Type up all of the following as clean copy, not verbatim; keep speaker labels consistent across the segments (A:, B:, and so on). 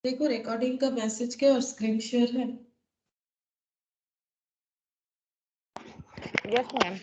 A: देखो रिकॉर्डिंग का मैसेज क्या और स्क्रीन शेयर है।
B: Yes ma'am.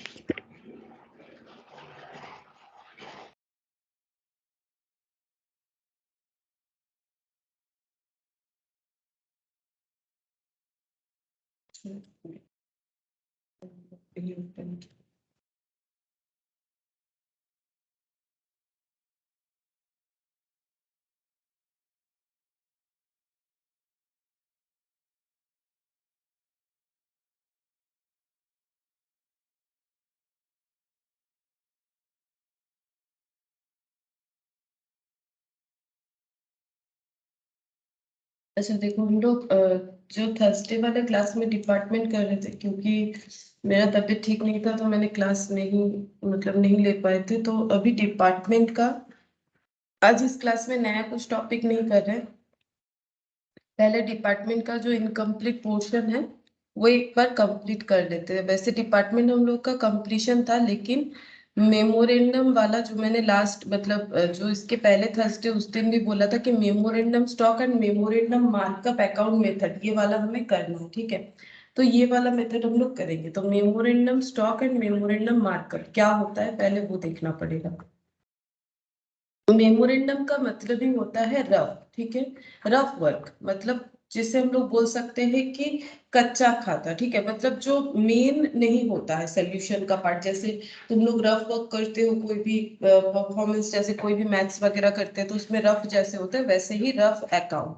A: अच्छा देखो हम लोग जो थर्सडे वाले क्लास में डिपार्टमेंट कर रहे थे, क्योंकि मेरा तबीयत ठीक नहीं था तो मैंने क्लास नहीं मतलब नहीं ले पाए थे, तो अभी डिपार्टमेंट का आज इस क्लास में नया कुछ टॉपिक नहीं कर रहे। पहले डिपार्टमेंट का जो इनकम्प्लीट पोर्शन है वो एक बार कंप्लीट कर लेते हैं। वैसे डिपार्टमेंट हम लोग का कंप्लीशन था, लेकिन मेमोरेंडम वाला जो मैंने लास्ट मतलब जो इसके पहले थर्सडे उस दिन भी बोला था कि memorandum stock and memorandum markup account method, ये वाला हमें करना है, ठीक है। तो ये वाला मेथड हम लोग करेंगे। तो memorandum stock and memorandum markup क्या होता है पहले वो देखना पड़ेगा। मेमोरेंडम का मतलब ही होता है रफ, ठीक है। रफ वर्क मतलब जिसे हम लोग बोल सकते हैं कि कच्चा खाता, ठीक है। मतलब जो मेन नहीं होता है सोल्यूशन का पार्ट, जैसे तुम लोग रफ वर्क करते हो कोई भी परफॉर्मेंस, जैसे कोई भी मैथ्स वगैरह करते हैं तो उसमें रफ जैसे होता है, वैसे ही rough account.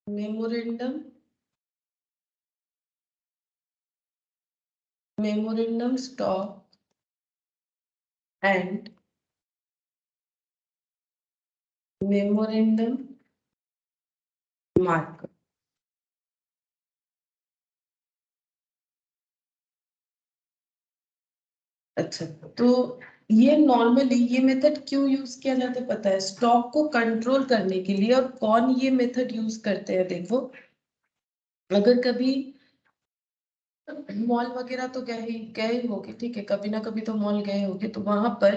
A: Memorandum memorandum stock and memorandum mark. अच्छा, तो ये नॉर्मली ये मेथड क्यों यूज किया जाता है पता है? स्टॉक को कंट्रोल करने के लिए। और कौन ये मेथड यूज करते हैं देखो, अगर कभी मॉल वगैरह तो गए गए होगे, ठीक है, कभी ना कभी तो मॉल गए होगे, तो वहां पर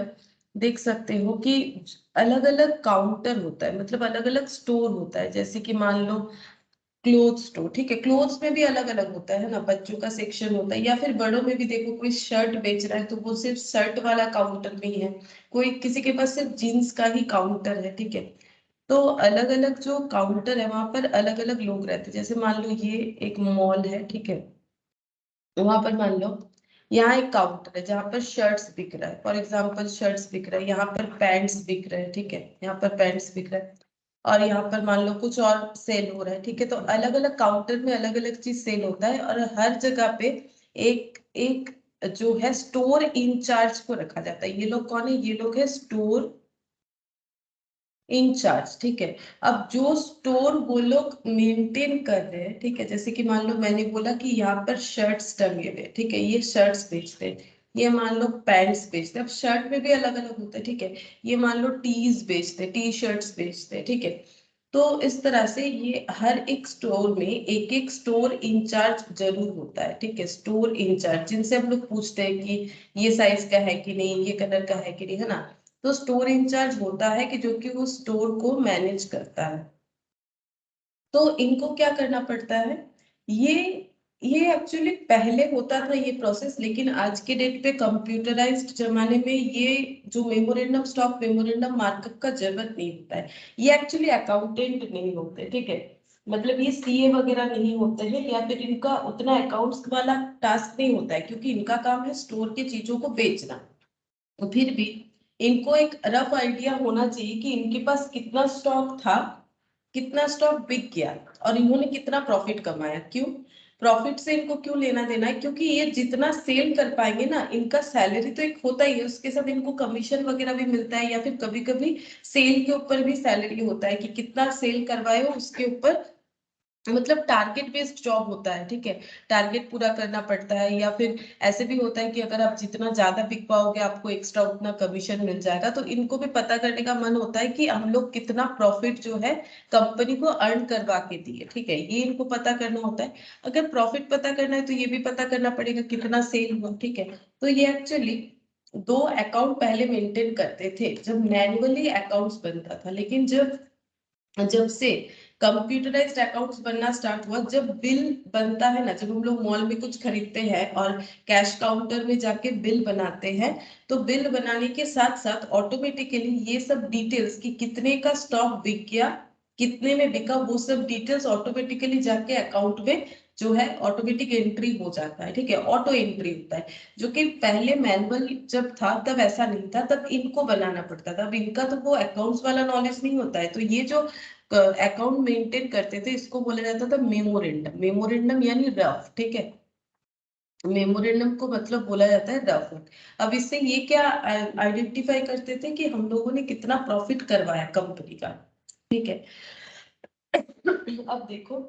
A: देख सकते हो कि अलग अलग काउंटर होता है, मतलब अलग अलग स्टोर होता है। जैसे कि मान लो क्लोथ स्टोर, ठीक है, क्लोथ्स में भी अलग अलग होता है ना, बच्चों का सेक्शन होता है, या फिर बड़ों में भी देखो कोई शर्ट बेच रहा है तो वो सिर्फ शर्ट वाला काउंटर में ही है, कोई किसी के पास सिर्फ जीन्स का ही काउंटर है, ठीक है। तो अलग अलग जो काउंटर है वहां पर अलग अलग लोग रहते हैं। जैसे मान लो ये एक मॉल है, ठीक है, वहां पर मान लो यहाँ एक काउंटर है जहां पर शर्ट्स बिक रहा है, फॉर एग्जाम्पल शर्ट्स बिक रहा है, यहाँ पर पैंट्स बिक रहे हैं, ठीक है, यहाँ पर पैंट्स बिक रहा है, और यहाँ पर मान लो कुछ और सेल हो रहा है, ठीक है। तो अलग अलग काउंटर में अलग अलग चीज सेल होता है, और हर जगह पे एक एक जो है स्टोर इंचार्ज को रखा जाता है। ये लोग कौन है? ये लोग है स्टोर इंचार्ज, ठीक है। अब जो स्टोर वो लोग मेंटेन कर रहे हैं, ठीक है, जैसे कि मान लो मैंने बोला कि यहाँ पर शर्ट्स टंगे हुए, ठीक है, ये शर्ट्स बेचते हैं, ये मान लो पैंट्स बेचते हैं। अब शर्ट में भी अलग अलग होता है, ठीक है, ये मान लो टीज बेचते हैं, टी शर्ट्स बेचते हैं, ठीक है। तो इस तरह से ये हर एक स्टोर में एक एक स्टोर इंचार्ज जरूर होता है, ठीक है, स्टोर इंचार्ज, जिनसे हम लोग पूछते हैं कि ये साइज का है कि नहीं, ये कलर का है कि नहीं, है ना। तो स्टोर इंचार्ज होता है कि जो कि वो स्टोर को मैनेज करता है। तो इनको क्या करना पड़ता है? ये ये एक्चुअली पहले होता था ये प्रोसेस, लेकिन आज के डेट पे कंप्यूटराइज्ड जमाने में ये जो मेमोरेंडम स्टॉक मेमोरेंडम मार्कअप का जरूरत नहीं होता है। ये एक्चुअली अकाउंटेंट नहीं होते, ठीक है, मतलब ये सीए वगैरह नहीं होते हैं, या फिर इनका उतना अकाउंट्स वाला टास्क नहीं होता है, क्योंकि इनका काम है स्टोर की चीजों को बेचना। तो फिर भी इनको एक रफ आइडिया होना चाहिए कि इनके पास कितना स्टॉक था, कितना स्टॉक बिक गया, और इन्होंने कितना प्रॉफिट कमाया। क्यों? प्रॉफिट से इनको क्यों लेना देना है? क्योंकि ये जितना सेल कर पाएंगे ना, इनका सैलरी तो एक होता ही है, उसके साथ इनको कमीशन वगैरह भी मिलता है, या फिर कभी कभी सेल के ऊपर भी सैलरी होता है कि कितना सेल करवाए हो उसके ऊपर मतलब टारगेट बेस्ड जॉब होता है, ठीक है, टारगेट पूरा करना पड़ता है, या फिर ऐसे भी होता है कि अगर आप जितना ज्यादा बिक पाओगे आपको एक्स्ट्रा उतना कमीशन मिल जाएगा। तो इनको भी पता करने का मन होता है कि हम लोग कितना प्रॉफिट जो है कंपनी को अर्न करवा के दिए, ठीक है, ये इनको पता करना होता है। अगर प्रॉफिट पता करना है तो ये भी पता करना पड़ेगा कितना सेल हुआ, ठीक है। तो ये एक्चुअली दो अकाउंट पहले मेंटेन करते थे जब मैनुअली अकाउंट्स बनता था, लेकिन जब जब से कंप्यूटराइज्ड अकाउंट्स बनना स्टार्ट हुआ, जब बिल बनता है ना, जब हम लोग मॉल में कुछ खरीदते हैं और कैश काउंटर में जाके बिल बनाते हैं, तो बिल बनाने के साथ साथ ऑटोमेटिकली ये सब डिटेल्स कि कितने का स्टॉक बिक गया, कितने में बिका, वो सब डिटेल्स ऑटोमेटिकली जाके अकाउंट में जो है ऑटोमेटिक एंट्री हो जाता है, ठीक है, ऑटो एंट्री होता है। जो कि पहले मैनुअल जब था तब ऐसा नहीं था, तब इनको बनाना पड़ता था। अब इनका तो वो अकाउंट्स वाला नॉलेज नहीं होता है, तो ये जो अकाउंट मेंटेन करते थे इसको बोला जाता था मेमोरेंडम। मेमोरेंडम यानी रफ, ठीक है, मेमोरेंडम को मतलब बोला जाता है रफ। अब इससे ये क्या आइडेंटिफाई करते थे कि हम लोगों ने कितना प्रॉफिट करवाया कंपनी का, ठीक है। अब देखो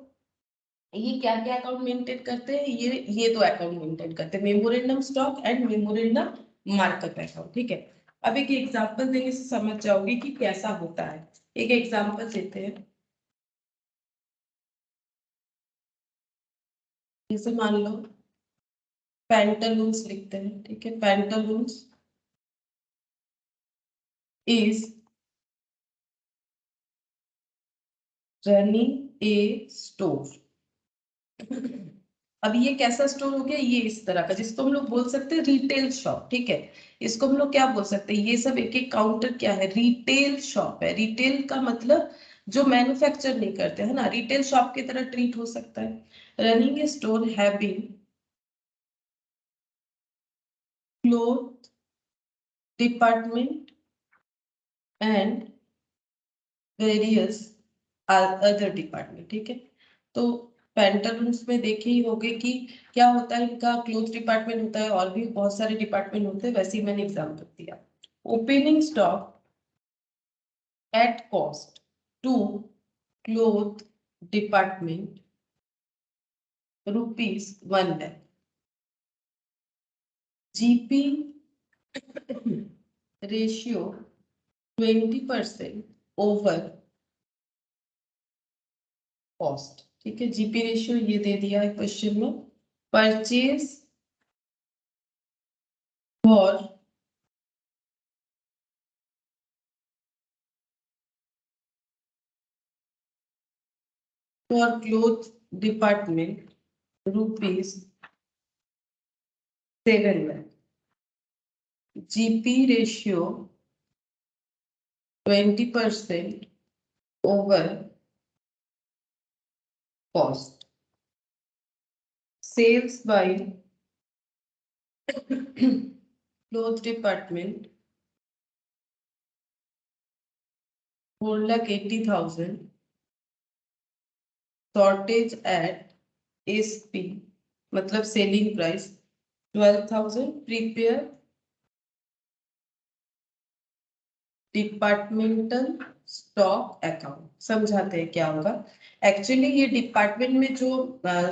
A: ये क्या क्या अकाउंट मेंटेन करते हैं, ये दो अकाउंट मेंटेन करते हैं, memorandum stock and memorandum markup account, ठीक है। अब एक एग्जांपल देने से समझ जाओगे कि कैसा होता है। एक एग्जांपल देते हैं, जैसे मान लो पैंटालून्स लिखते हैं, ठीक है, Pantaloons is running A store. अब ये कैसा स्टोर हो गया, ये इस तरह का जिसको हम लोग बोल सकते हैं रिटेल शॉप, ठीक है। इसको हम लोग क्या बोल सकते हैं, ये सब एक एक काउंटर क्या है, रिटेल शॉप है। रिटेल का मतलब जो मैन्युफैक्चर नहीं करते है ना, रिटेल शॉप की तरह ट्रीट हो सकता है। Running A store having cloth department and various other department, ठीक है। तो पेंटालून्स में देखे ही होंगे कि क्या होता है, इनका क्लोथ डिपार्टमेंट होता है और भी बहुत सारे डिपार्टमेंट होते हैं, वैसे ही मैंने एग्जाम्पल दिया। Opening stock at cost to cloth department ₹1 lakh। GP ratio 20% over cost, ठीक है। जीपी रेशियो ये दे दिया है क्वेश्चन में। Purchase for cloth department ₹7 lakh। GP ratio 20% over cost। Sales by cloth department 4,80,000। Shortage at SP मतलब selling price 12,000। Prepare departmental stock account. समझाते हैं क्या होगा। एक्चुअली ये डिपार्टमेंट में जो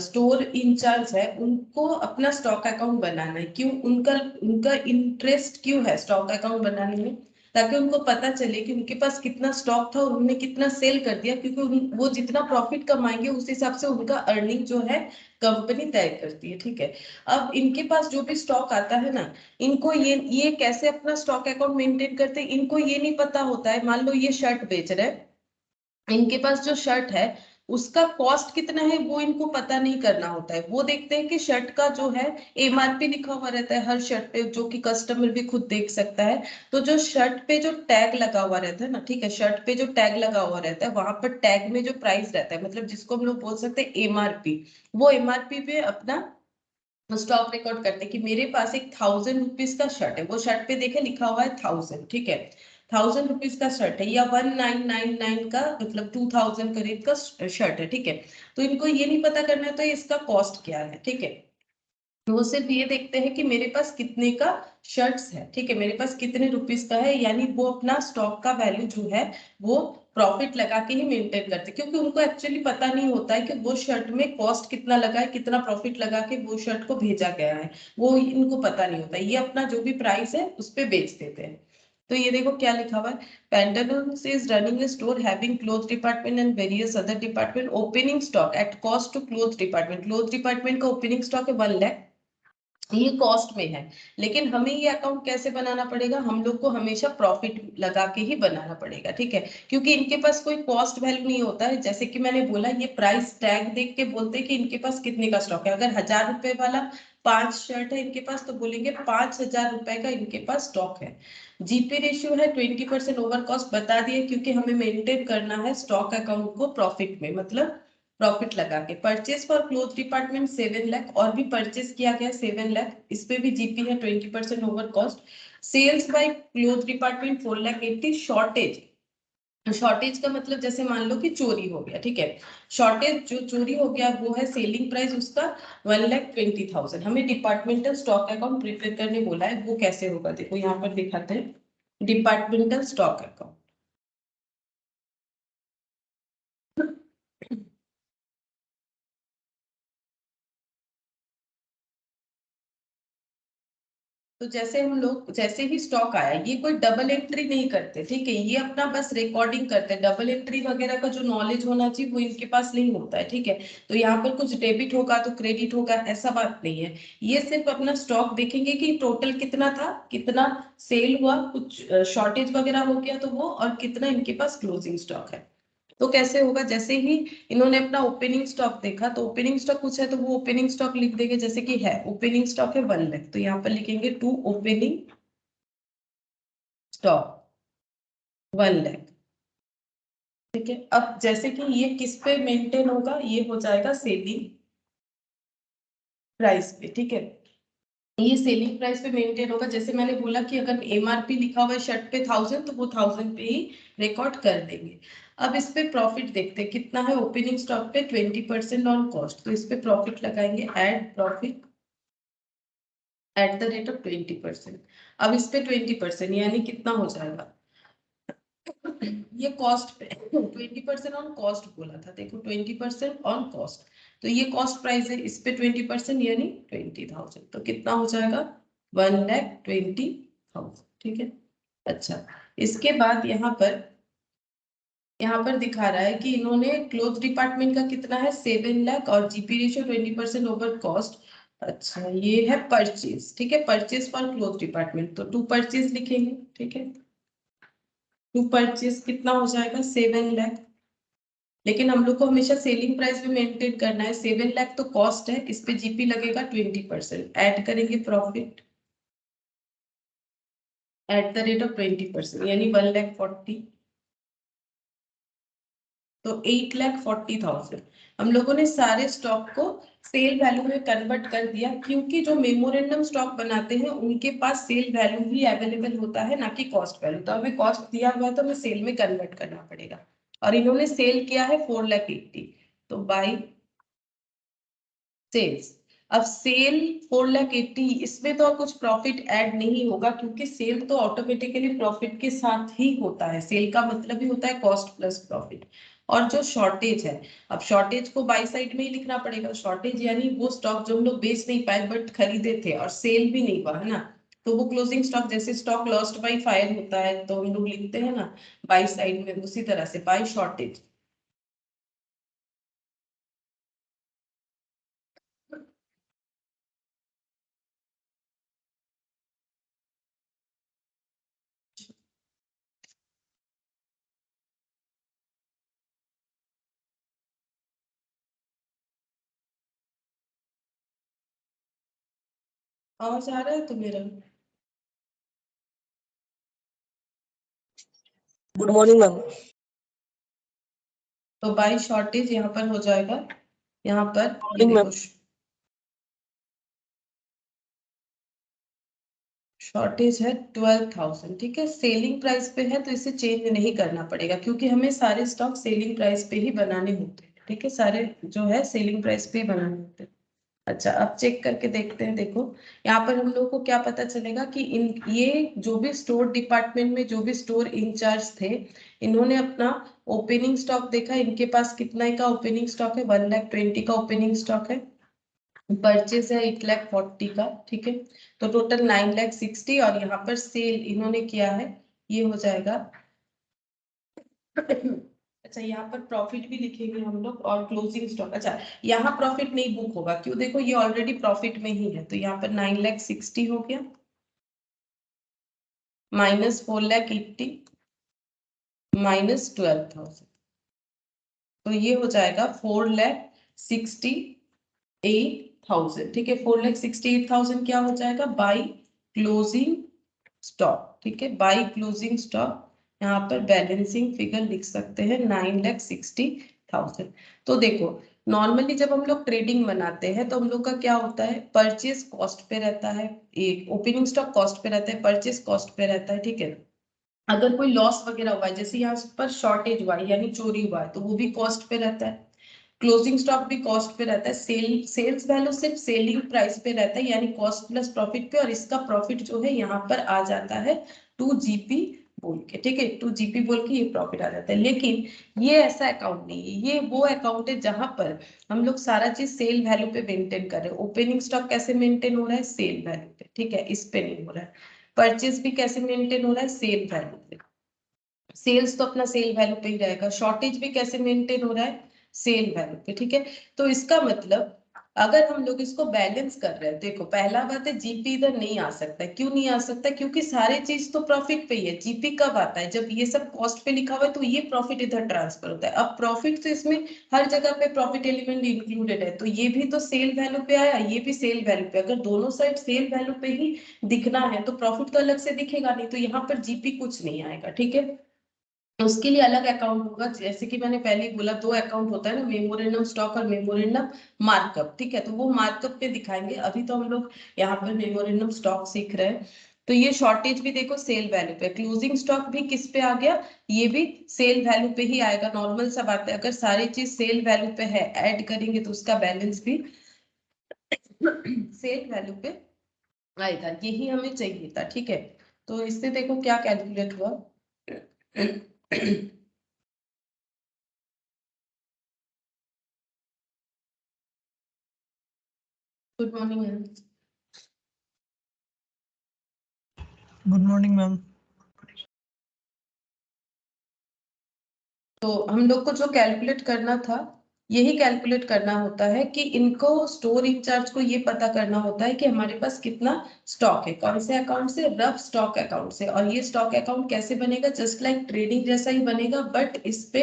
A: स्टोर इंचार्ज है उनको अपना स्टॉक अकाउंट बनाना है। क्यों, उनका उनका इंटरेस्ट क्यों है स्टॉक अकाउंट बनाने में, ताकि उनको पता चले कि उनके पास कितना स्टॉक था और उन्होंने कितना सेल कर दिया, क्योंकि वो जितना प्रॉफिट कमाएंगे उस हिसाब से उनका अर्निंग जो है कंपनी तय करती है, ठीक है। अब इनके पास जो भी स्टॉक आता है ना, इनको ये कैसे अपना स्टॉक अकाउंट मेंटेन करते हैं, इनको ये नहीं पता होता है। मान लो ये शर्ट बेच रहे हैं, इनके पास जो शर्ट है उसका कॉस्ट कितना है वो इनको पता नहीं करना होता है। वो देखते हैं कि शर्ट का जो है एमआरपी लिखा हुआ रहता है हर शर्ट पे, जो कि कस्टमर भी खुद देख सकता है। तो जो शर्ट पे जो टैग लगा हुआ रहता है ना, ठीक है, शर्ट पे जो टैग लगा हुआ रहता है वहां पर टैग में जो प्राइस रहता है, मतलब जिसको हम लोग बोल सकते हैं एमआरपी, वो एमआरपी पे अपना स्टॉक रिकॉर्ड करते कि मेरे पास एक 1,000 रुपीज का शर्ट है, वो शर्ट पे देखे लिखा हुआ है 1,000, ठीक है, 1,000 रुपीज का शर्ट है, या 1,999 का मतलब 2,000 करीब का शर्ट है, ठीक है। तो इनको ये नहीं पता करना है तो इसका कॉस्ट क्या है, ठीक है। तो वो सिर्फ ये देखते हैं कि मेरे पास कितने का शर्ट्स है, ठीक है, मेरे पास कितने रुपीस का है, यानी वो अपना स्टॉक का वैल्यू जो है वो प्रॉफिट लगा के ही मेंटेन करते, क्योंकि उनको एक्चुअली पता नहीं होता है कि वो शर्ट में कॉस्ट कितना लगा है, कितना प्रॉफिट लगा के वो शर्ट को भेजा गया है, वो इनको पता नहीं होता। ये अपना जो भी प्राइस है उस पे बेच देते हैं। तो ये देखो क्या लिखा हुआ है, Pantaloons is running a store having clothes department and various other department, opening stock at cost to clothes department। clothes department का opening stock है 1 लाख, ये कॉस्ट में है। लेकिन हमें ये अकाउंट कैसे बनाना पड़ेगा, हम लोग को हमेशा प्रॉफिट लगा के ही बनाना पड़ेगा, ठीक है, क्योंकि इनके पास कोई कॉस्ट वैल्यू नहीं होता है। जैसे कि मैंने बोला, ये प्राइस टैग देख के बोलते हैं कि इनके पास कितने का स्टॉक है। अगर 1000 रुपए वाला 5 शर्ट है इनके पास, तो बोलेंगे 5000 रुपए का इनके पास स्टॉक है। जीपी रेशियो है 20% ओवर कॉस्ट, बता दिए, क्योंकि हमें मेंटेन करना है स्टॉक अकाउंट को प्रॉफिट में, मतलब प्रॉफिट लगा के। Purchase for cloth department 7 lakh, और भी परचेज किया गया 7 लाख, इस पे भी जीपी है 20% over cost. Sales by cloth department 4 lakh 80। Shortage, shortage का मतलब जैसे मान लो कि चोरी हो गया, ठीक है, शॉर्टेज जो चोरी हो गया वो है सेलिंग प्राइस उसका 1,20,000। हमें डिपार्टमेंटल स्टॉक अकाउंट प्रिपेयर करने बोला है, वो कैसे होगा देखो यहाँ पर दिखाते हैं, डिपार्टमेंटल स्टॉक अकाउंट। तो जैसे हम लोग, जैसे ही स्टॉक आया, ये कोई डबल एंट्री नहीं करते, ठीक है, ये अपना बस रिकॉर्डिंग करते हैं। डबल एंट्री वगैरह का जो नॉलेज होना चाहिए वो इनके पास नहीं होता है, ठीक है। तो यहाँ पर कुछ डेबिट होगा तो क्रेडिट होगा, ऐसा बात नहीं है। ये सिर्फ अपना स्टॉक देखेंगे कि टोटल कितना था, कितना सेल हुआ, कुछ शॉर्टेज वगैरह हो गया तो वो, और कितना इनके पास क्लोजिंग स्टॉक है। तो कैसे होगा, जैसे ही इन्होंने अपना ओपनिंग स्टॉक देखा, तो ओपनिंग स्टॉक कुछ है तो वो ओपनिंग स्टॉक लिख देंगे। जैसे कि है ओपनिंग स्टॉक है 1 लाख, तो यहाँ पर लिखेंगे टू ओपनिंग स्टॉक 1 लाख, ठीक है। अब जैसे कि ये किस पे मेंटेन होगा, ये हो जाएगा सेलिंग प्राइस पे, ठीक है, ये सेलिंग प्राइस पे मेंटेन होगा। जैसे मैंने बोला कि अगर एमआरपी लिखा हुआ है शर्ट पे 1000, तो वो 1000 पे ही रिकॉर्ड कर देंगे। अब इस पे प्रॉफिट देखते हैं कितना है ओपनिंग स्टॉक पे, 20% ऑन कॉस्ट, तो इस पे प्रॉफिट लगाएंगे, add profit at the rate of 20%। अब इस पे 20% यानी कितना हो जाएगा, ये कॉस्ट पे 20% ऑन कॉस्ट बोला था, देखो 20% ऑन कॉस्ट, तो ये कॉस्ट प्राइस है, इस पे 20% यानी 20,000, तो कितना हो जाएगा 1,20,000, ठीक है। अच्छा, इसके बाद यहाँ पर दिखा रहा है कि इन्होंने क्लोथ डिपार्टमेंट का कितना है 7 लाख, और जीपी रेशियो 20% ओवर कॉस्ट। अच्छा, ये है परचेज, ठीक है, परचेज फॉर क्लोथ डिपार्टमेंट, तो टू परचेज लिखेंगे, ठीक है। टू परचेज कितना हो जाएगा 7 लाख, लेकिन हम लोग को हमेशा सेलिंग प्राइस भी मेंटेन करना है। 7 लाख तो कॉस्ट है, इस पे जीपी लगेगा 20%, ऐड करेंगे profit at the rate of 20%, यानी 1,40,000, तो 8,40,000। हम लोगों ने सारे स्टॉक को सेल वैल्यू में कन्वर्ट कर दिया, क्योंकि जो मेमोरेंडम स्टॉक बनाते हैं उनके पास सेल वैल्यू ही अवेलेबल होता है, ना कि कॉस्ट वैल्यू। तो हमें कॉस्ट दिया हुआ है तो हमें सेल में कन्वर्ट करना पड़ेगा, और इन्होंने सेल किया है 4,80,000, तो बाई सेल्स। अब सेल 4,80,000, इसमें तो कुछ प्रॉफिट ऐड नहीं होगा, क्योंकि सेल तो ऑटोमेटिकली प्रॉफिट के साथ ही होता है। सेल का मतलब ही होता है कॉस्ट प्लस प्रॉफिट। और जो शॉर्टेज है, अब शॉर्टेज को बाई साइड में ही लिखना पड़ेगा। शॉर्टेज यानी वो स्टॉक जो हम लोग बेच नहीं पाए बट खरीदे थे और सेल भी नहीं हुआ, है ना, तो वो क्लोजिंग स्टॉक, जैसे स्टॉक लॉस्ट बाई फायर होता है तो हम लोग लिखते हैं ना बाई साइड में, उसी तरह से बाई शॉर्टेज। आवाज आ रहा है तो मेरा?
B: Good morning ma'am.
A: तो बाई शॉर्टेज यहाँ पर हो जाएगा, यहाँ पर ये
B: मॉर्निंग मैम।
A: देखो शॉर्टेज है 12,000, ठीक है, सेलिंग प्राइस पे है तो इसे चेंज नहीं करना पड़ेगा, क्योंकि हमें सारे स्टॉक सेलिंग प्राइस पे ही बनाने होते हैं, ठीक है, सारे जो है सेलिंग प्राइस पे ही बनाने होते हैं। अच्छा, अब चेक करके देखते हैं। देखो यहाँ पर हम लोग को क्या पता चलेगा कि इन ये जो भी स्टोर डिपार्टमेंट में जो भी स्टोर इंचार्ज थे, इन्होंने अपना ओपनिंग स्टॉक देखा। इनके पास कितना का ओपनिंग स्टॉक है? 1,20,000 का ओपनिंग स्टॉक है। परचेज है 8,40,000 का, ठीक है। तो टोटल 9,60,000, और यहाँ पर सेल इन्होंने किया है, ये हो जाएगा। अच्छा, यहाँ पर प्रॉफिट भी लिखेंगे हम लोग, और क्लोजिंग स्टॉक। अच्छा, यहाँ प्रॉफिट नहीं बुक होगा, क्यों? देखो ये ऑलरेडी प्रॉफिट में ही है, तो यहाँ पर 9,60,000 हो गया, माइनस 4,80,000, माइनस 12,000, तो ये हो जाएगा 4,68,000, ठीक है। 4,68,000 क्या हो जाएगा? बाई क्लोजिंग स्टॉक, ठीक है, बाई क्लोजिंग स्टॉक। यहाँ पर बैलेंसिंग फिगर लिख सकते हैं 9,60,000। तो देखो, नॉर्मली जब हम लोग ट्रेडिंग बनाते हैं तो हम लोग का क्या होता है? परचेज कॉस्ट पे रहता है, एक ओपनिंग स्टॉक कॉस्ट पे रहता है, परचेज कॉस्ट पे रहता है, ठीक है। अगर कोई लॉस वगैरह हुआ है, जैसे यहाँ पर शॉर्टेज हुआ है यानी चोरी हुआ है, तो वो भी कॉस्ट पे रहता है। क्लोजिंग स्टॉक भी कॉस्ट पे रहता है। सेल्स वैल्यू सिर्फ सेलिंग प्राइस पे रहता है, यानी कॉस्ट प्लस प्रॉफिट पे, और इसका प्रॉफिट जो है यहाँ पर आ जाता है 2 GP बोल के, ठीक है। 2 GP बोल के ये प्रॉफिट आ जाता है। लेकिन ये ऐसा अकाउंट नहीं है, ये वो अकाउंट है जहां पर हम लोग सारा चीज सेल वैल्यू पे मेंटेन कर रहे हैं। ओपनिंग स्टॉक कैसे मेंटेन हो रहा है? सेल वैल्यू पे, ठीक है, इस पे नहीं हो रहा है। परचेज भी कैसे मेंटेन हो रहा है? सेल वैल्यू पे। सेल्स तो अपना सेल वैल्यू पे ही रहेगा। शॉर्टेज भी कैसे मेंटेन हो रहा है? सेल वैल्यू पे, ठीक है। तो इसका मतलब अगर हम लोग इसको बैलेंस कर रहे हैं, देखो पहला बात है जीपी इधर नहीं आ सकता है। क्यों नहीं आ सकता? क्योंकि सारी चीज तो प्रॉफिट पे ही है। जीपी कब आता है? जब ये सब कॉस्ट पे लिखा हुआ है, तो ये प्रॉफिट इधर ट्रांसफर होता है। अब प्रॉफिट तो इसमें हर जगह पे प्रॉफिट एलिमेंट इंक्लूडेड है, तो ये भी तो सेल वैल्यू पे आया, ये भी सेल वैल्यू पे। अगर दोनों साइड सेल वैल्यू पे ही दिखना है तो प्रॉफिट तो अलग से दिखेगा नहीं, तो यहाँ पर जीपी कुछ नहीं आएगा, ठीक है। उसके लिए अलग अकाउंट होगा। जैसे कि मैंने पहले ही बोला, दो अकाउंट होता है ना, मेमोरेंडम स्टॉक और मेमोरेंडम मार्कअप, ठीक है। तो वो मार्कअप पे दिखाएंगे, अभी तो हम लोग यहाँ पर मेमोरेंडम स्टॉक सीख रहे हैं। तो ये शॉर्टेज भी देखो सेल वैल्यू पे, क्लोजिंग स्टॉक भी किस पे आ गया? ये भी सेल वैल्यू पे ही आएगा। नॉर्मल सा बात है, अगर सारी चीज सेल वैल्यू पे है, ऐड करेंगे तो उसका बैलेंस भी सेल वैल्यू पे आएगा। यही हमें चाहिए था, ठीक है। तो इससे देखो क्या कैलकुलेट हुआ। Good morning ma'am.
B: Good morning ma'am.
A: तो हम लोग को जो कैलकुलेट करना था, यही कैलकुलेट करना होता है कि इनको स्टोर इंचार्ज को ये पता करना होता है कि हमारे पास कितना स्टॉक है, कौन से अकाउंट से? रफ स्टॉक अकाउंट से। और ये स्टॉक अकाउंट कैसे बनेगा? जस्ट लाइक ट्रेडिंग जैसा ही बनेगा, बट इस पे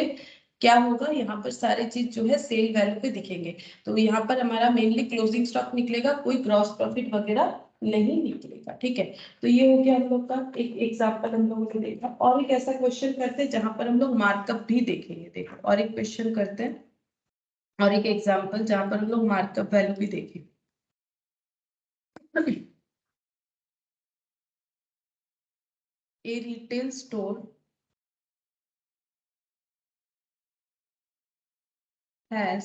A: क्या होगा? यहाँ पर सारी चीज जो है सेल वैल्यू पे दिखेंगे। तो यहाँ पर हमारा मेनली क्लोजिंग स्टॉक निकलेगा, कोई ग्रॉस प्रॉफिट वगैरह नहीं निकलेगा, ठीक है। तो ये हो गया हम लोग का एक एग्जांपल हम लोगों ने देखा। और एक ऐसा क्वेश्चन करते हैं जहां पर हम लोग मार्कअप भी देखेंगे। देखो और एक क्वेश्चन करते हैं, और एक एग्जांपल जहां पर हम लोग मार्कअप वैल्यू भी देखेंगे। A retail store has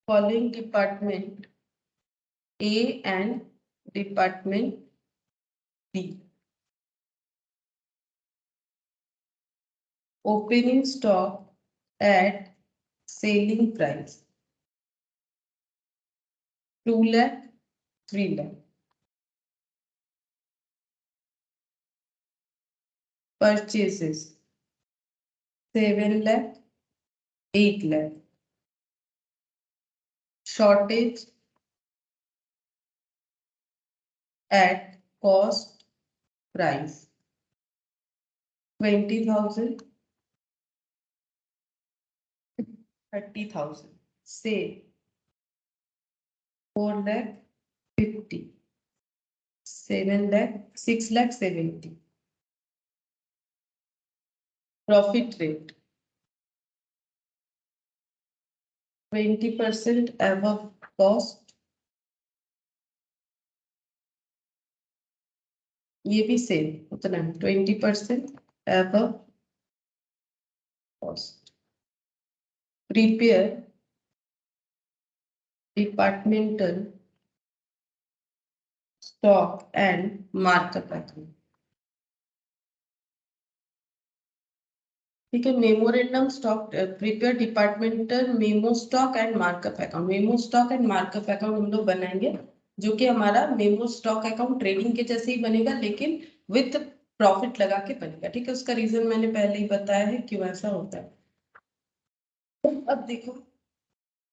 A: following department A and department B. Opening stock at selling price 2 lakh, 3 lakh। Purchases 7 lakh, 8 lakh। Shortage at cost price 20,000, 30,000। Sale 4 lakh 50, 7 lakh, 6 lakh 70। Profit rate 20% above cost, ये भी same उतना 20% above cost। Prepare departmental stock and markup account. ठीक है, memorandum stock prepare departmental memo stock and markup account. Memo stock and markup account हम लोग बनाएंगे, जो कि हमारा मेमो स्टॉक अकाउंट ट्रेडिंग के जैसे ही बनेगा, लेकिन विथ प्रॉफिट लगा के बनेगा। ठीक है, उसका रीजन मैंने पहले ही बताया है क्यों ऐसा होता है। अब देखो,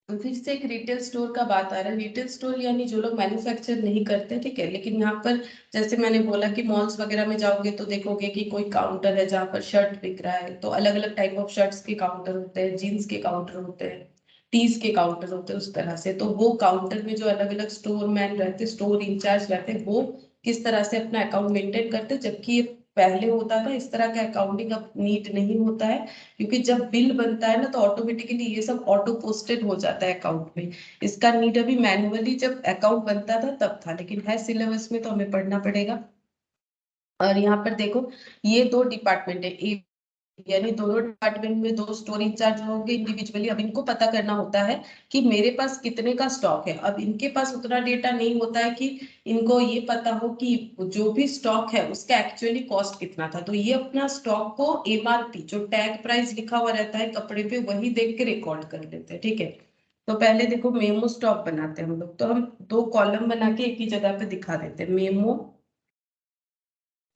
A: फिर से एक रिटेल स्टोर का बात आ रहा है। रिटेल स्टोर यानी जो लोग मैन्युफैक्चर नहीं करते, ठीक है, लेकिन यहाँ पर जैसे मैंने बोला कि मॉल्स वगैरह में जाओगे तो देखोगे कि कोई काउंटर है जहाँ पर शर्ट बिक रहा है, तो अलग अलग टाइप ऑफ शर्ट्स के काउंटर होते हैं, जीन्स के काउंटर होते हैं, टीज के काउंटर होते हैं, उस तरह से। तो वो काउंटर में जो अलग अलग स्टोर मैन रहते, स्टोर इंचार्ज रहते, वो किस तरह से अपना अकाउंट मेंटेन करते, जबकि ये पहले होता था। इस तरह का अकाउंटिंग अब नीड नहीं होता है, क्योंकि जब बिल बनता है ना तो ऑटोमेटिकली ये सब ऑटो पोस्टेड हो जाता है अकाउंट में। इसका नीड अभी मैन्युअली जब अकाउंट बनता था तब था, लेकिन है सिलेबस में तो हमें पढ़ना पड़ेगा। और यहाँ पर देखो, ये दो डिपार्टमेंट है, यानी दोनों डिपार्टमेंट में दो स्टोर इंचार्ज होंगे इंडिविजुअली। अब इनको पता करना होता है कि मेरे पास कितने का स्टॉक है। अब इनके पास उतना डेटा नहीं होता है कि इनको ये पता हो कि जो भी स्टॉक है उसका एक्चुअली कॉस्ट कितना था। तो ये अपना स्टॉक को एमआरपी, जो टैग प्राइस लिखा हुआ रहता है कपड़े पे, वही देख के रिकॉर्ड कर लेते हैं। ठीक है, तो पहले देखो मेमो स्टॉक बनाते हैं हम लोग। तो हम दो कॉलम बना के एक ही जगह पे दिखा देते हैं।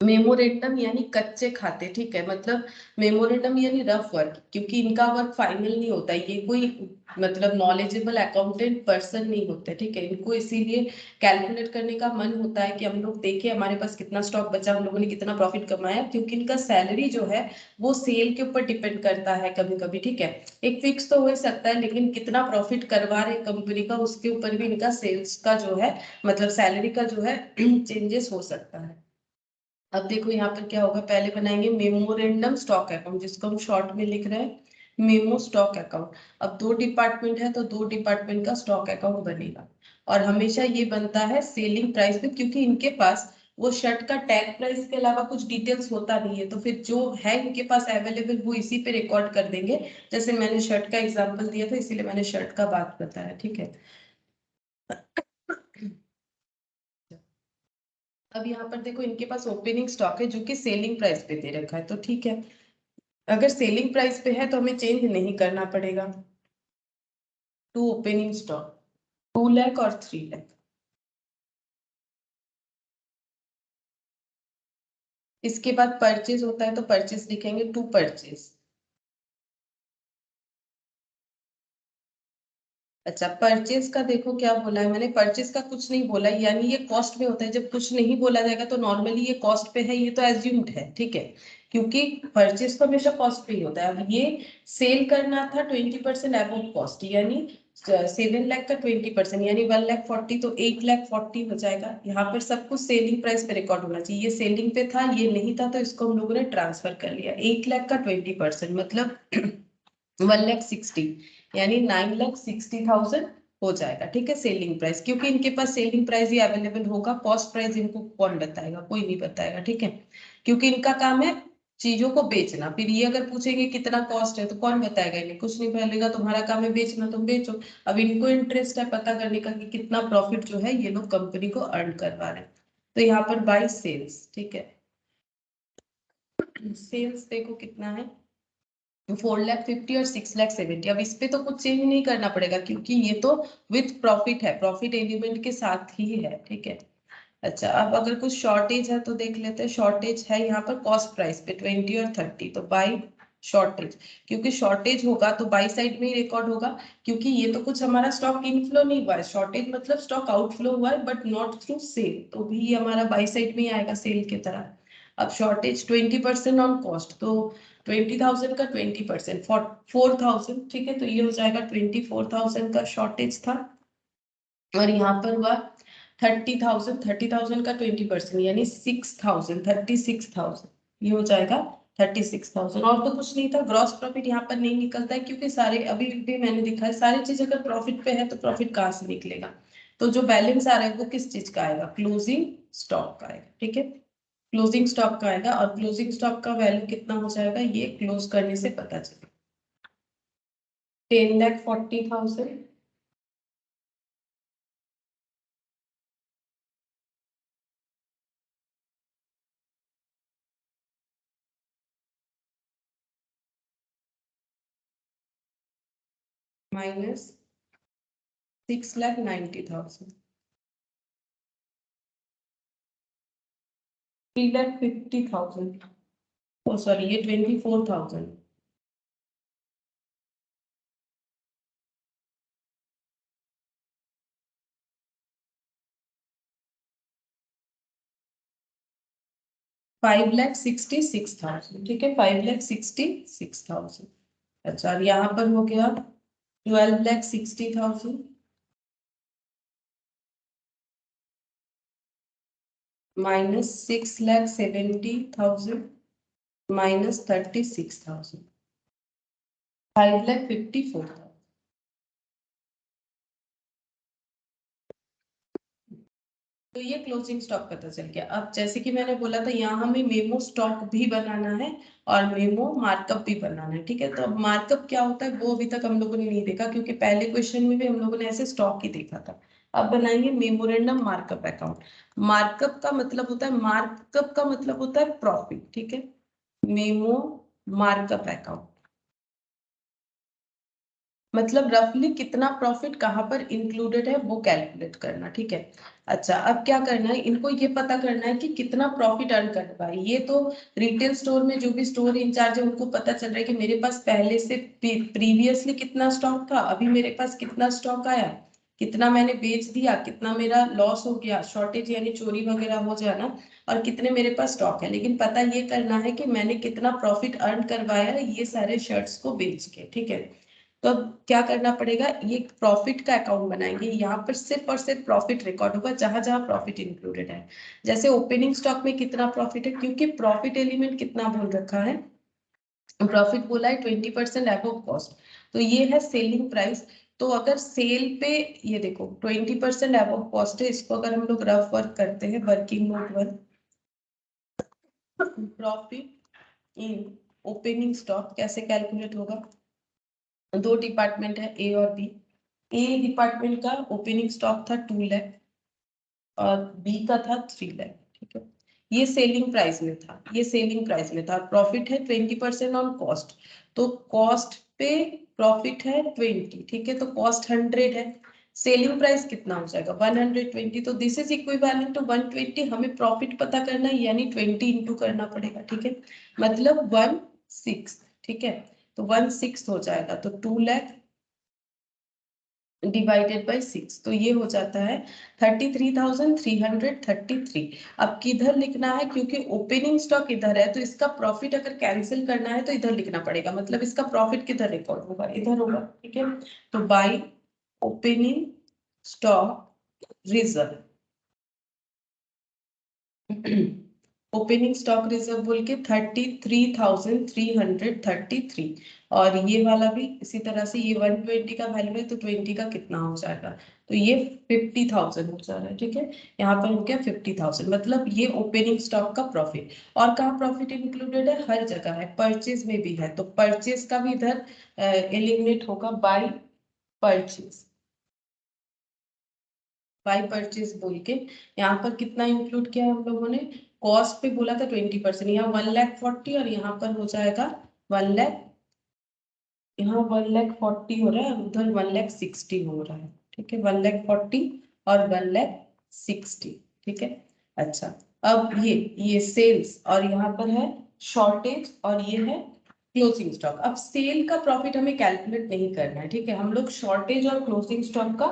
A: मेमोरेंडम यानी कच्चे खाते, ठीक है, मतलब मेमोरेंडम यानी रफ वर्क, क्योंकि इनका वर्क फाइनल नहीं होता। ये कोई मतलब नॉलेजेबल अकाउंटेंट पर्सन नहीं होते, ठीक है। इनको इसीलिए कैलकुलेट करने का मन होता है कि हम लोग देखें हमारे पास कितना स्टॉक बचा, हम लोगों ने कितना प्रॉफिट कमाया, क्योंकि इनका सैलरी जो है वो सेल के ऊपर डिपेंड करता है कभी कभी। ठीक है, एक फिक्स तो हो सकता है, लेकिन कितना प्रॉफिट करवा रहे कंपनी का उसके ऊपर भी इनका सेल्स का जो है, मतलब सैलरी का जो है चेंजेस हो सकता है। अब देखो यहाँ पर क्या होगा, पहले बनाएंगे मेमोरेंडम स्टॉक अकाउंट, जिसको हम शॉर्ट में लिख रहे हैं मेमो स्टॉक अकाउंट। अब दो डिपार्टमेंट है तो दो डिपार्टमेंट का स्टॉक अकाउंट बनेगा, और हमेशा ये बनता है सेलिंग प्राइस पे, क्योंकि इनके पास वो शर्ट का टैग प्राइस के अलावा कुछ डिटेल्स होता नहीं है। तो फिर जो है इनके पास अवेलेबल वो इसी पे रिकॉर्ड कर देंगे। जैसे मैंने शर्ट का एग्जांपल दिया था, इसीलिए मैंने शर्ट का बात बताया। ठीक है, अब यहाँ पर देखो इनके पास ओपनिंग स्टॉक है जो कि सेलिंग प्राइस पे दे रखा है, तो ठीक है, अगर सेलिंग प्राइस पे है तो हमें चेंज नहीं करना पड़ेगा। टू ओपनिंग स्टॉक, 2 लाख और 3 लाख। इसके बाद परचेज होता है तो परचेज लिखेंगे टू परचेज। अच्छा, परचेज का देखो क्या बोला है मैंने, परचेज का कुछ नहीं बोला है, यानी ये कॉस्ट में होता है। जब कुछ नहीं बोला जाएगा तो नॉर्मली ये कॉस्ट पे है, ये तो एज्यूम्ड है। ठीक है, क्योंकि परचेज तो हमेशा कॉस्ट पे ही होता है। अब ये सेल करना था 20% अबव कॉस्ट, यानी 7 लाख का 20%, यानी 1,40,000, तो 8,40,000 हो जाएगा। यहाँ पर सब कुछ सेलिंग प्राइस पे रिकॉर्ड होना चाहिए। ये सेलिंग पे था, ये नहीं था, तो इसको हम लोगों ने ट्रांसफर कर लिया। 8 लाख का 20% मतलब 1,60,000, यानी 9,60,000 हो जाएगा। ठीक है, सेलिंग प्राइस, क्योंकि इनके पास सेलिंग प्राइस ही अवेलेबल होगा, कॉस्ट प्राइस इनको कौन बताएगा, कोई नहीं बताएगा। ठीक है, क्योंकि इनका काम है चीजों को बेचना। फिर ये अगर पूछेंगे कितना कॉस्ट है तो कौन बताएगा, इन्हें कुछ नहीं बोलेगा, तुम्हारा काम है बेचना, तुम बेचो। अब इनको इंटरेस्ट है पता करने का कि कितना प्रॉफिट जो है ये लोग कंपनी को अर्न करवा रहे हैं। तो यहाँ पर बाई सेल्स, ठीक है, सेल्स देखो कितना है, 4,50,000 और 6,70,000। अब इस पे तो कुछ चेंज नहीं करना पड़ेगा, क्योंकि ये तो विथ प्रॉफिट है, प्रॉफिट एलिमेंट के साथ ही है। ठीक है, अच्छा, अब अगर कुछ शॉर्टेज है तो देख लेते हैं। शॉर्टेज है यहाँ पर कॉस्ट प्राइस पे 20 और 30, तो बाई शॉर्टेज, क्योंकि शॉर्टेज होगा तो बाई साइड में ही रिकॉर्ड होगा, क्योंकि ये तो कुछ हमारा स्टॉक इनफ्लो नहीं हुआ है। शॉर्टेज मतलब स्टॉक आउटफ्लो हुआ है बट नॉट थ्रू सेल, तो भी ये हमारा बाई साइड में ही आएगा सेल की तरह। अब शॉर्टेज 20% ऑन कॉस्ट, तो 20,000 का 20% 4,000। ठीक है, तो ये हो जाएगा 24,000 का शॉर्टेज था। और यहाँ पर हुआ 30,000 का 20%, यानी 6,000, 36,000, ये हो जाएगा 36,000। और तो कुछ नहीं था। ग्रॉस प्रॉफिट यहाँ पर नहीं निकलता है, क्योंकि सारे अभी भी मैंने दिखा है, सारी चीज अगर प्रॉफिट पे है तो प्रॉफिट कहाँ से निकलेगा। तो जो बैलेंस आ रहा है वो किस चीज का आएगा, क्लोजिंग स्टॉक का आएगा। ठीक है, क्लोजिंग स्टॉक का आएगा, और क्लोजिंग स्टॉक का वैल्यू कितना हो जाएगा ये क्लोज करने से पता चलेगा। 10,40,000 minus 6,90,000 3,50,000 oh sorry ये 24,000 5,66,000 ठीक है 5,66,000 अच्छा और यहाँ पर हो गया 12,60,000 minus 6,70,000 minus 36,000 5,54,000 तो ये क्लोजिंग स्टॉक पता चल गया। अब जैसे कि मैंने बोला था यहाँ हमें मेमो स्टॉक भी बनाना है और मेमो मार्कअप भी बनाना है ठीक है। तो अब मार्कअप क्या होता है वो अभी तक हम लोगों ने नहीं देखा क्योंकि पहले क्वेश्चन में भी हम लोगों ने ऐसे स्टॉक ही देखा था। अब बनाएंगे मेमोरेंडम मार्कअप अकाउंट। मार्कअप का मतलब होता है प्रॉफिट ठीक है। मेमो मार्कअप अकाउंट मतलब रफली कितना प्रॉफिट कहाँ पर इंक्लूडेड है वो कैलकुलेट करना ठीक है। अच्छा अब क्या करना है इनको ये पता करना है कि कितना प्रॉफिट अर्न कर पाए। ये तो रिटेल स्टोर में जो भी स्टोर इंचार्ज है उनको पता चल रहा है कि मेरे पास पहले से प्रीवियसली कितना स्टॉक था, अभी मेरे पास कितना स्टॉक आया, कितना मैंने बेच दिया, कितना मेरा लॉस हो गया, शॉर्टेज यानी चोरी वगैरह हो जाना, और कितने मेरे पास स्टॉक है। लेकिन पता ये करना है कि मैंने कितना प्रॉफिट अर्न करवाया ये सारे शर्ट्स को बेच के ठीक है। तो अब क्या करना पड़ेगा, ये प्रॉफिट का अकाउंट बनाएंगे। यहाँ पर सिर्फ और सिर्फ प्रॉफिट रिकॉर्ड होगा जहां जहां प्रॉफिट इंक्लूडेड है। जैसे ओपनिंग स्टॉक में कितना प्रॉफिट है क्योंकि प्रॉफिट एलिमेंट कितना बोल रखा है, प्रॉफिट बोला है 20% अबव कॉस्ट। तो ये है सेलिंग प्राइस। तो अगर सेल पे ये देखो 20% अबव कॉस्ट है, इसको अगर हम लोग रफ वर्क करते हैं working note work, profit in opening stock कैसे कैलकुलेट होगा। दो डिपार्टमेंट है ए और बी। ए डिपार्टमेंट का ओपनिंग स्टॉक था 2 लाख और बी का था 3 लाख ठीक है। ये सेलिंग प्राइस में था, ये सेलिंग प्राइस में था। प्रॉफिट है 20% ऑन कॉस्ट, तो कॉस्ट पे प्रॉफिट है 20 ठीक है। तो कॉस्ट 100 है, सेलिंग प्राइस कितना हो जाएगा 120। तो दिस इज इक्विवेलेंट टू 120। हमें प्रॉफिट पता करना है यानी 20 इंटू करना पड़ेगा ठीक है। मतलब 1/6 ठीक है। तो 1/6 हो जाएगा तो 2 लाख डिवाइडेड बाय 6, तो ये हो जाता है 33,333। अब किधर लिखना है क्योंकि ओपनिंग स्टॉक इधर है तो इसका प्रॉफिट अगर कैंसिल करना है तो इधर लिखना पड़ेगा। मतलब इसका प्रॉफिट किधर रिकॉर्ड होगा, इधर होगा ठीक है। तो by opening stock reserve opening stock reserve बोल के 33,333। और ये वाला भी इसी तरह से, ये 120 का वैल्यू है तो 20 का कितना हो जाएगा, तो ये 50,000 हो जा रहा है ठीक है। यहाँ पर हो गया 50,000। मतलब ये ओपनिंग स्टॉक का प्रॉफिट। और कहाँ प्रॉफिट इंक्लूडेड है, हर जगह है, परचेज में भी है। तो परचेज का भी इधर एलिमिनेट होगा बाय परचेज। बाय परचेज बोल के यहाँ पर कितना इंक्लूड किया हम लोगों ने, कॉस्ट पे बोला था 20%, यहाँ 1,40,000 और यहाँ पर हो जाएगा 1,00,000। यहाँ 1,40,000 हो रहा है, उधर 1,60,000 हो रहा है ठीक है। 1,40,000 और 1,60,000 ठीक है। अच्छा अब ये सेल्स और यहाँ पर है शॉर्टेज और ये है क्लोजिंग स्टॉक। अब सेल का प्रॉफिट हमें कैलकुलेट नहीं करना है ठीक है, हम लोग शॉर्टेज और क्लोजिंग स्टॉक का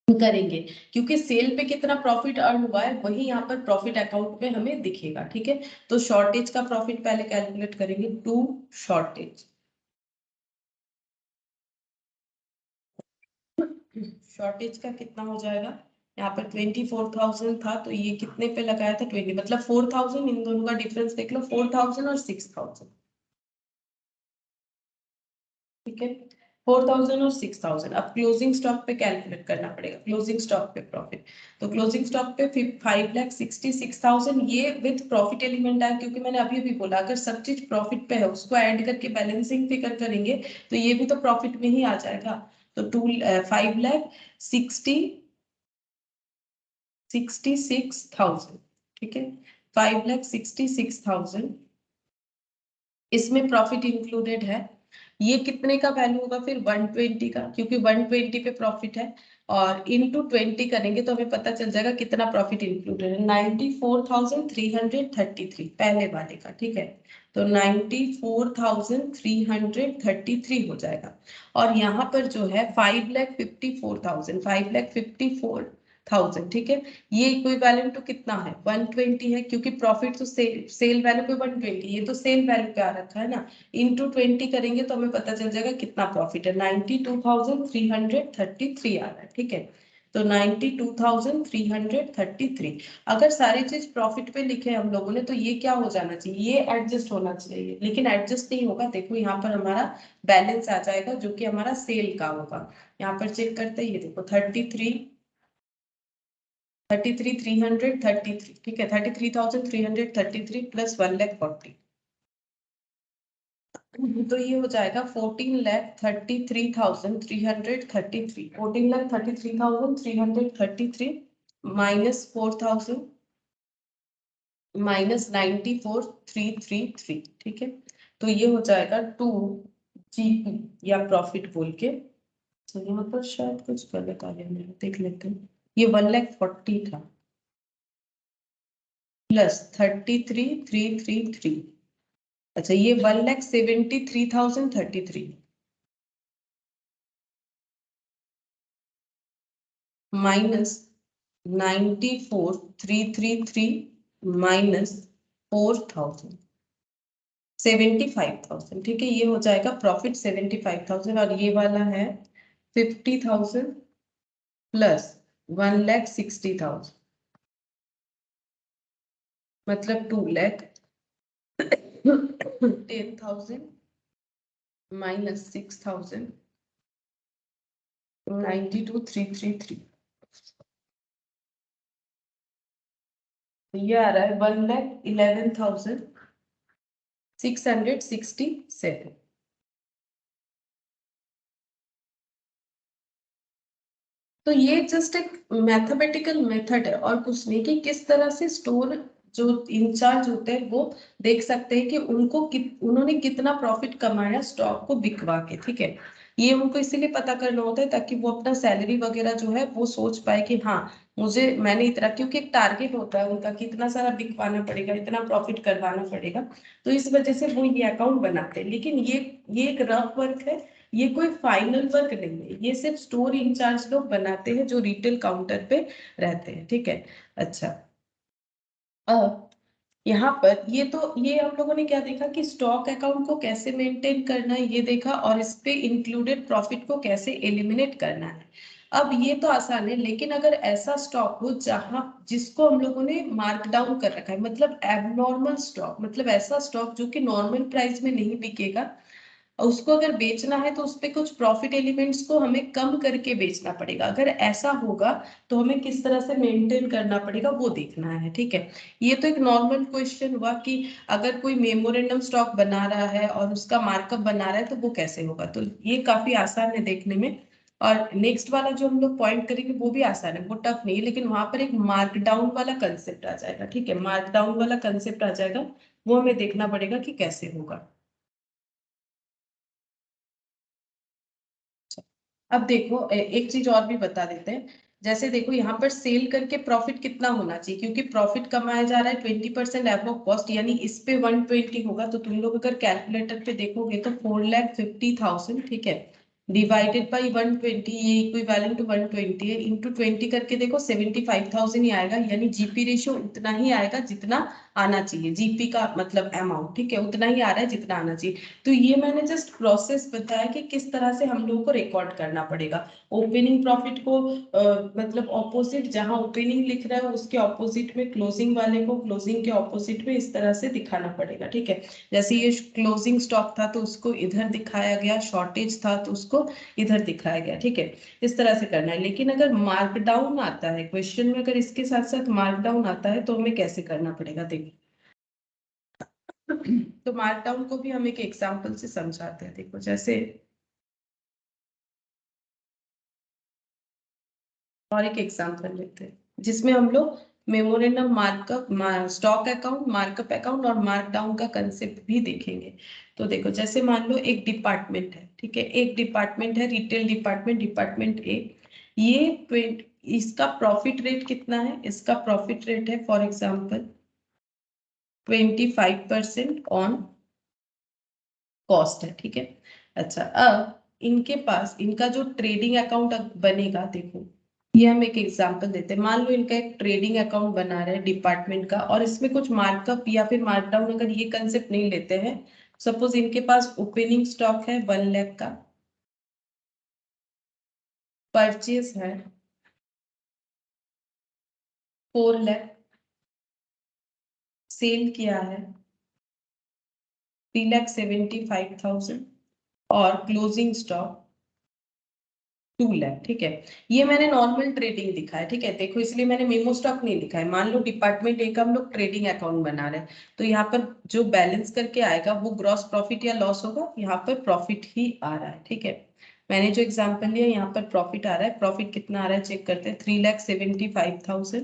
A: करेंगे क्योंकि सेल पे कितना प्रॉफिट अर्न हुआ है वही यहाँ पर प्रॉफिट अकाउंट में हमें दिखेगा ठीक है। तो शॉर्टेज का प्रॉफिट पहले कैलकुलेट करेंगे, टू शॉर्टेज। शॉर्टेज का कितना हो जाएगा, यहाँ पर 24,000 था तो ये कितने पे लगाया था 20, मतलब 4,000। इन दोनों का डिफरेंस देख लो, 4,000 और 6,000 ठीक है। 4,000 और 6,000। अब क्लोजिंग स्टॉक पे कैलकुलेट करना पड़ेगा, क्लोजिंग स्टॉक पे प्रॉफिट। तो क्लोजिंग स्टॉक पे 5,66,000 ये विद प्रॉफिट एलिमेंट आया, क्योंकि मैंने अभी अभी बोला अगर सब चीज प्रॉफिट पे है उसको ऐड करके बैलेंसिंग फिगर करेंगे तो ये भी तो प्रॉफिट में ही आ जाएगा। तो 5,66,000, ठीक है, 5,66,000 इसमें प्रॉफिट इंक्लूडेड है। ये कितने का वैल्यू होगा फिर 120 का, क्योंकि 120 पे प्रॉफिट है और इनटू 20 करेंगे तो हमें पता चल जाएगा कितना प्रॉफिट इंक्लूडेड है। 94,333 पहले वाले का, ठीक है, तो 94,333 हो जाएगा। और यहाँ पर जो है 5,54,000, ठीक है, ये इक्विवेलेंट टू कितना है 120 है, क्योंकि प्रॉफिट तो सेल वैल्यू पे 120, ये तो सेल वैल्यू पे आ रखा है ना, इंटू 20 करेंगे तो हमें पता चल जाएगा कितना प्रॉफिट है। 92,333 आ रहा है, ठीक है, तो 92,333। अगर सारी चीज प्रॉफिट पे लिखे हम लोगों ने तो ये क्या हो जाना चाहिए, ये एडजस्ट होना चाहिए, लेकिन एडजस्ट नहीं होगा। देखो यहाँ पर हमारा बैलेंस आ जाएगा जो कि हमारा सेल का होगा। यहाँ पर चेक करते हैं, ये देखो 33,333, ठीक है, 33,333 प्लस 1,40,000, तो ये हो जाएगा 14,33,333, 14,33,333 माइनस 4,000 माइनस 94,333, ठीक है, तो ये हो जाएगा 2 GP या प्रॉफिट बोल के। तो यहाँ पर शायद कुछ गलत आ गया मेरा, देख लेते हैं। ये 1,40,000 था प्लस 33,333, अच्छा ये 1,73,033 माइनस 94,333 माइनस 4,000 75,000, ठीक है, ये हो जाएगा प्रॉफिट 75,000। और ये वाला है 50,000 प्लस 1,60,000, मतलब 2,10,000 माइनस 6,000 92,333, ये आ रहा है 1,11,667। तो ये जस्ट एक मैथमेटिकल मेथड है और कुछ नहीं, कि किस तरह से स्टोर जो इंचार्ज होते हैं वो देख सकते हैं कि उन्होंने कितना प्रॉफिट कमाया स्टॉक को बिकवा के, ठीक है। ये उनको इसीलिए पता करना होता है ताकि वो अपना सैलरी वगैरह जो है वो सोच पाए कि हाँ मैंने इतना, क्योंकि एक टारगेट होता है उनका कि इतना सारा बिकवाना पड़ेगा, इतना प्रॉफिट करवाना पड़ेगा, तो इस वजह से वो ये अकाउंट बनाते हैं। लेकिन ये एक रफ वर्क है, ये कोई फाइनल वर्क नहीं है, ये सिर्फ स्टोर इंचार्ज लोग बनाते हैं जो रिटेल काउंटर पे रहते हैं, ठीक है। अच्छा, अब यहाँ पर ये हम लोगों ने क्या देखा कि स्टॉक अकाउंट को कैसे मेंटेन करना है ये देखा, और इस पे इंक्लूडेड प्रॉफिट को कैसे एलिमिनेट करना है। अब ये तो आसान है, लेकिन अगर ऐसा स्टॉक हो जहां जिसको हम लोगों ने मार्क डाउन कर रखा है, मतलब एबनॉर्मल स्टॉक, मतलब ऐसा स्टॉक जो कि नॉर्मल प्राइस में नहीं बिकेगा, और उसको अगर बेचना है तो उस पे कुछ प्रॉफिट एलिमेंट्स को हमें कम करके बेचना पड़ेगा। अगर ऐसा होगा तो हमें किस तरह से मेंटेन करना पड़ेगा वो देखना है, ठीक है। ये तो एक नॉर्मल क्वेश्चन हुआ कि अगर कोई मेमोरेंडम स्टॉक बना रहा है और उसका मार्कअप बना रहा है तो वो कैसे होगा, तो ये काफी आसान है देखने में। और नेक्स्ट वाला जो हम लोग पॉइंट करेंगे वो भी आसान है, वो टफ नहीं है, लेकिन वहां पर एक मार्क डाउन वाला कंसेप्ट आ जाएगा, ठीक है, मार्क डाउन वाला कंसेप्ट आ जाएगा, वो हमें देखना पड़ेगा कि कैसे होगा। अब देखो एक चीज और भी बता देते हैं। जैसे देखो यहाँ पर सेल करके प्रॉफिट कितना होना चाहिए, क्योंकि प्रॉफिट कमाया जा रहा है 20% एबव कॉस्ट, यानी इस पे 120 होगा, तो तुम लोग अगर कैलकुलेटर पे देखोगे तो 4,50,000, ठीक है, डिवाइडेड बाई 120, ये इक्विवेलेंट टू 120 है, इंटू 20 करके देखो 75,000 ही आएगा, यानी जीपी रेशियो उतना ही आएगा जितना आना चाहिए, जीपी का मतलब अमाउंट, ठीक है, उतना ही आ रहा है जितना आना चाहिए। तो ये मैंने जस्ट प्रोसेस बताया कि किस तरह से हम लोगों को रिकॉर्ड करना पड़ेगा। ओपनिंग प्रॉफिट को मतलब ऑपोजिट, जहां ओपनिंग लिख रहा है उसके ऑपोजिट में क्लोजिंग वाले को क्लोजिंग के ऑपोजिट में इस तरह से दिखाना पड़ेगा, ठीक है। जैसे ये क्लोजिंग स्टॉक था तो उसको इधर दिखाया गया, शॉर्टेज था तो उसको इधर दिखाया गया, ठीक है। इस तरह से करना है। लेकिन अगर मार्क डाउन आता है क्वेश्चन में, अगर इसके साथ साथ मार्क डाउन आता है तो हमें कैसे करना पड़ेगा, देखो। तो मार्क डाउन को भी हम एक एग्जांपल से समझाते हैं। देखो, जैसे और एक एग्जांपल लेते हैं जिसमें हम लोग memorandum markup, stock account, markup account और मार्क डाउन का कंसेप्ट भी देखेंगे। तो देखो, जैसे मान लो एक डिपार्टमेंट है, ठीक है, एक डिपार्टमेंट है, रिटेल डिपार्टमेंट, डिपार्टमेंट ए। ये इसका प्रॉफिट रेट कितना है? इसका प्रॉफिट रेट है फॉर एग्जाम्पल 25% ऑन कॉस्ट है, ठीक है। अच्छा, अब इनके पास इनका जो ट्रेडिंग अकाउंट बनेगा, देखो ये हम एक एग्जांपल देते हैं। मान लो इनका एक ट्रेडिंग अकाउंट बना रहे हैं डिपार्टमेंट का, और इसमें कुछ मार्कअप या फिर मार्कडाउन अगर ये कंसेप्ट नहीं लेते हैं, सपोज इनके पास ओपनिंग स्टॉक है 1 लाख का, परचेज है 4 लाख, सेल किया है 3,75,000 और क्लोजिंग स्टॉक 2 लाख, ठीक है। ये मैंने नॉर्मल ट्रेडिंग लिखा है, ठीक है। देखो, इसलिए मैंने मेमो स्टॉक नहीं लिखा है। मान लो डिपार्टमेंट ए का हम लोग ट्रेडिंग अकाउंट बना रहे हैं, तो यहाँ पर जो बैलेंस करके आएगा वो ग्रॉस प्रॉफिट या लॉस होगा, यहाँ पर प्रॉफिट ही आ रहा है, ठीक है। मैंने जो एग्जाम्पल लिया यहाँ पर प्रॉफिट आ रहा है। प्रॉफिट कितना आ रहा है चेक करते हैं। 3,75,000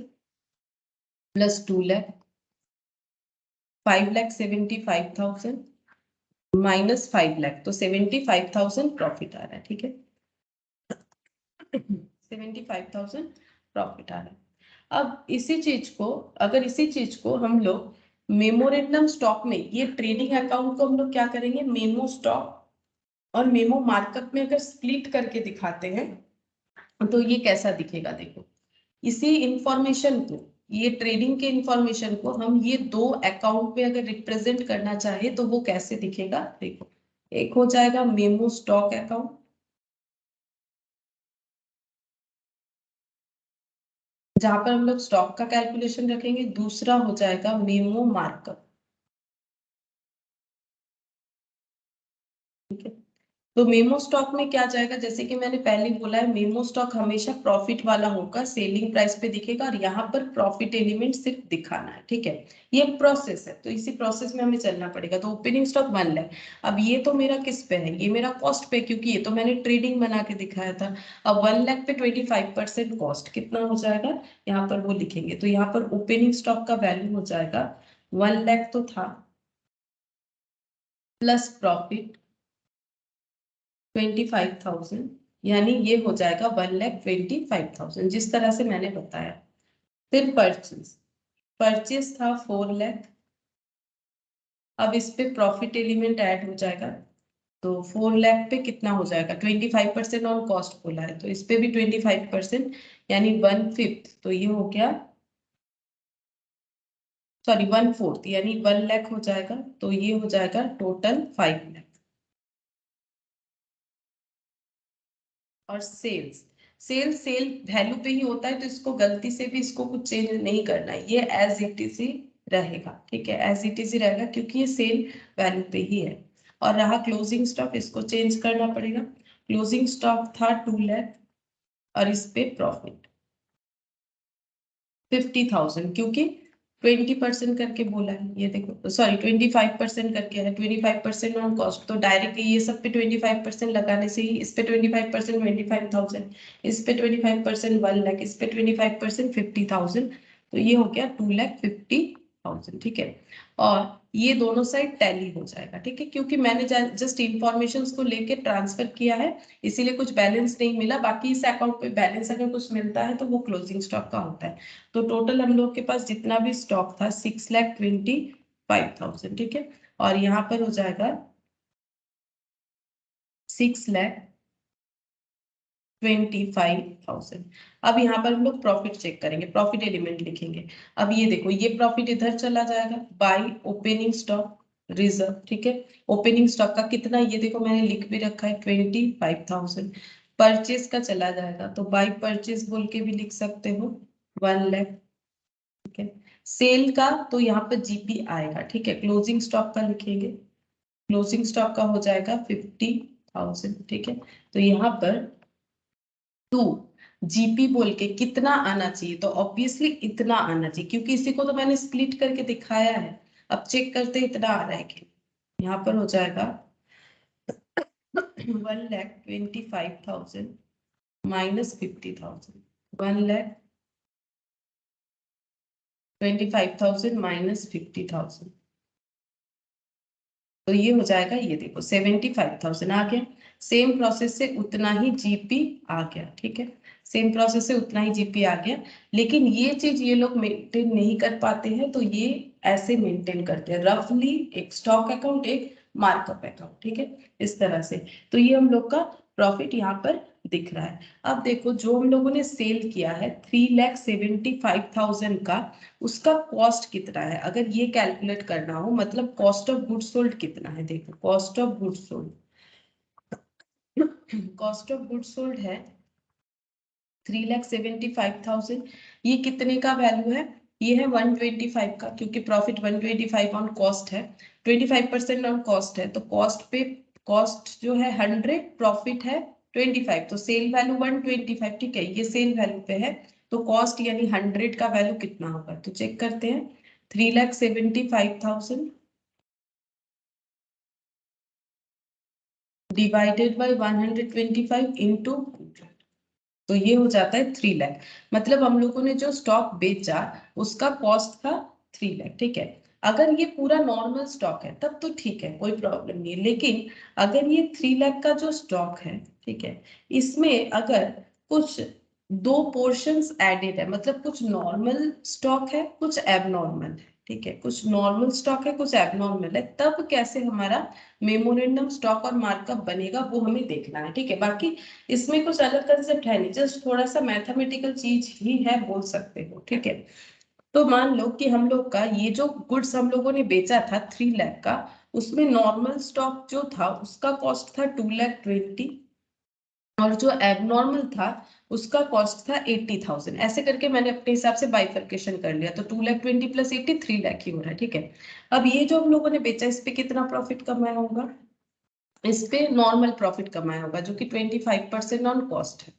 A: प्लस 2 लाख, 5,75,000 माइनस 5 लाख, तो 75,000 प्रॉफिट आ रहा है, ठीक है। 75,000 प्रॉफिट आ रहा है। अब इसी चीज को हम लोग मेमोरेंडम स्टॉक में, ये ट्रेडिंग अकाउंट को हम लोग क्या करेंगे, मेमो स्टॉक और मेमो मार्कअप में अगर स्प्लिट करके दिखाते हैं तो ये कैसा दिखेगा, देखो। इसी इंफॉर्मेशन को, ये ट्रेडिंग के इंफॉर्मेशन को हम ये दो अकाउंट में अगर रिप्रेजेंट करना चाहे तो वो कैसे दिखेगा, देखो। एक हो जाएगा मेमो स्टॉक अकाउंट, जहां पर हम लोग स्टॉक का कैलकुलेशन रखेंगे। दूसरा हो जाएगा मेमो मार्कअप, ठीक है। तो मेमो स्टॉक में क्या जाएगा, जैसे कि मैंने पहले बोला है, मेमो स्टॉक हमेशा प्रॉफिट वाला होगा, सेलिंग प्राइस पे दिखेगा, और यहाँ पर प्रॉफिट एलिमेंट सिर्फ दिखाना है, ठीक है। ये प्रोसेस है, तो इसी प्रोसेस में हमें चलना पड़ेगा। तो ओपनिंग स्टॉक 1 लाख, अब ये तो मेरा किस पे है, ये मेरा कॉस्ट पे, क्योंकि ये तो मैंने ट्रेडिंग बना के दिखाया था। अब 1 लाख पे 25% कॉस्ट कितना हो जाएगा, यहाँ पर वो लिखेंगे। तो यहाँ पर ओपनिंग स्टॉक का वैल्यू हो जाएगा 1 लाख तो था, प्लस प्रॉफिट 25,000, यानी ये हो जाएगा 1,25,000, जिस तरह से मैंने बताया। फिर परचेज था 4 लाख। अब इस पे प्रॉफिट एलिमेंट ऐड हो जाएगा, तो 4 लाख पे कितना हो जाएगा, 25% ऑन कॉस्ट बोला है तो इस पे भी 25%, यानी 1/5, तो ये हो गया, सॉरी 1/4, यानी 1 लाख हो जाएगा। तो ये हो जाएगा टोटल 5 लाख। और सेल वैल्यू पे ही होता है, तो इसको गलती से भी इसको कुछ चेंज नहीं करना है, ये एज इट इज ही रहेगा, ठीक है। एज इट इज ही रहेगा क्योंकि ये सेल वैल्यू पे ही है। और रहा क्लोजिंग स्टॉक, इसको चेंज करना पड़ेगा। क्लोजिंग स्टॉक था 2 लाख और इस पे प्रॉफिट 50,000, क्योंकि 20% करके बोला है, ये देखो, सॉरी 25% करके है, 25% ऑन कॉस्ट, तो डायरेक्ट ये सब पे 25% लगाने से ही इस पे 25% 25,000, इस पे 25% 1 लाख, इस पे 25% 50,000, तो ये हो गया 2,50,000, ठीक है। और ये दोनों साइड टैली हो जाएगा, ठीक है, क्योंकि मैंने जस्ट इंफॉर्मेशन को लेके ट्रांसफर किया है, इसीलिए कुछ बैलेंस नहीं मिला। बाकी इस अकाउंट पे बैलेंस अगर कुछ मिलता है तो वो क्लोजिंग स्टॉक का होता है। तो टोटल हम लोग के पास जितना भी स्टॉक था 6,25,000, ठीक है। और यहाँ पर हो जाएगा 6,25,000। अब यहाँ पर हम लोग प्रॉफिट चेक करेंगे, प्रॉफिट एलिमेंट लिखेंगे। अब ये देखो, ये प्रॉफिट इधर चला जाएगा बाय ओपनिंग स्टॉक रिजर्व, ठीक है। ओपनिंग स्टॉक का कितना, ये देखो मैंने लिख भी रखा है 25,000, परचेज का चला जाएगा तो बाई परचेज बोल के भी लिख सकते हो 1 लाख, ठीक है। सेल का तो यहाँ पर जीपी आएगा, ठीक है। क्लोजिंग स्टॉक का लिखेंगे, क्लोजिंग स्टॉक का हो जाएगा 50,000, ठीक है। तो यहाँ पर 2 जीपी बोल के कितना आना चाहिए, तो ऑब्वियसली इतना आना चाहिए, क्योंकि इसी को तो मैंने स्प्लिट करके दिखाया है। अब चेक करते इतना आ रहा है कि यहाँ पर हो जाएगा 1,25,000 माइनस 50,000, 1,25,000 माइनस 50,000, तो ये हो जाएगा, ये देखो 75,000 आ गया। सेम प्रोसेस से उतना ही जीपी आ गया, ठीक है। सेम प्रोसेस से उतना ही जीपी आ गया, लेकिन ये चीज ये लोग मेंटेन नहीं कर पाते हैं, तो ये ऐसे मेंटेन करते हैं रफली, एक स्टॉक अकाउंट, एक मार्कअप अकाउंट, ठीक है, इस तरह से। तो ये हम लोग का प्रॉफिट यहाँ पर दिख रहा है। अब देखो जो हम लोगों ने सेल किया है 3,75,000 का, उसका कॉस्ट कितना है, अगर ये कैलकुलेट करना हो, मतलब कॉस्ट ऑफ गुड्स सोल्ड कितना है, देखो cost of goods sold, cost of goods sold है 3,75,000। ये कितने का वैल्यू है, ये है 125 का, क्योंकि प्रॉफिट 125 ऑन कॉस्ट है, 25% ऑन कॉस्ट है, तो कॉस्ट पे, कॉस्ट जो है 100, प्रॉफिट है 25, तो सेल वैल्यू 125, ठीक है, ये सेल वैल्यू पे है। तो कॉस्ट यानी 100 का वैल्यू कितना होगा, तो चेक करते हैं। 3,75,000 डिवाइडेड बाई 125 इंटू, तो ये हो जाता है 3 लाख। मतलब हम लोगों ने जो स्टॉक बेचा उसका कॉस्ट था 3 लाख, ठीक है। अगर ये पूरा नॉर्मल स्टॉक है तब तो ठीक है, कोई प्रॉब्लम नहीं है, लेकिन अगर ये 3 लाख का जो स्टॉक है, ठीक है, इसमें अगर कुछ 2 पोर्शंस एडेड है, मतलब कुछ नॉर्मल स्टॉक है, कुछ एबनॉर्मल है, ठीक है, कुछ नॉर्मल स्टॉक है, कुछ एबनॉर्मल है, तब कैसे हमारा मेमोरेंडम स्टॉक और मार्कअप बनेगा वो हमें देखना है, ठीक है। बाकी इसमें कुछ अलग कंसेप्ट है नहीं, जस्ट थोड़ा सा मैथमेटिकल चीज ही है, बोल सकते हो, ठीक है। तो मान लो कि हम लोग का ये जो गुड्स हम लोगों ने बेचा था 3 लाख का, उसमें नॉर्मल स्टॉक जो था उसका कॉस्ट था 2,20,000, और जो एबनॉर्मल था उसका कॉस्ट था 80,000। ऐसे करके मैंने अपने हिसाब से बाइफर्केशन कर लिया, तो 2,20,000 प्लस 80, 3 लाख ही हो रहा है, ठीक है। अब ये जो हम लोगों ने बेचा, इस पे कितना प्रॉफिट कमाया होगा, इस पे नॉर्मल प्रॉफिट कमाया होगा, जो कि 25% ऑन कॉस्ट है,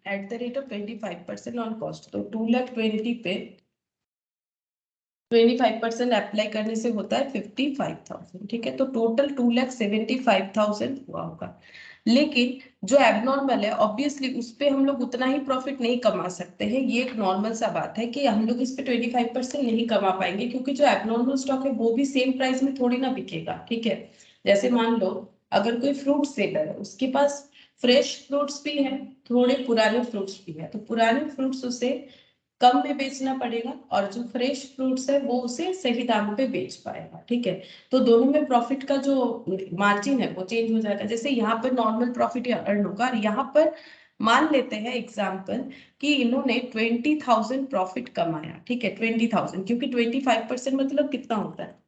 A: at the rate of 25% on cost. तो 2,20,000 पे 25% अप्लाई करने से होता है 55,000, ठीक है। तो टोटल 2,75,000 हुआ होगा। लेकिन जो एबनॉर्मल है, ऑब्वियसली उस पे हम लोग उतना ही प्रॉफिट नहीं कमा सकते हैं, ये एक नॉर्मल सा बात है कि हम लोग इस पे 25% नहीं कमा पाएंगे, क्योंकि जो एबनॉर्मल स्टॉक है वो भी सेम प्राइस में थोड़ी ना बिकेगा, ठीक है। जैसे मान लो अगर कोई फ्रूट सेलर है, उसके पास फ्रेश फ्रूट्स भी है, थोड़े पुराने फ्रूट्स भी है, तो पुराने फ्रूट्स उसे कम में बेचना पड़ेगा, और जो फ्रेश फ्रूट्स है वो उसे सही दाम पे बेच पाएगा, ठीक है। तो दोनों में प्रॉफिट का जो मार्जिन है वो चेंज हो जाएगा। जैसे यहाँ पर नॉर्मल प्रॉफिट अर्न होगा, और यहाँ पर मान लेते हैं एग्जाम्पल कि इन्होंने 20,000 प्रॉफिट कमाया, ठीक है, 20,000, क्योंकि 25% मतलब कितना होता है,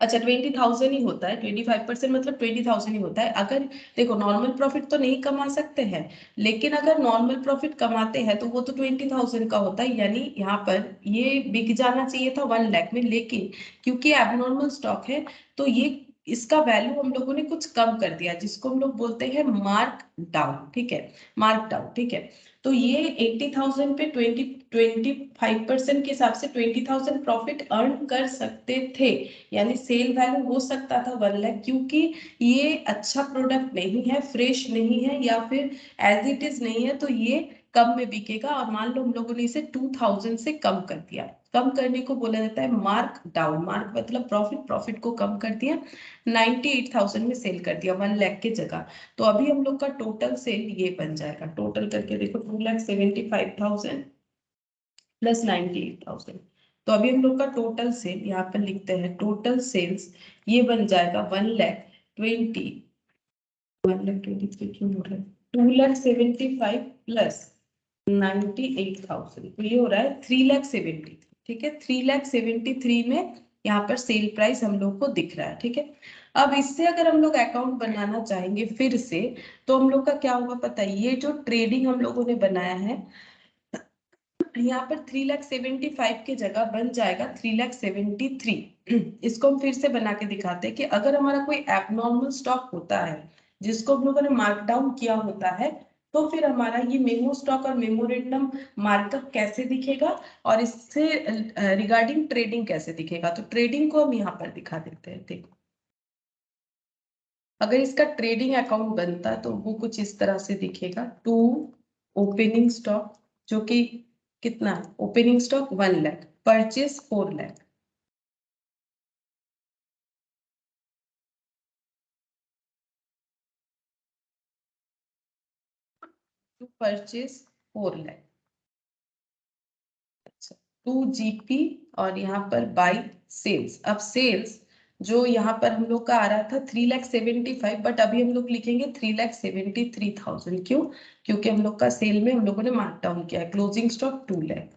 A: अच्छा 20,000 ही होता है, 25% मतलब 20,000 ही होता है। अगर देखो नॉर्मल प्रॉफिट तो नहीं कमा सकते हैं, लेकिन अगर नॉर्मल प्रॉफिट कमाते हैं तो वो तो 20,000 का होता है, यानी यहाँ पर ये बिक जाना चाहिए था 1 लाख में, लेकिन क्योंकि एबनॉर्मल स्टॉक है तो ये इसका वैल्यू हम लोगों ने कुछ कम कर दिया, जिसको हम लोग बोलते हैं मार्क डाउन, ठीक है, मार्क डाउन, ठीक है। तो ये 80,000 पे 25% के हिसाब से 20,000 प्रॉफिट अर्न कर सकते थे, यानी सेल वैल्यू हो सकता था 1 लाख, क्योंकि ये अच्छा प्रोडक्ट नहीं है, फ्रेश नहीं है, या फिर एज इट इज नहीं है, तो ये कम में बिकेगा। और मान लो हम लोगों ने इसे 2,000 से कम कर दिया, कम करने को बोला जाता है मार्क डाउन, मार्क मतलब प्रॉफिट, प्रॉफिट को कम कर दिया, 98,000 में सेल कर दिया 1 लाख के जगह। तो अभी हम लोग का टोटल सेल ये बन जाएगा, टोटल करके देखो 2,75,000 प्लस 98,000। तो अभी हम लोग का टोटल सेल यहाँ पर लिखते हैं, टोटल सेल्स ये बन जाएगा 1,23 क्यों हो रहा है, 2,75,000 प्लस 98,000, तो ये हो रहा है 3,73, ठीक है। 3,73 में यहाँ पर सेल प्राइस हम लोग को दिख रहा है, ठीक है। अब इससे अगर हम लोग अकाउंट बनाना चाहेंगे फिर से, तो हम लोग का क्या होगा पता है, ये जो ट्रेडिंग हम लोगों ने बनाया है, यहाँ पर 3,75,000 की जगह बन जाएगा 3,73,000। इसको हम फिर से बना के दिखाते हैं कि अगर हमारा कोई एबनॉर्मल स्टॉक होता है जिसको हम लोगों ने मार्क डाउन किया होता है, तो फिर हमारा ये मेमो स्टॉक और मेमोरेंडम मार्कअप कैसे दिखेगा और इससे रिगार्डिंग ट्रेडिंग कैसे दिखेगा। तो ट्रेडिंग को हम यहाँ पर दिखा देते हैं। देखो, अगर इसका ट्रेडिंग अकाउंट बनता है तो वो कुछ इस तरह से दिखेगा। टू ओपनिंग स्टॉक, जो कि कितना, opening stock 1 lakh, purchase 4 lakh, to purchase 4 lakh. अच्छा, 2 जीपी और यहाँ पर बाई सेल्स। अब सेल्स जो यहाँ पर हम लोग का आ रहा था 3,75,000, बट अभी हम लोग लिखेंगे 3,73,000। क्यों? क्योंकि हम लोग का सेल में हम लोगों ने मार्क डाउन किया है। Closing stock 2 lakh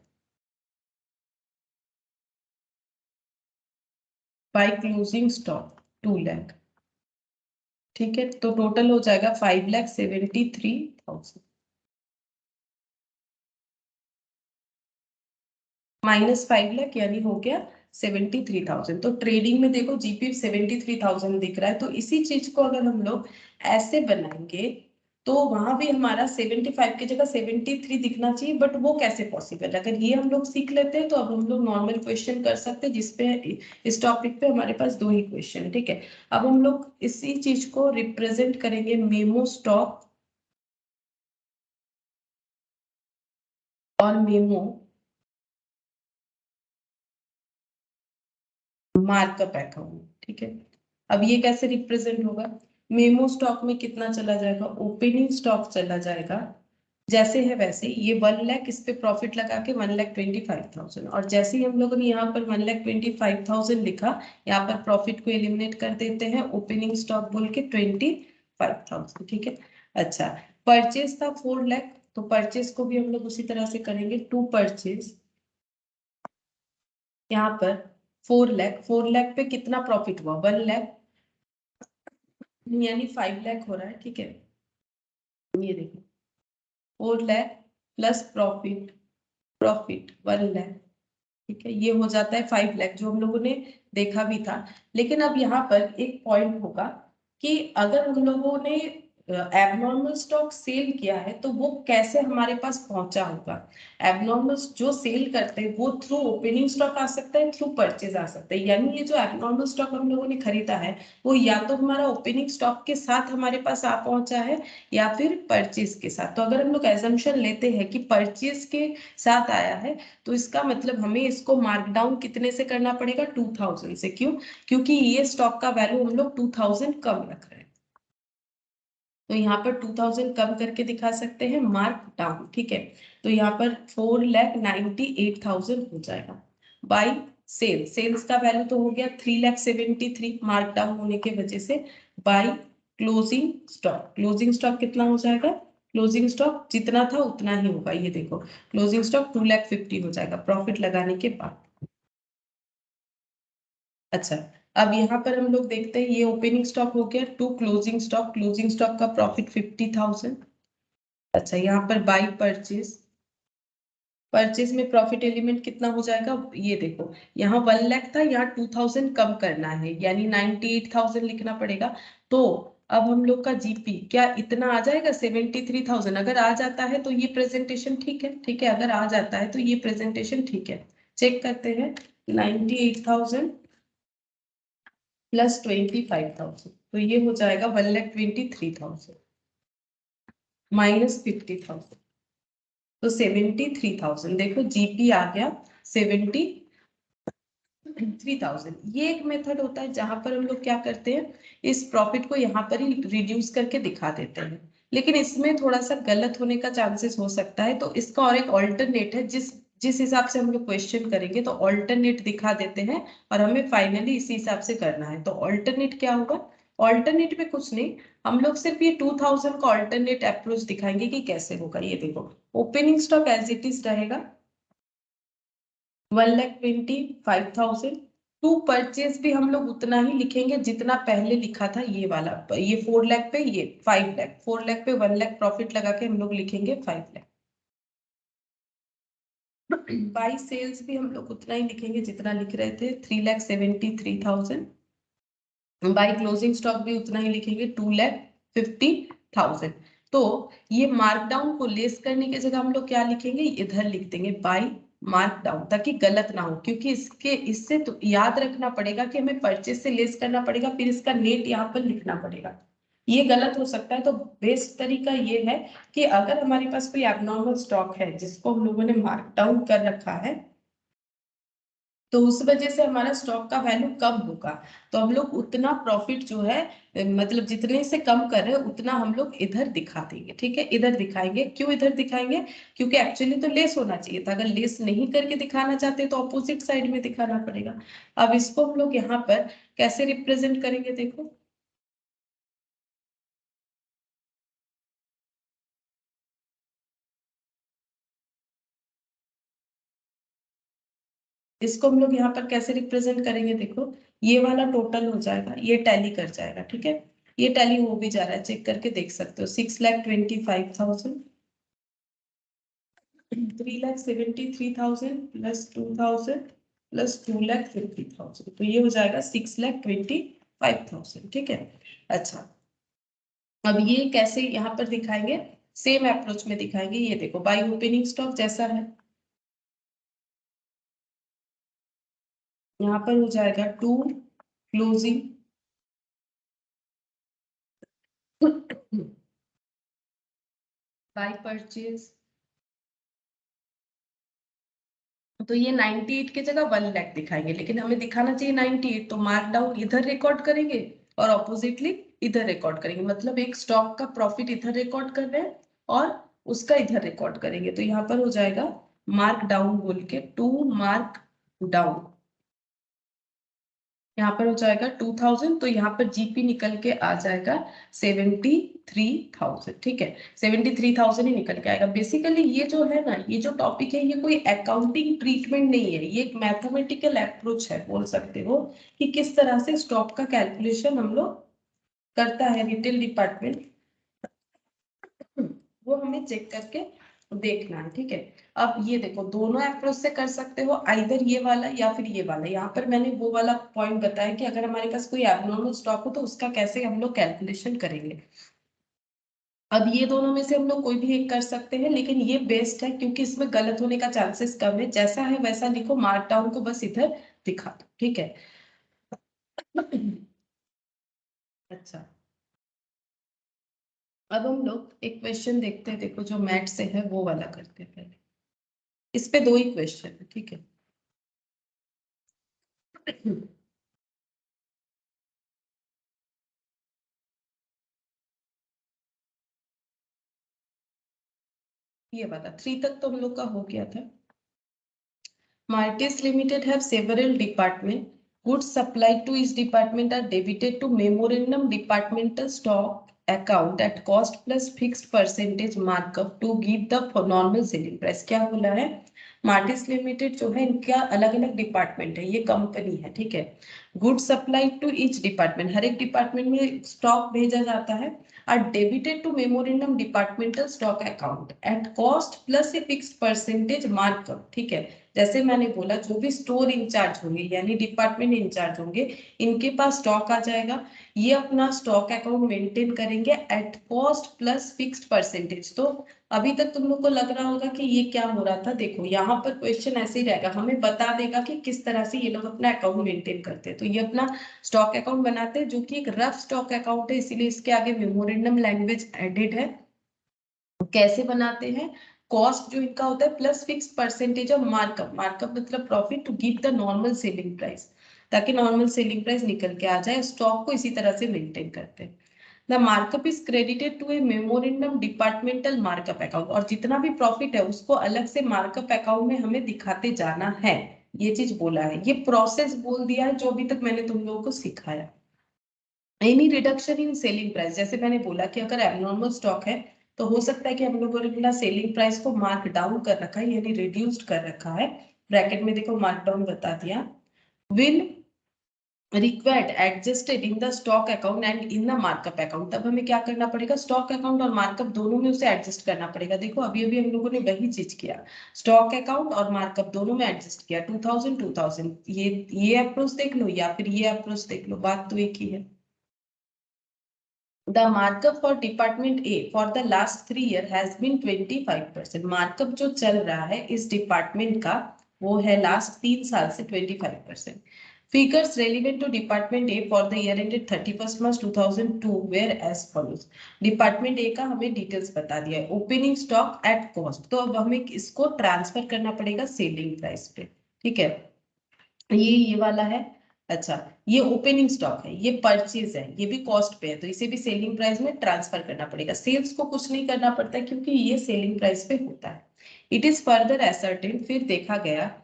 A: by closing stock 2 lakh. ठीक है, तो टोटल हो जाएगा 5,73,000 माइनस 5 लाख, यानी हो गया 73,000। तो ट्रेडिंग में देखो जीपी 73,000 दिख रहा है। तो इसी चीज को अगर हम लोग ऐसे बनाएंगे तो वहां भी हमारा 75 की जगह 73 दिखना चाहिए, बट वो कैसे पॉसिबल है? अगर ये हम लोग सीख लेते हैं तो अब हम लोग नॉर्मल क्वेश्चन कर सकते हैं, जिसपे इस टॉपिक पे हमारे पास 2 ही क्वेश्चन। ठीक है, अब हम लोग इसी चीज को रिप्रेजेंट करेंगे मेमो स्टॉक और मेमो मार्कअप अकाउंट। ठीक है, अब ये कैसे रिप्रेजेंट होगा? मेमो स्टॉक में कितना चला जाएगा? ओपनिंग स्टॉक चला जाएगा, जैसे है वैसे ये 1 लाख, इस पे प्रॉफिट लगा के 1,25,000। और जैसे ही हम लोगों ने यहाँ पर 1,25,000 लिखा, यहाँ पर प्रॉफिट को एलिमिनेट कर देते हैं, ओपनिंग स्टॉक बोल के 25,000। ठीक है, अच्छा, परचेज था 4 लाख, तो परचेज को भी हम लोग उसी तरह से करेंगे। टू परचेज, यहाँ पर 4 लाख, 4 लाख पे कितना प्रॉफिट हुआ? 1 लाख, यानी 5 लाख हो रहा है। ठीक है, ये देखो 4 lakh plus profit, profit 1 lakh. ठीक है, ये हो जाता है 5 लाख, जो हम लोगों ने देखा भी था। लेकिन अब यहाँ पर एक पॉइंट होगा कि अगर हम लोगों ने एबनॉर्मल स्टॉक सेल किया है तो वो कैसे हमारे पास पहुंचा होगा? एबनॉर्मल जो सेल करते हैं वो थ्रू ओपनिंग स्टॉक आ सकता है, थ्रू परचेज आ सकता है। यानी ये जो एबनॉर्मल स्टॉक हम लोगों ने खरीदा है वो या तो हमारा ओपनिंग स्टॉक के साथ हमारे पास आ पहुंचा है या फिर परचेज के साथ। तो अगर हम लोग एजम्पशन लेते हैं कि परचेज के साथ आया है, तो इसका मतलब हमें इसको मार्क डाउन कितने से करना पड़ेगा? 2,000 से। क्यों? क्योंकि ये स्टॉक का वैल्यू हम लोग 2,000 कम रख रहे हैं, तो यहाँ पर 2,000 कम करके दिखा सकते हैं मार्क डाउन। ठीक है, तो यहाँ पर 4,98,000 हो जाएगा बाई सेल। सेल्स का वैल्यू तो हो गया 3,73,000 मार्क डाउन होने के वजह से, by closing stock. Closing stock कितना हो जाएगा? क्लोजिंग स्टॉक जितना था उतना ही होगा। ये देखो, क्लोजिंग स्टॉक 2,50,000 हो जाएगा प्रॉफिट लगाने के बाद। अच्छा, अब यहाँ पर हम लोग देखते हैं, ये ओपनिंग स्टॉक हो गया, to closing stock, closing stock का प्रॉफिट 50,000। अच्छा, यहाँ पर बाई परचेज, परचेज में प्रॉफिट एलिमेंट कितना हो जाएगा? ये देखो, यहाँ 1 लाख था, यहाँ 2,000 कम करना है, यानी 98,000 लिखना पड़ेगा। तो अब हम लोग का जीपी क्या इतना आ जाएगा? 73,000। अगर आ जाता है तो ये प्रेजेंटेशन ठीक है। ठीक है, अगर आ जाता है तो ये प्रेजेंटेशन ठीक है। चेक करते हैं, 98,000 प्लस 25,000, तो ये हो जाएगा 1,23,000 माइनस 50,000, तो 73,000। देखो जीपी आ गया 73,000। ये एक मेथड होता है जहां पर हम लोग क्या करते हैं, इस प्रॉफिट को यहाँ पर ही रिड्यूस करके दिखा देते हैं, लेकिन इसमें थोड़ा सा गलत होने का चांसेस हो सकता है। तो इसका और एक ऑल्टरनेट है, जिस जिस हिसाब से हम लोग क्वेश्चन करेंगे तो ऑल्टरनेट दिखा देते हैं और हमें फाइनली इसी हिसाब से करना है। तो ऑल्टरनेट क्या होगा? ऑल्टरनेट में कुछ नहीं, हम लोग सिर्फ ये 2,000 का ऑल्टरनेट अप्रोच दिखाएंगे कि कैसे होगा। ये देखो, opening stock as it is रहेगा 1,25,000, टू परचेज भी हम लोग उतना ही लिखेंगे जितना पहले लिखा था ये वाला, ये 4 लाख पे ये 5 लाख, 4 लाख पे 1 लाख प्रॉफिट लगा के हम लोग लिखेंगे 5 लाख। बाई सेल्स भी हम लोग उतना ही लिखेंगे जितना लिख रहे थे 3,73,000। बाई क्लोजिंग स्टॉक भी उतना ही लिखेंगे 2,50,000। तो ये मार्कडाउन को लेस करने की जगह हम लोग क्या लिखेंगे, इधर लिख देंगे बाई मार्कडाउन, ताकि गलत ना हो, क्योंकि इससे तो याद रखना पड़ेगा कि हमें परचेज से लेस करना पड़ेगा, फिर इसका नेट यहाँ पर लिखना पड़ेगा, ये गलत हो सकता है। तो बेस्ट तरीका ये है कि अगर हमारे पास कोई एबनॉर्मल स्टॉक है जिसको हम लोगों ने मार्क डाउन कर रखा है, तो उस वजह से हमारा स्टॉक का वैल्यू कम होगा, तो हम लोग उतना प्रॉफिट जो है, मतलब जितने से कम कर रहे हैं उतना हम लोग इधर दिखा देंगे। ठीक है, इधर दिखाएंगे। क्यों इधर दिखाएंगे, क्योंकि एक्चुअली तो लेस होना चाहिए था, अगर लेस नहीं करके दिखाना चाहते तो ऑपोजिट साइड में दिखाना पड़ेगा। अब इसको हम लोग यहाँ पर कैसे रिप्रेजेंट करेंगे, देखो इसको हम लोग यहाँ पर कैसे रिप्रेजेंट करेंगे, देखो ये वाला टोटल हो जाएगा, ये टैली कर जाएगा। ठीक है, ये टैली हो भी जा रहा है, चेक करके देख सकते हो। 6,25,000, 3,73,000 प्लस 2,000 प्लस 2,50,000, तो ये हो जाएगा 6,25,000। ठीक है, अच्छा अब ये कैसे यहाँ पर दिखाएंगे, सेम अप्रोच में दिखाएंगे। ये देखो बाई ओपनिंग स्टॉक जैसा है, यहाँ पर हो जाएगा टू क्लोजिंग बाई परचेज, तो ये 98 की जगह 1 लाख दिखाएंगे, लेकिन हमें दिखाना चाहिए 98, तो मार्क डाउन इधर रिकॉर्ड करेंगे और ऑपोजिटली इधर रिकॉर्ड करेंगे, मतलब एक स्टॉक का प्रॉफिट इधर रिकॉर्ड कर रहे हैं और उसका इधर रिकॉर्ड करेंगे। तो यहाँ पर हो जाएगा मार्क डाउन बोल के, टू मार्क डाउन, यहाँ पर हो जाएगा 2,000, तो यहाँ पर जीपी निकल के आ जाएगा 73,000। ठीक है, 73,000 ही निकल के आएगा। बेसिकली ये जो है ना, ये जो टॉपिक है, ये कोई अकाउंटिंग ट्रीटमेंट नहीं है, ये एक मैथमेटिकल अप्रोच है, बोल सकते हो कि किस तरह से स्टॉक का कैलकुलेशन हम लोग करता है रिटेल डिपार्टमेंट, वो हमें चेक करके देखना है। ठीक है, अब ये देखो दोनों अप्रोच से कर सकते हो, आइदर ये वाला या फिर ये वाला। यहाँ पर मैंने वो वाला पॉइंट बताया कि अगर हमारे पास कोई एबनॉर्मल स्टॉक हो तो उसका कैसे हम लोग कैलकुलेशन करेंगे। अब ये दोनों में से हम लोग कोई भी एक कर सकते हैं, लेकिन ये बेस्ट है क्योंकि इसमें गलत होने का चांसेस कम है। जैसा है वैसा लिखो, मार्क डाउन को बस इधर दिखा दो। ठीक है अच्छा, अब हम लोग एक क्वेश्चन देखते हैं, देखो जो मैथ से है वो वाला करते हैं पहले। इस पे दो ही क्वेश्चन है। ठीक है ये वाला 3 तक तो हम लोग का हो गया था। Martis Limited have several departments. Goods supplied to each department are debited to memorandum departmental stock account at cost plus fixed percentage markup to give the normal selling price. क्या बोला है, मार्टिस लिमिटेड जो है इनका अलग अलग department है, ये कंपनी है। ठीक है, good supplied to each department, हर एक डिपार्टमेंट में स्टॉक भेजा जाता है, are debited to memorandum departmental stock account at cost plus a fixed percentage markup. ठीक है, जैसे मैंने बोला जो भी स्टोर इंचार्ज होंगे यानी डिपार्टमेंट इंचार्ज होंगे, इनके पास स्टॉक आ जाएगा, ये अपना स्टॉक अकाउंट मेंटेन करेंगे eight cost plus fixed percentage. तो अभी तक तुम लोग को लग रहा होगा कि ये क्या हो रहा था, देखो यहाँ पर क्वेश्चन ऐसे ही रहेगा, हमें बता देगा कि किस तरह से ये लोग अपना अकाउंट मेंटेन करते हैं। तो ये अपना स्टॉक अकाउंट बनाते हैं जो कि एक रफ स्टॉक अकाउंट है, इसीलिए इसके आगे मेमोरेंडम लैंग्वेज एडेड है। कैसे बनाते हैं, कॉस्ट जो इनका होता है plus fix percentage of markup, markup मतलब profit to give the normal selling price, ताकि नॉर्मल सेलिंग प्राइस निकल के आ जाए। स्टॉक को इसी तरह से मेंटेन करते हैं। The markup is credited to a memorandum departmental markup account, और जितना भी प्रॉफिट है उसको अलग से मार्कअप अकाउंट में हमें दिखाते जाना है, ये चीज बोला है, ये प्रोसेस बोल दिया है जो अभी तक मैंने तुम लोगों को सिखाया। Any reduction in selling price, जैसे मैंने बोला कि अगर एबनॉर्मल स्टॉक है तो हो सकता है कि हम लोगों ने अपना सेलिंग प्राइस को मार्क डाउन कर रखा है यानी रिड्यूस्ड कर रखा है, ब्रैकेट में देखो मार्क डाउन बता दिया। Will required adjusted in the stock account and in the markup account, तब हमें क्या करना पड़ेगा, स्टॉक अकाउंट और मार्कअप दोनों में उसे एडजस्ट करना पड़ेगा। देखो अभी अभी हम लोगों ने वही चीज किया, स्टॉक अकाउंट और मार्कअप दोनों में एडजस्ट किया। 2000 ये अप्रोच देख लो या फिर ये अप्रोच देख लो, बात तो एक ही है। The markup for department A for the last 3 year has been 25%। Markup जो चल रहा है इस डिपार्टमेंट का वो है लास्ट 3 साल से 25%। Figures relevant to Department A for the year ended 31st March 2002 were as follows। Department A का हमें डिटेल्स बता दिया है। ओपनिंग स्टॉक एट कॉस्ट, तो अब हमें इसको ट्रांसफर करना पड़ेगा सेलिंग प्राइस पे, ठीक है, ये वाला है। अच्छा, ये ओपनिंग स्टॉक है, ये परचेज है, ये भी कॉस्ट पे है, तो इसे भी सेलिंग प्राइस में ट्रांसफर करना पड़ेगा। सेल्स को कुछ नहीं करना पड़ता क्योंकि ये सेलिंग प्राइस पे होता है। इट इज फर्दर एसर्टेन, फिर देखा गया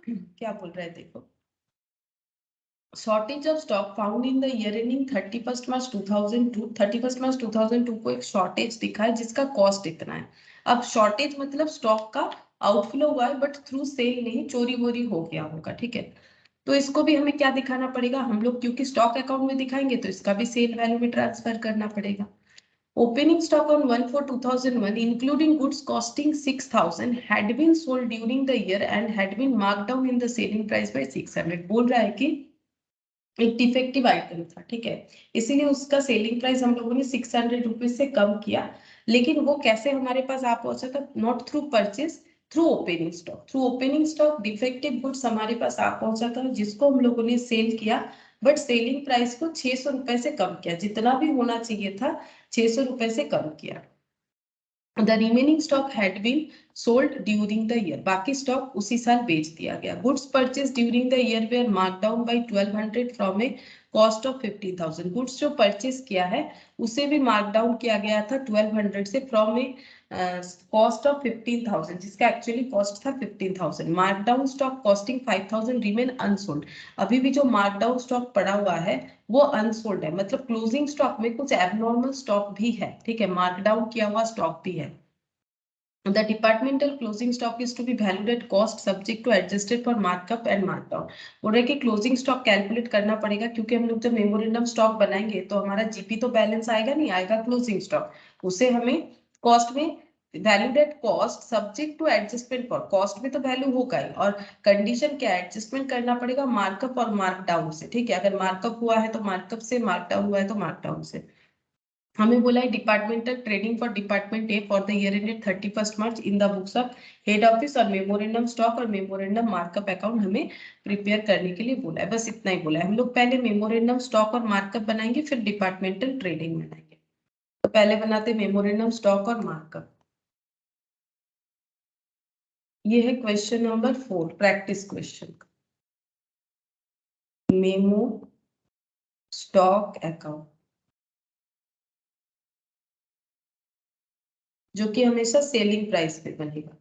A: क्या बोल रहे हैं देखो, shortage of stock found in the year ending 31st March 2002, 31st मार्च 2002 को एक शॉर्टेज दिखा है जिसका कॉस्ट इतना है। अब शॉर्टेज मतलब स्टॉक का आउटफ्लो हुआ है बट थ्रू सेल नहीं, चोरी वोरी हो गया होगा, ठीक है। तो इसको भी हमें क्या दिखाना पड़ेगा, हम लोग क्योंकि स्टॉक अकाउंट में दिखाएंगे तो इसका भी सेल वैल्यू में ट्रांसफर करना पड़ेगा। Opening stock on 1/4/2001 including goods costing 6000 had been sold during the year and had been marked down in the selling price by 600। बोल रहा है कि एक डिफेक्टिव आइटम था, ठीक है, इसीलिए उसका सेलिंग प्राइस हम लोगों ने 600 रुपीज से कम किया। लेकिन वो कैसे हमारे पास आ पहुंचा था, not through purchase, through opening stock. Through opening stock defective goods हमारे पास आ पहुंचा था जिसको हम लोगों ने सेल किया, बट सेलिंग प्राइस को 600 रुपए से कम किया, जितना भी होना चाहिए था 600 रुपए से कम किया। The remaining stock had been sold during the year, बाकी स्टॉक उसी साल बेच दिया गया। Goods purchased during the year were marked down by 1200 from a cost of 15,000। Goods जो परचेज किया है उसे भी मार्क डाउन किया गया था 1200 से फ्रॉम ए कॉस्ट ऑफ 15,000, जिसका एक्चुअली कॉस्ट था 15,000। Mark down stock costing 5,000 remain unsold, अभी भी जो मार्क डाउन स्टॉक पड़ा हुआ है वो अनसोल्ड है, मतलब क्लोजिंग स्टॉक में कुछ एबनॉर्मल स्टॉक भी है, ठीक है, मार्क डाउन किया हुआ स्टॉक भी है। The departmental closing stock is to be valued at cost subject to adjusted for markup and markdown। बोल रहे कि क्लोजिंग स्टॉक कैलकुलेट करना पड़ेगा क्योंकि हम लोग जब मेमोरेंडम स्टॉक बनाएंगे तो हमारा जीपी तो बैलेंस आएगा नहीं, आएगा क्लोजिंग स्टॉक, उसे हमें कॉस्ट में valued at cost subject to adjustment for, cost में तो वैल्यू होगा ही, और कंडीशन क्या है, एडजस्टमेंट करना पड़ेगा मार्कअप और मार्कडाउन से, ठीक है, अगर मार्कअप हुआ है तो मार्कअप से, मार्कडाउन हुआ है तो मार्कडाउन से। हमें बोला है departmental trading for department a for the year ended 31st March in the books of head office और मेमोरेंडम स्टॉक और मेमोरेंडम मार्कअप अकाउंट हमें प्रिपेयर करने के लिए बोला है, बस इतना ही बोला है। हम लोग पहले मेमोरेंडम स्टॉक और मार्कअप बनाएंगे फिर डिपार्टमेंटल ट्रेडिंग बनाएंगे। तो पहले बनाते मेमोरेंडम स्टॉक और मार्कअप। ये है question number 4, practice question, memo stock account, जो कि हमेशा सेलिंग प्राइस पे बनेगा,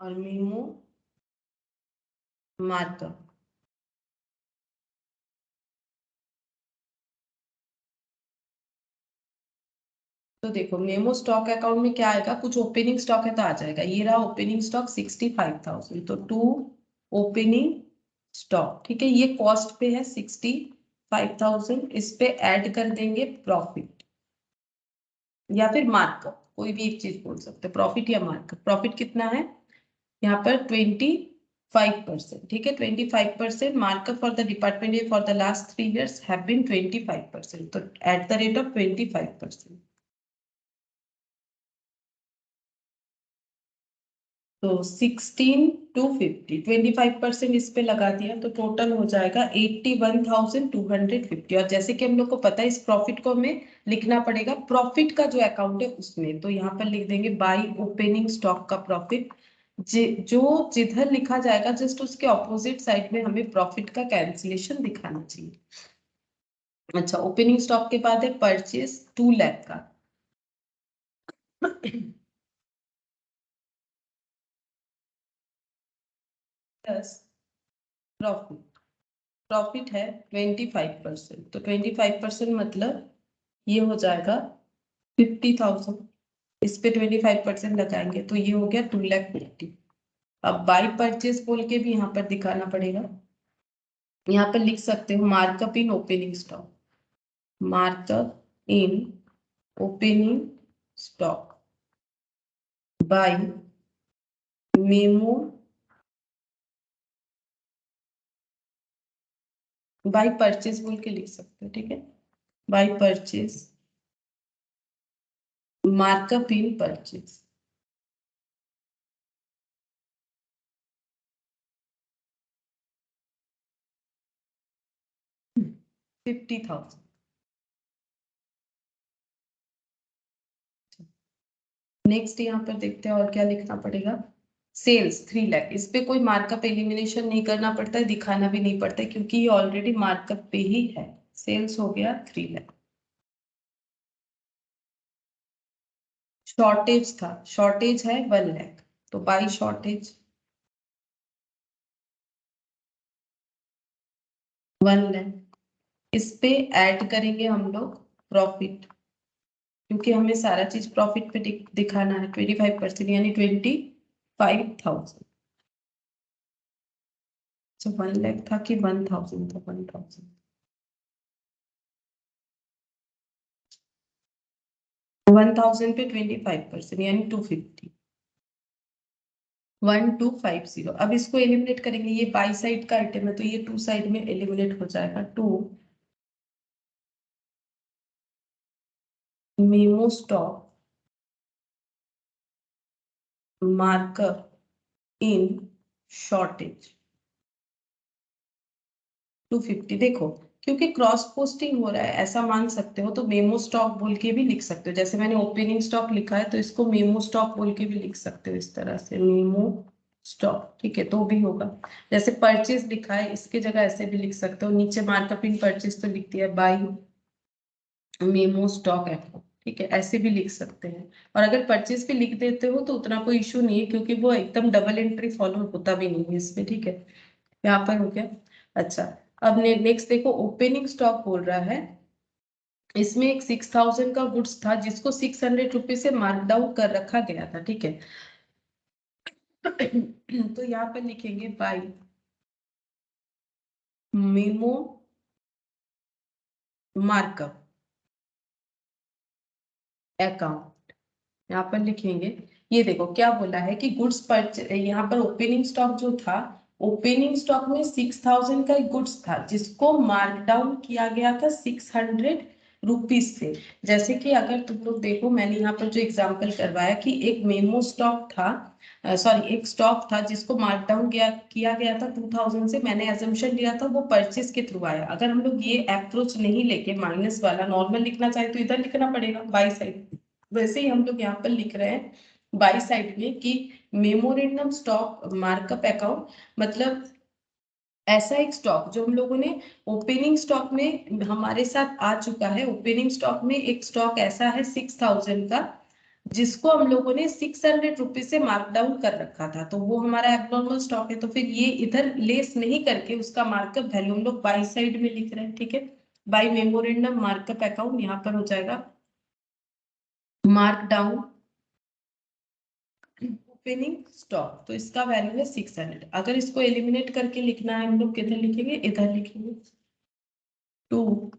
A: और मेमो मार्कअप। तो देखो मेमो स्टॉक अकाउंट में क्या आएगा, कुछ ओपनिंग स्टॉक है तो आ जाएगा, ये रहा ओपनिंग स्टॉक 65,000, तो टू ओपनिंग स्टॉक, ठीक है, ये कॉस्ट पे है 65,000, इस पे ऐड कर देंगे प्रॉफिट या फिर मार्कअप, कोई भी एक चीज बोल सकते, प्रॉफिट या मार्कअप। प्रॉफिट कितना है यहाँ पर 25%, ठीक है, 25%। Markup for the department a for the last 3 years have been 25%, तो एट द रेट ऑफ 25%। तो 16 to 50, 25% इस पे लगा दिया तो टोटल हो जाएगा 81,250। और जैसे कि हम लोग को पता है इस प्रॉफिट को हमें लिखना पड़ेगा प्रॉफिट का जो अकाउंट है उसमें, तो यहाँ पर लिख देंगे बाई ओपनिंग स्टॉक का प्रॉफिट, जो जिधर लिखा जाएगा जस्ट उसके ऑपोजिट साइड में हमें प्रॉफिट का कैंसिलेशन दिखाना चाहिए। अच्छा, ओपनिंग स्टॉक के बाद है परचेज 2 लाख का प्लस प्रॉफिट, प्रॉफिट है 25%, तो 25% मतलब ये हो जाएगा 50,000, इस पे 25% लगाएंगे तो ये हो गया 2,50,000। अब बाई परचेज बोल के भी यहाँ पर दिखाना पड़ेगा। यहाँ पर लिख सकते हो markup in opening stock, markup in opening stock by memo by purchase बोल के लिख सकते हो, ठीक है, by purchase markup in purchase. 50,000। Next यहाँ पर देखते हैं और क्या लिखना पड़ेगा। सेल्स 3 लाख, इस पे कोई मार्कअप एलिमिनेशन नहीं करना पड़ता है, दिखाना भी नहीं पड़ता है, क्योंकि ये ऑलरेडी मार्कअप पे ही है। सेल्स हो गया 3 लाख। शॉर्टेज था, शॉर्टेज है 1 लाख, तो बाई शॉर्टेज 1 लाख। इस पे ऐड करेंगे हम लोग प्रॉफिट, क्योंकि हमें सारा चीज प्रॉफिट पे दिखाना है। 25% यानी 25,000। तो 1 लाख था कि 1,000 था? 1,000। 1,000 पे 25% यानी 250। 1250। अब इसको एलिमिनेट करेंगे, ये बाई साइड का आइटम है तो ये टू साइड में एलिमिनेट हो जाएगा। To memo stock markup in shortage 250। देखो, क्योंकि क्रॉस पोस्टिंग हो रहा है ऐसा मान सकते हो, तो मेमो स्टॉक बोल के भी लिख सकते हो। जैसे मैंने ओपनिंग स्टॉक लिखा है तो इसको मेमो स्टॉक बोल के भी लिख सकते हो, इस तरह से मेमो स्टॉक, ठीक है, तो भी होगा। जैसे परचेज लिखा है, इसके जगह ऐसे भी लिख सकते हो। नीचे मार्कअप इन परचेज तो लिख दिया बाई मेमो स्टॉक एफओ, ठीक है, ऐसे भी लिख सकते हैं। और अगर परचेज भी लिख देते हो तो उतना कोई इशू नहीं है, क्योंकि वो एकदम डबल एंट्री फॉलो होता भी नहीं है इसमें, ठीक है। यहाँ पर हो गया। अच्छा, अब नेक्स्ट देखो, ओपनिंग स्टॉक बोल रहा है, इसमें एक 6,000 का गुड्स था जिसको 600 रुपीज से मार्क डाउन कर रखा गया था, ठीक है। तो यहाँ पर लिखेंगे बाई मेमो मार्कअप अकाउंट, यहाँ पर लिखेंगे। ये देखो क्या बोला है कि गुड्स परचेज, यहाँ पर ओपनिंग स्टॉक जो था, ओपनिंग स्टॉक में 6,000 का एक गुड्स था जिसको मार्क डाउन किया गया था 600 रुपीज से। जैसे कि अगर तुम लोग देखो, मैंने यहाँ पर जो एग्जांपल करवाया कि एक मेमो स्टॉक था, सॉरी एक स्टॉक था जिसको मार्क डाउन किया गया था 2,000 से। मैंने एजम्पशन लिया था वो परचेज के थ्रू आया। अगर हम लोग ये अप्रोच नहीं लेके माइनस वाला नॉर्मल लिखना चाहे तो इधर लिखना पड़ेगा बाई साइड। वैसे ही हम लोग यहाँ पर लिख रहे हैं बाई साइड में कि मेमोरेंडम स्टॉक मार्कअप अकाउंट, मतलब ऐसा एक स्टॉक जो हम लोगों ने ओपनिंग स्टॉक में हमारे साथ आ चुका है। ओपनिंग स्टॉक में एक स्टॉक ऐसा है 6,000 का जिसको हम लोगों ने 600 रुपीज से मार्क डाउन कर रखा था, तो वो हमारा एबनॉर्मल स्टॉक है। तो फिर ये इधर लेस नहीं करके उसका मार्कअप वैल्यू हम लोग बाई साइड में लिख रहे हैं, ठीक है। बाई मेमोरेंडम मार्कअप अकाउंट यहाँ पर हो जाएगा मार्क डाउन ओपनिंग स्टॉक, तो इसका वैल्यू है 600। अगर इसको एलिमिनेट करके लिखना है हम लोग किधर लिखेंगे, इधर लिखेंगे। टू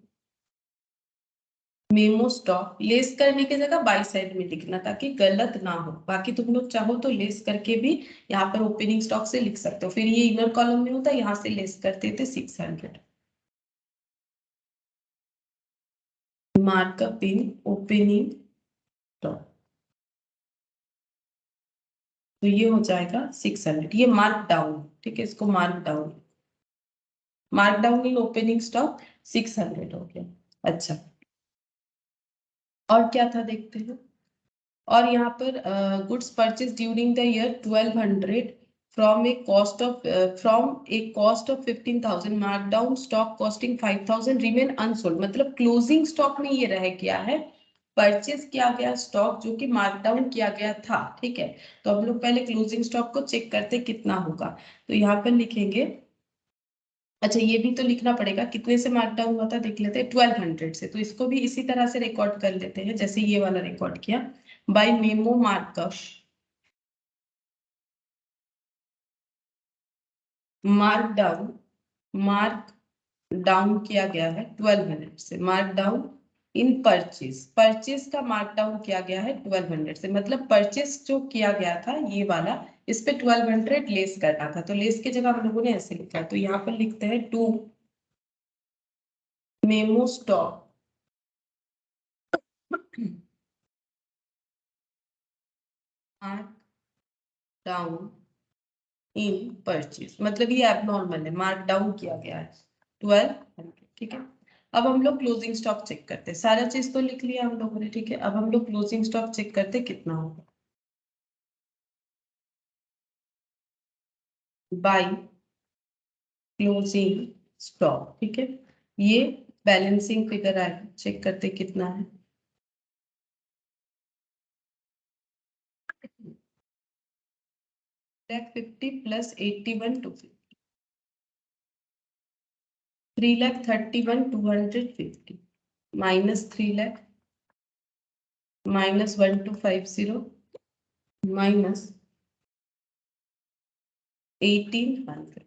A: मेमो स्टॉक, लेस करने की जगह बाई साइड में लिखना ताकि गलत ना हो। बाकी तुम लोग चाहो तो लेस करके भी यहाँ पर ओपनिंग स्टॉक से लिख सकते हो, फिर ये इनर कॉलम में होता है, यहाँ से लेस करते थे 600। मार्कअप इन ओपनिंग स्टॉक, तो ये हो जाएगा 600। ये मार्क डाउन, ठीक है, इसको मार्क डाउन, मार्क डाउन इन ओपनिंग स्टॉक 600 हो गया। अच्छा, और क्या था देखते हैं। और यहाँ पर goods purchase during the year 1200 from A cost of 15,000 mark down stock costing 5,000 remain unsold. मतलब क्लोजिंग स्टॉक में ये रह गया है, परचेज किया गया स्टॉक जो कि मार्क डाउन किया गया था, ठीक है। तो हम लोग पहले क्लोजिंग स्टॉक को चेक करते कितना होगा, तो यहाँ पर लिखेंगे। अच्छा, ये भी तो लिखना पड़ेगा कितने से मार्क डाउन हुआ था, देख लेते हैं 1200 से। तो इसको भी इसी तरह से रिकॉर्ड कर लेते हैं जैसे ये वाला रिकॉर्ड किया। By memo markup mark down किया गया है 1200 से, मार्क डाउन इन परचेज का मार्क डाउन किया गया है 1200 से, मतलब परचेज जो किया गया था ये वाला, इस पे 1200 लेस करना था, तो लेस की जगह हम लोगों ने ऐसे लिखा है, तो यहाँ पर लिखते हैं to memo stock mark down in purchase, मतलब ये एबनॉर्मल है, मार्क डाउन किया गया है 1200, ठीक है। अब हम लोग क्लोजिंग स्टॉक चेक करते हैं, सारा चीज तो लिख लिया हम लोगों ने, ठीक है। अब हम लोग क्लोजिंग स्टॉक चेक करते कितना होगा, बाय क्लोजिंग स्टॉक, ठीक है। ये बैलेंसिंग फिगर आएगा, चेक करते कितना है, $3,50,000 प्लस 81,250, 3,31,250 माइनस 3,00,000 माइनस 1,250 माइनस 1,800,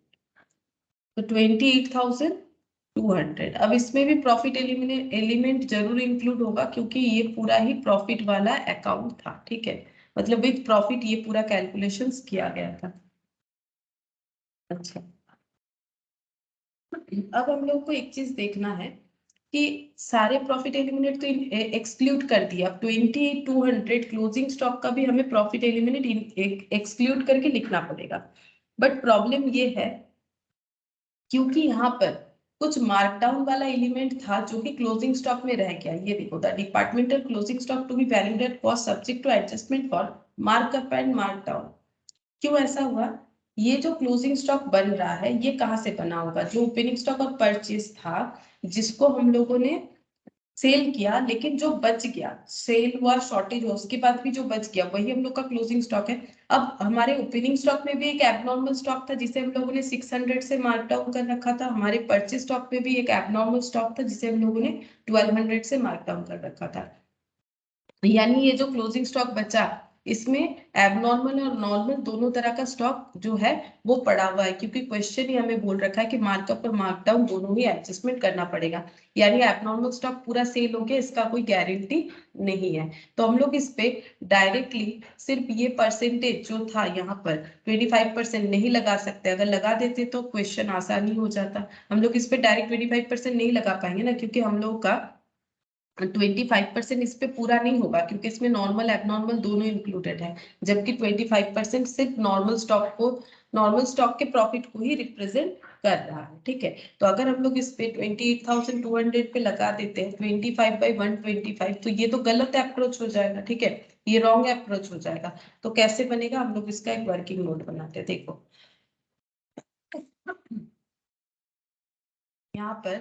A: तो 28,200। अब इसमें भी प्रॉफिट एलिमेंट जरूर इंक्लूड होगा, क्योंकि ये पूरा ही प्रॉफिट वाला अकाउंट था, ठीक है। मतलब विद प्रॉफिट ये पूरा कैलकुलेशंस किया गया था। अच्छा, अब हम लोग को एक चीज देखना है कि सारे प्रॉफिट एलिमिनेट तो एक्सक्लूड कर दिया, अब 28,200 क्लोजिंग स्टॉक का भी हमें प्रॉफिट एलिमिनेट एक्सक्लूड करके लिखना पड़ेगा। बट प्रॉब्लम ये है, क्योंकि यहाँ पर कुछ मार्कडाउन वाला एलिमेंट था जो कि क्लोजिंग स्टॉक में रह गया, ये देखो, the departmental closing stock to be valued at cost subject to adjustment for markup and markdown. क्यों ऐसा हुआ, ये जो क्लोजिंग स्टॉक बन रहा है ये कहाँ से बना होगा, जो ओपनिंग स्टॉक और परचेज था जिसको हम लोगों ने सेल किया, लेकिन जो बच गया, सेल हुआ, शॉर्टेज हुआ, उसके बाद भी जो बच गया वही हम लोग का क्लोजिंग स्टॉक है। अब हमारे ओपनिंग स्टॉक में भी एक एबनॉर्मल स्टॉक था जिसे हम लोगों ने 600 से मार्क डाउन कर रखा था, हमारे परचेज स्टॉक में भी एक एबनॉर्मल स्टॉक था जिसे हम लोगों ने 1200 से मार्क डाउन कर रखा था। यानी ये जो क्लोजिंग स्टॉक बचा, इसमें एबनॉर्मल और नॉर्मल दोनों तरह का स्टॉक जो है वो पड़ा हुआ है, क्योंकि क्वेश्चन ही हमें बोल रखा है कि मार्कअप और मार्कडाउन दोनों ही एडजस्टमेंट करना पड़ेगा। यानी एबनॉर्मल स्टॉक पूरा सेल हो गया, इसका कोई गारंटी नहीं है। तो हम लोग इस पे डायरेक्टली सिर्फ ये परसेंटेज जो था यहाँ पर 25% नहीं लगा सकते, अगर लगा देते तो क्वेश्चन आसानी हो जाता। हम लोग इस पे डायरेक्ट 25% नहीं लगा पाएंगे ना, क्योंकि हम लोग का 25% इस पे पूरा नहीं होगा, क्योंकि इसमें नॉर्मल एबनॉर्मल दोनों इंक्लूडेड है, जबकि 25% सिर्फ नॉर्मल स्टॉक के प्रॉफिट को ही रिप्रेजेंट कर रहा है, ठीक है। तो अगर हम लोग इस पे 28,200 पे लगा देते हैं 25/125, तो ये तो गलत अप्रोच हो जाएगा, ठीक है, ये रॉन्ग अप्रोच हो जाएगा। तो कैसे बनेगा, हम लोग इसका एक वर्किंग नोट बनाते हैं, देखो यहाँ पर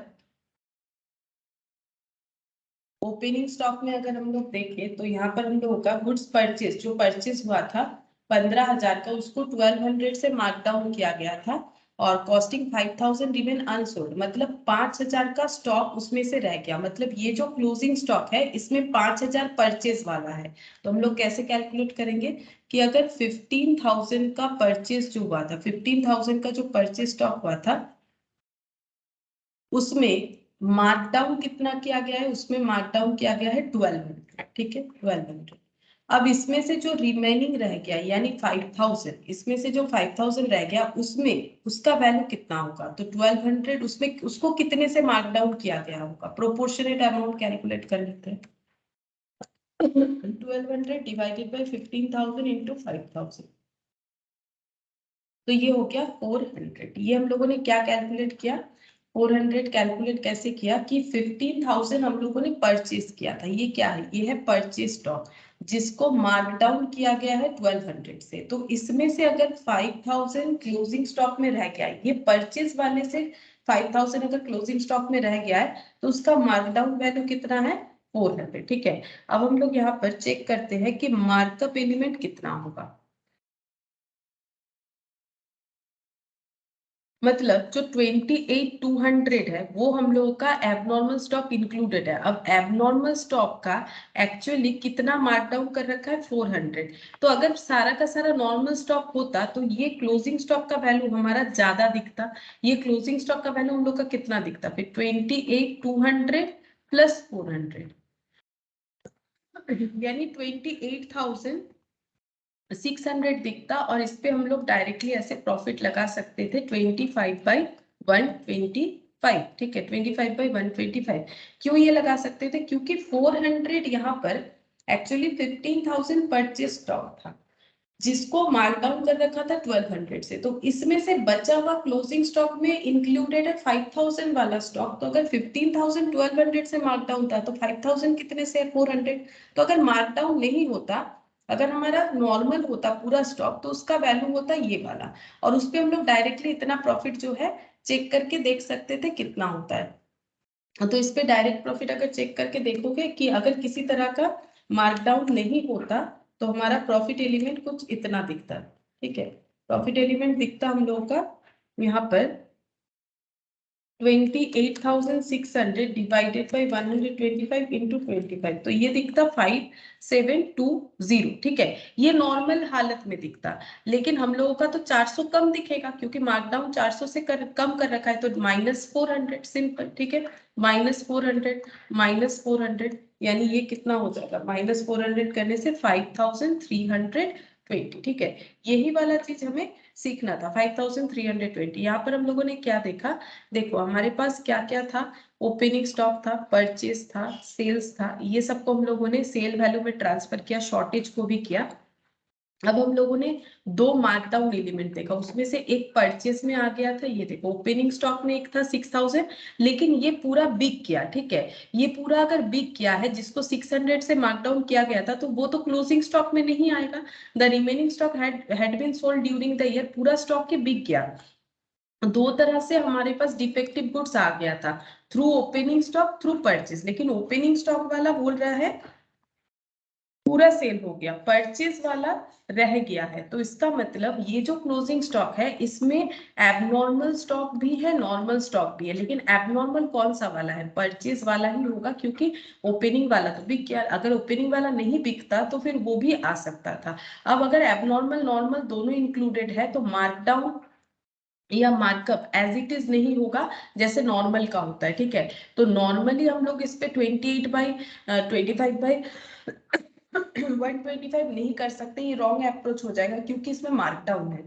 A: ओपनिंग स्टॉक में अगर हम लोग देखें तो यहाँ पर हम लोगों का गुड्स परचेज जो परचेज हुआ था 15,000 का, उसको 1200 से मार्क डाउन किया गया था, और कॉस्टिंग 5,000 रिमेन अनसोल्ड, मतलब 5,000 का स्टॉक उसमें से रह गया। मतलब ये जो क्लोजिंग स्टॉक है इसमें 5,000 परचेज वाला है। तो हम लोग कैसे कैलकुलेट करेंगे कि अगर 15,000 का परचेज जो हुआ था, 15,000 का जो परचेज स्टॉक हुआ था उसमें मार्कडाउन कितना किया गया है, उसमें मार्कडाउन किया गया है 1200, ठीक है, 1200। अब इसमें से जो रिमेनिंग रह गया यानी 5,000, इसमें से जो 5,000 रह गया उसमें उसका वैल्यू कितना होगा, तो 1200 उसमें उसको कितने से मार्कडाउन किया गया होगा, प्रोपोर्शनेट अमाउंट कैलकुलेट कर लेते हैं। 1200 डिवाइडेड बाई 15,000 इंटू 5,000, तो ये हो गया 400। ये हम लोगों ने क्या कैलकुलेट किया, 400 कैलकुलेट कैसे किया कि 15,000 हम लोगों ने परचेज किया था, ये क्या है, ये है परचेज स्टॉक जिसको मार्क डाउन किया गया है 1200 से। तो इसमें से अगर 5,000 क्लोजिंग स्टॉक में रह गया, ये परचेज वाले से 5,000 अगर क्लोजिंग स्टॉक में रह गया है तो उसका मार्क डाउन वैल्यू कितना है, 400, ठीक है। अब हम लोग यहाँ पर चेक करते हैं कि मार्कअप एलिमेंट कितना होगा। मतलब जो 28,200 है वो हम लोगों का एबनॉर्मल स्टॉक इंक्लूडेड है। अब एबनॉर्मल स्टॉक का एक्चुअली कितना मार्क डाउन कर रखा है 400। तो अगर सारा का सारा नॉर्मल स्टॉक होता तो ये क्लोजिंग स्टॉक का वैल्यू हमारा ज्यादा दिखता। ये क्लोजिंग स्टॉक का वैल्यू हम लोग का कितना दिखता फिर 28,200 प्लस 400 यानी 28,600 दिखता। और इस पे हम लोग डायरेक्टली ऐसे प्रॉफिट लगा सकते थे 25/125। ठीक है, 25/125। क्यों ये लगा सकते थे? क्योंकि 400 यहाँ पर एक्चुअली 15,000 परचेज स्टॉक था जिसको मार्क डाउन कर रखा था 1200 से। तो इसमें से बचा हुआ क्लोजिंग स्टॉक में इंक्लूडेड है 5,000 वाला स्टॉक। तो अगर 15,000 1200 से मार्क डाउन था तो 5,000 कितने से 400। तो अगर मार्क डाउन नहीं होता, अगर हमारा नॉर्मल होता पूरा स्टॉक, तो उसका वैल्यू होता ये वाला। और उस पर हम लोग डायरेक्टली इतना प्रॉफिट जो है चेक करके देख सकते थे कितना होता है। तो इस पे डायरेक्ट प्रॉफिट अगर चेक करके देखोगे कि अगर किसी तरह का मार्कडाउन नहीं होता तो हमारा प्रॉफिट एलिमेंट कुछ इतना दिखता। ठीक है, प्रॉफिट एलिमेंट दिखता हम लोगों का यहाँ पर 28,600 डिवाइडेड बाई 125 इंटू 25। तो ये दिखता 5,720। ठीक है, ये नॉर्मल हालत में दिखता। लेकिन हम लोगों का तो 400 कम दिखेगा क्योंकि मार्कडाउन 400 से कम कर रखा है। तो -400 सिंपल। ठीक है, -400 -400 यानी ये कितना हो जाएगा? -400 करने से 5,320। ठीक है, यही वाला चीज हमें सीखना था 5,320। यहाँ पर हम लोगों ने क्या देखा? देखो हमारे पास क्या क्या था? ओपनिंग स्टॉक था, परचेज था, सेल्स था। ये सबको हम लोगों ने सेल वैल्यू में ट्रांसफर किया, शॉर्टेज को भी किया। अब हम लोगों ने दो मार्कडाउन एलिमेंट देखा, उसमें से एक परचेज में आ गया था। ये देखो ओपनिंग स्टॉक में एक था 6,000, लेकिन ये पूरा बिक गया। ठीक है, ये पूरा अगर बिक गया है जिसको 600 से मार्कडाउन किया गया था तो वो तो क्लोजिंग स्टॉक में नहीं आएगा। The remaining stock had been sold during the year, पूरा स्टॉक के बिक गया। दो तरह से हमारे पास डिफेक्टिव गुड्स आ गया था, through opening stock, through purchase. लेकिन ओपनिंग स्टॉक वाला बोल रहा है पूरा सेल हो गया, परचेज वाला रह गया है। तो इसका मतलब ये जो क्लोजिंग स्टॉक है इसमें एबनॉर्मल स्टॉक भी है, नॉर्मल स्टॉक भी है। लेकिन एबनॉर्मल कौन सा वाला है? परचेज वाला ही होगा, क्योंकि ओपनिंग वाला तो बिक गया। अगर ओपनिंग वाला नहीं बिकता तो फिर वो भी आ सकता था। अब अगर एबनॉर्मल नॉर्मल दोनों इंक्लूडेड है तो मार्कडाउन या मार्कअप एज इट इज नहीं होगा जैसे नॉर्मल का होता है। ठीक है, तो नॉर्मली हम लोग इस पे 28/25 नहीं कर सकते, ये रॉन्ग अप्रोच हो जाएगा क्योंकि इसमें मार्कडाउन है।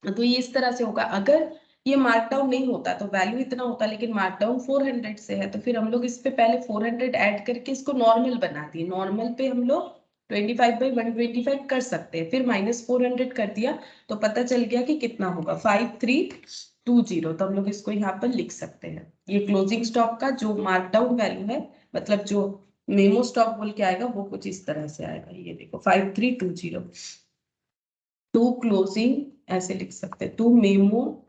A: तो ये इस तरह से होगा। अगर ये मार्कडाउन नहीं होता तो वैल्यू इतना होता, लेकिन मार्कडाउन 400 से है तो फिर हम लोग इस पे पहले 400 ऐड करके इसको नॉर्मल बना दिए। नॉर्मल पे हम लोग 25/125 कर सकते हैं, फिर -400 कर दिया तो पता चल गया कि कितना होगा 5,320। तो हम लोग इसको यहाँ पर लिख सकते हैं। ये क्लोजिंग स्टॉक का जो मार्कडाउन वैल्यू है, मतलब जो मेमो स्टॉक बोल के आएगा वो कुछ इस तरह से आएगा। ये देखो 5,320 टू क्लोजिंग, ऐसे लिख सकते हैं, to memo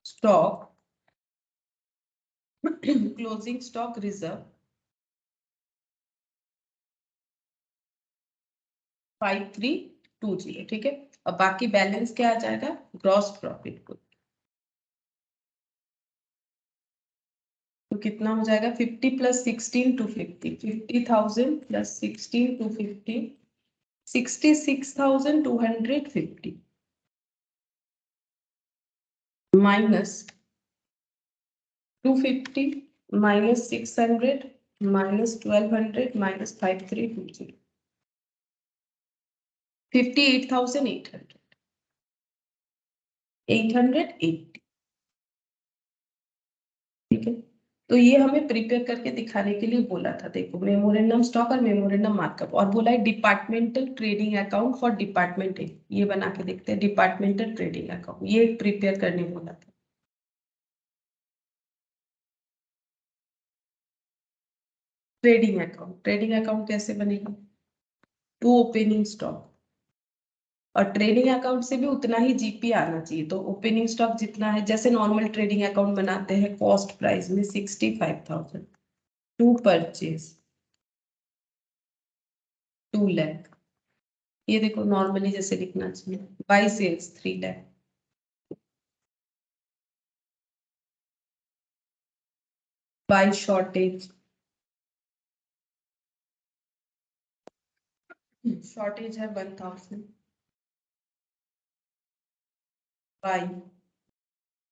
A: stock closing stock reserve 5,320। ठीक है, और बाकी बैलेंस क्या आ जाएगा? ग्रॉस प्रॉफिट को। तो कितना हो जाएगा? 50 + 16 250, 50,000 + 16 250, 66,250 माइनस 250 माइनस 600 माइनस 1200 माइनस 5,320, 58,800, 880। ठीक है, तो ये हमें प्रिपेयर करके दिखाने के लिए बोला था। देखो मेमोरेंडम स्टॉक और मेमोरेंडम मार्कअप, और बोला है departmental trading account for department A. ये बना के देखते हैं, डिपार्टमेंटल ट्रेडिंग अकाउंट ये प्रिपेयर करने बोला था। ट्रेडिंग अकाउंट कैसे बनेगा? टू ओपनिंग स्टॉक, और ट्रेडिंग अकाउंट से भी उतना ही जीपी आना चाहिए। तो ओपनिंग स्टॉक जितना है, जैसे नॉर्मल ट्रेडिंग अकाउंट बनाते हैं, कॉस्ट प्राइस में 65,000, टू परचेज 2 लाख। ये देखो नॉर्मली जैसे लिखना चाहिए, by sales 3 lakh. By shortage, shortage है 1000 by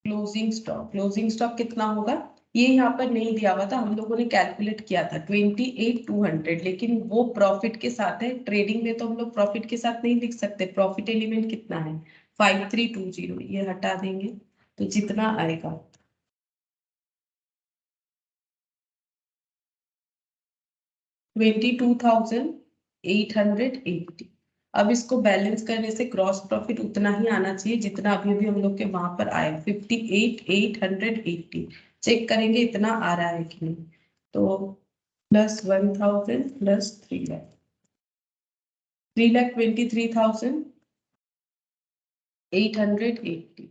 A: closing stock. Closing stock कितना होगा, ये यहाँ पर नहीं दिया हुआ था, हम लोगों ने कैलकुलेट किया था 28,200, लेकिन वो प्रॉफिट के साथ है। ट्रेडिंग में तो हम लोग प्रॉफिट के साथ नहीं लिख सकते। प्रॉफिट एलिमेंट कितना है 5320, ये हटा देंगे तो जितना आएगा 22,880। अब इसको बैलेंस करने से ग्रॉस प्रॉफिट उतना ही आना चाहिए जितना अभी अभी हम लोग के वहां पर आया 58,880। चेक करेंगे इतना आ रहा है कि नहीं। तो +1000 प्लस 3 लाख, 3,23,880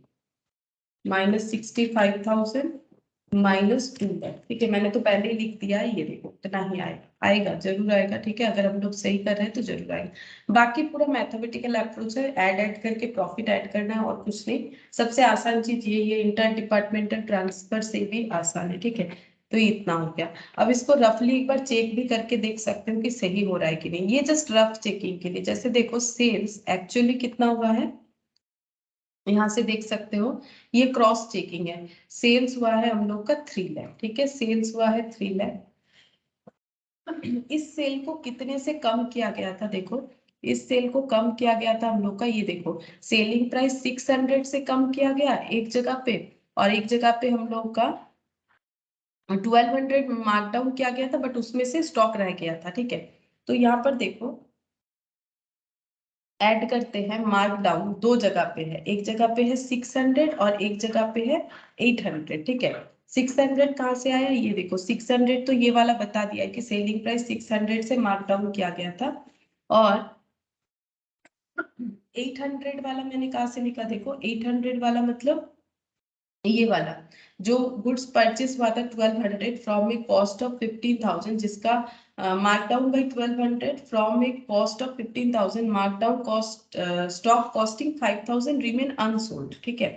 A: माइनस 65,000 -2 लाख। ठीक है, मैंने तो पहले ही लिख दिया है, ये देखो इतना ही आएगा, आएगा जरूर आएगा। ठीक है, अगर हम लोग सही कर रहे हैं तो जरूर आएगा। बाकी पूरा मैथमेटिकल अप्रोच है, ऐड करके प्रॉफिट ऐड करना है और कुछ नहीं। सबसे आसान चीज ये इंटर डिपार्टमेंटल ट्रांसफर से भी आसान है। ठीक है, तो ये इतना हो गया। अब इसको रफली एक बार चेक भी करके देख सकते हो कि सही हो रहा है कि नहीं। ये जस्ट रफ चेकिंग के लिए, जैसे देखो सेल्स एक्चुअली कितना हुआ है, यहाँ से देख सकते हो, ये क्रॉस चेकिंग है। सेल्स हुआ है हम लोग का 3 लाख। ठीक है, सेल्स हुआ है 3 लाख। इस सेल को कितने से कम किया गया था, देखो इस सेल को कम किया गया था हम लोग का, ये देखो सेलिंग प्राइस 600 से कम किया गया एक जगह पे, और एक जगह पे हम लोग का 1200 मार्कडाउन किया गया था, बट उसमें से स्टॉक रह गया था। ठीक है, तो यहाँ पर देखो ऐड करते हैं, मार्क डाउन दो जगह पे है, एक जगह पे है 600 और एक जगह पे है 800। ठीक है, 600 कहाँ से आया, ये देखो 600 तो ये वाला बता दिया है कि सेलिंग प्राइस 600 से मार्क डाउन किया गया था, और 800 वाला मैंने कहाँ से लिखा, देखो 800 वाला मतलब ये वाला जो गुड्स परचेस हुआ था 1200 फ्रॉम ए कॉस्ट ऑफ 15,000, जिसका markdown by 1200 from A cost of 15,000, markdown cost stock costing 5,000 remain unsold. ठीक है,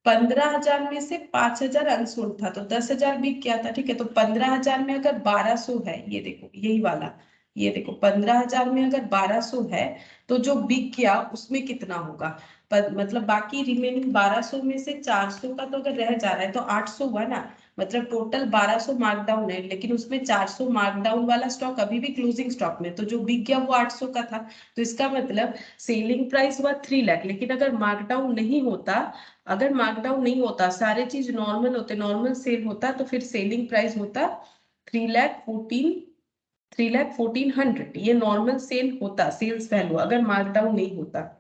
A: 15,000 में से 5,000 अनसोल्ड था तो 10,000 बिक गया था। ठीक है, तो 15,000 में अगर 1,200 है, ये देखो यही वाला, ये देखो 15,000 में अगर 1,200 है तो जो बिक गया उसमें कितना होगा, मतलब बाकी रिमेनिंग 1,200 में से 400 का तो अगर रह जा रहा है तो 800 हुआ ना, मतलब टोटल 1,200 मार्कडाउन है, लेकिन उसमें 400 मार्कडाउन वाला स्टॉक अभी भी क्लोजिंग स्टॉक में, तो जो बिक गया वो 800 का था। तो इसका मतलब सेलिंग प्राइस हुआ 3 लाख, लेकिन अगर मार्कडाउन नहीं होता, अगर मार्कडाउन नहीं होता, सारे चीज नॉर्मल होते, नॉर्मल सेल होता, तो फिर सेलिंग प्राइस होता 3,14,100। ये नॉर्मल सेल होता, सेल्स वैल्यू, अगर मार्कडाउन नहीं होता।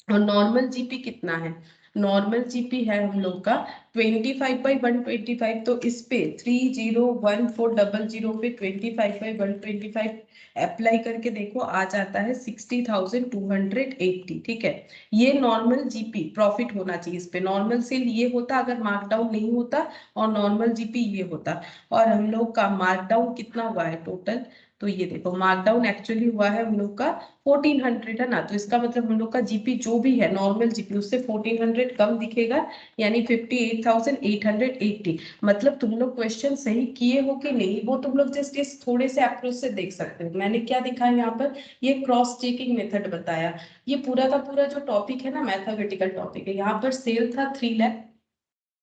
A: और नॉर्मल जीपी कितना है, नॉर्मल जीपी है हम लोग का 25/125, तो इस पे 301400 पे 25/125 अप्लाई करके देखो, आ जाता है 60,280। ठीक है, ये नॉर्मल जीपी प्रॉफिट होना चाहिए इस पे। नॉर्मल सेल ये होता अगर मार्कडाउन नहीं होता, और नॉर्मल जीपी ये होता। और हम लोग का मार्कडाउन कितना हुआ है टोटल, तो ये देखो मार्कडाउन एक्चुअली हुआ है हम लोग का 1400 है ना, तो इसका मतलब हम लोग का जीपी जो भी है नॉर्मल जीपी उससे 1400 कम दिखेगा, यानी 58,880। मतलब तुम लोग क्वेश्चन सही किए हो कि नहीं वो तुम लोग जस्ट इस थोड़े से अप्रोच से देख सकते हो। मैंने क्या दिखा है यहाँ पर, ये क्रॉस चेकिंग मेथड बताया। ये पूरा का पूरा जो टॉपिक है ना मैथमेटिकल टॉपिक है, यहाँ पर सेल था 3 लाख,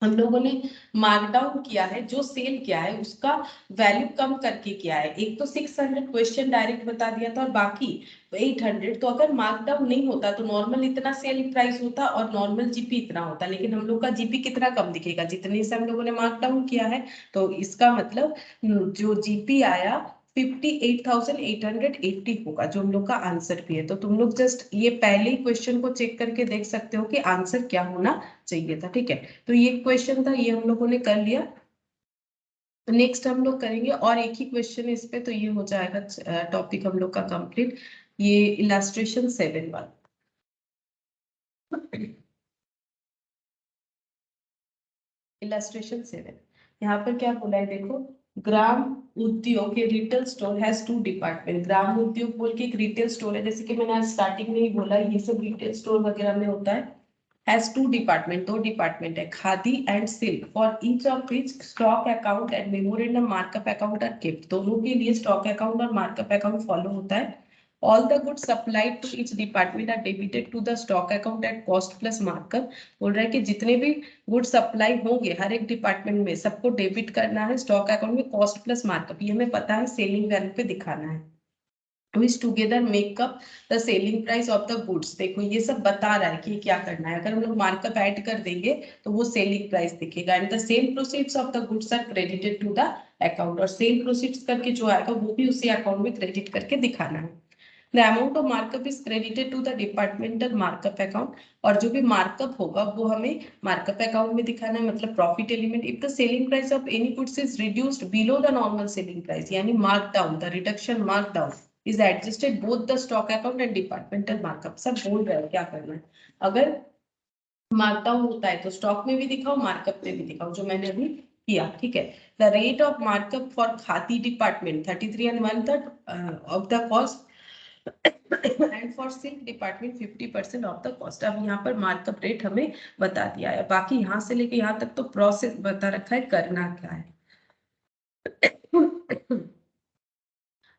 A: हम लोगों ने मार्कडाउन किया है, जो सेल किया है उसका वैल्यू कम करके किया है। एक तो 600 क्वेश्चन डायरेक्ट बता दिया था, और बाकी 800। तो अगर मार्कडाउन नहीं होता तो नॉर्मल इतना सेल प्राइस होता और नॉर्मल जीपी इतना होता, लेकिन हम लोग का जीपी कितना कम दिखेगा, जितने से हम लोगों ने मार्कडाउन किया है। तो इसका मतलब जो जीपी आया 58,880 होगा, जो हम लोग का आंसर भी है। तो तुम लोग जस्ट ये पहले ही क्वेश्चन को चेक करके देख सकते हो कि आंसर क्या होना चाहिए था। ठीक है, तो ये क्वेश्चन था, ये हम लोगों ने कर लिया। तो नेक्स्ट हम लोग करेंगे और एक ही क्वेश्चन इस पे, तो ये हो जाएगा टॉपिक हम लोग का कंप्लीट। ये इलास्ट्रेशन 7 वाला। इलास्ट्रेशन 7, यहाँ पर क्या बोला है देखो, ग्राम उद्योग के रिटेल स्टोर हैज 2 डिपार्टमेंट। ग्राम उद्योग बोल के एक रिटेल स्टोर है, जैसे कि मैंने आज स्टार्टिंग में ही बोला, ये सब रिटेल स्टोर वगैरह में होता है। has two department, दो डिपार्टमेंट है, khadi and silk, for each of which stock account and memorandum markup account are kept, दोनों के लिए स्टॉक अकाउंट और मार्कअप अकाउंट फॉलो होता है. All the goods supplied to each department are debited to the stock account at cost plus markup. बोल रहा है कि जितने भी गुड सप्लाई होंगे हर एक डिपार्टमेंट में सबको डेबिट करना है स्टॉक अकाउंट में कॉस्ट प्लस मार्कअप, ये हमें पता है सेलिंग वैल्यू पे दिखाना है. which together make up the selling price of the goods. देखो ये सब बता रहा है कि क्या करना है, अगर हम लोग मार्कअप ऐड कर देंगे तो वो सेलिंग प्राइस दिखेगा. And the sale proceeds of the goods are credited to the account, और सेल प्रोसीड्स करके जो आएगा वो भी उसी अकाउंट में क्रेडिट करके दिखाना है. The amount of markup is credited to the departmental markup account, और जो भी मार्कअप होगा वो हमें मार्कअप अकाउंट में दिखाना है, मतलब profit element. If the selling price of any goods is reduced below the normal selling price, यानी mark down, the reduction mark down is adjusted both the stock account and departmental markup. सब बोल रहे हैं क्या करना है. अगर mark down होता है तो स्टॉक में भी दिखाओ, मार्कअप में भी दिखाओ, जो मैंने अभी किया. ठीक है. The rate of markup for khadi department 33 and 1/3 of the cost and for silk department 50% of the cost. अब यहाँ पर मार्कअप रेट हमें बता दिया है, बाकी यहाँ से लेके यहाँ तक तो प्रोसेस बता रखा है करना क्या है.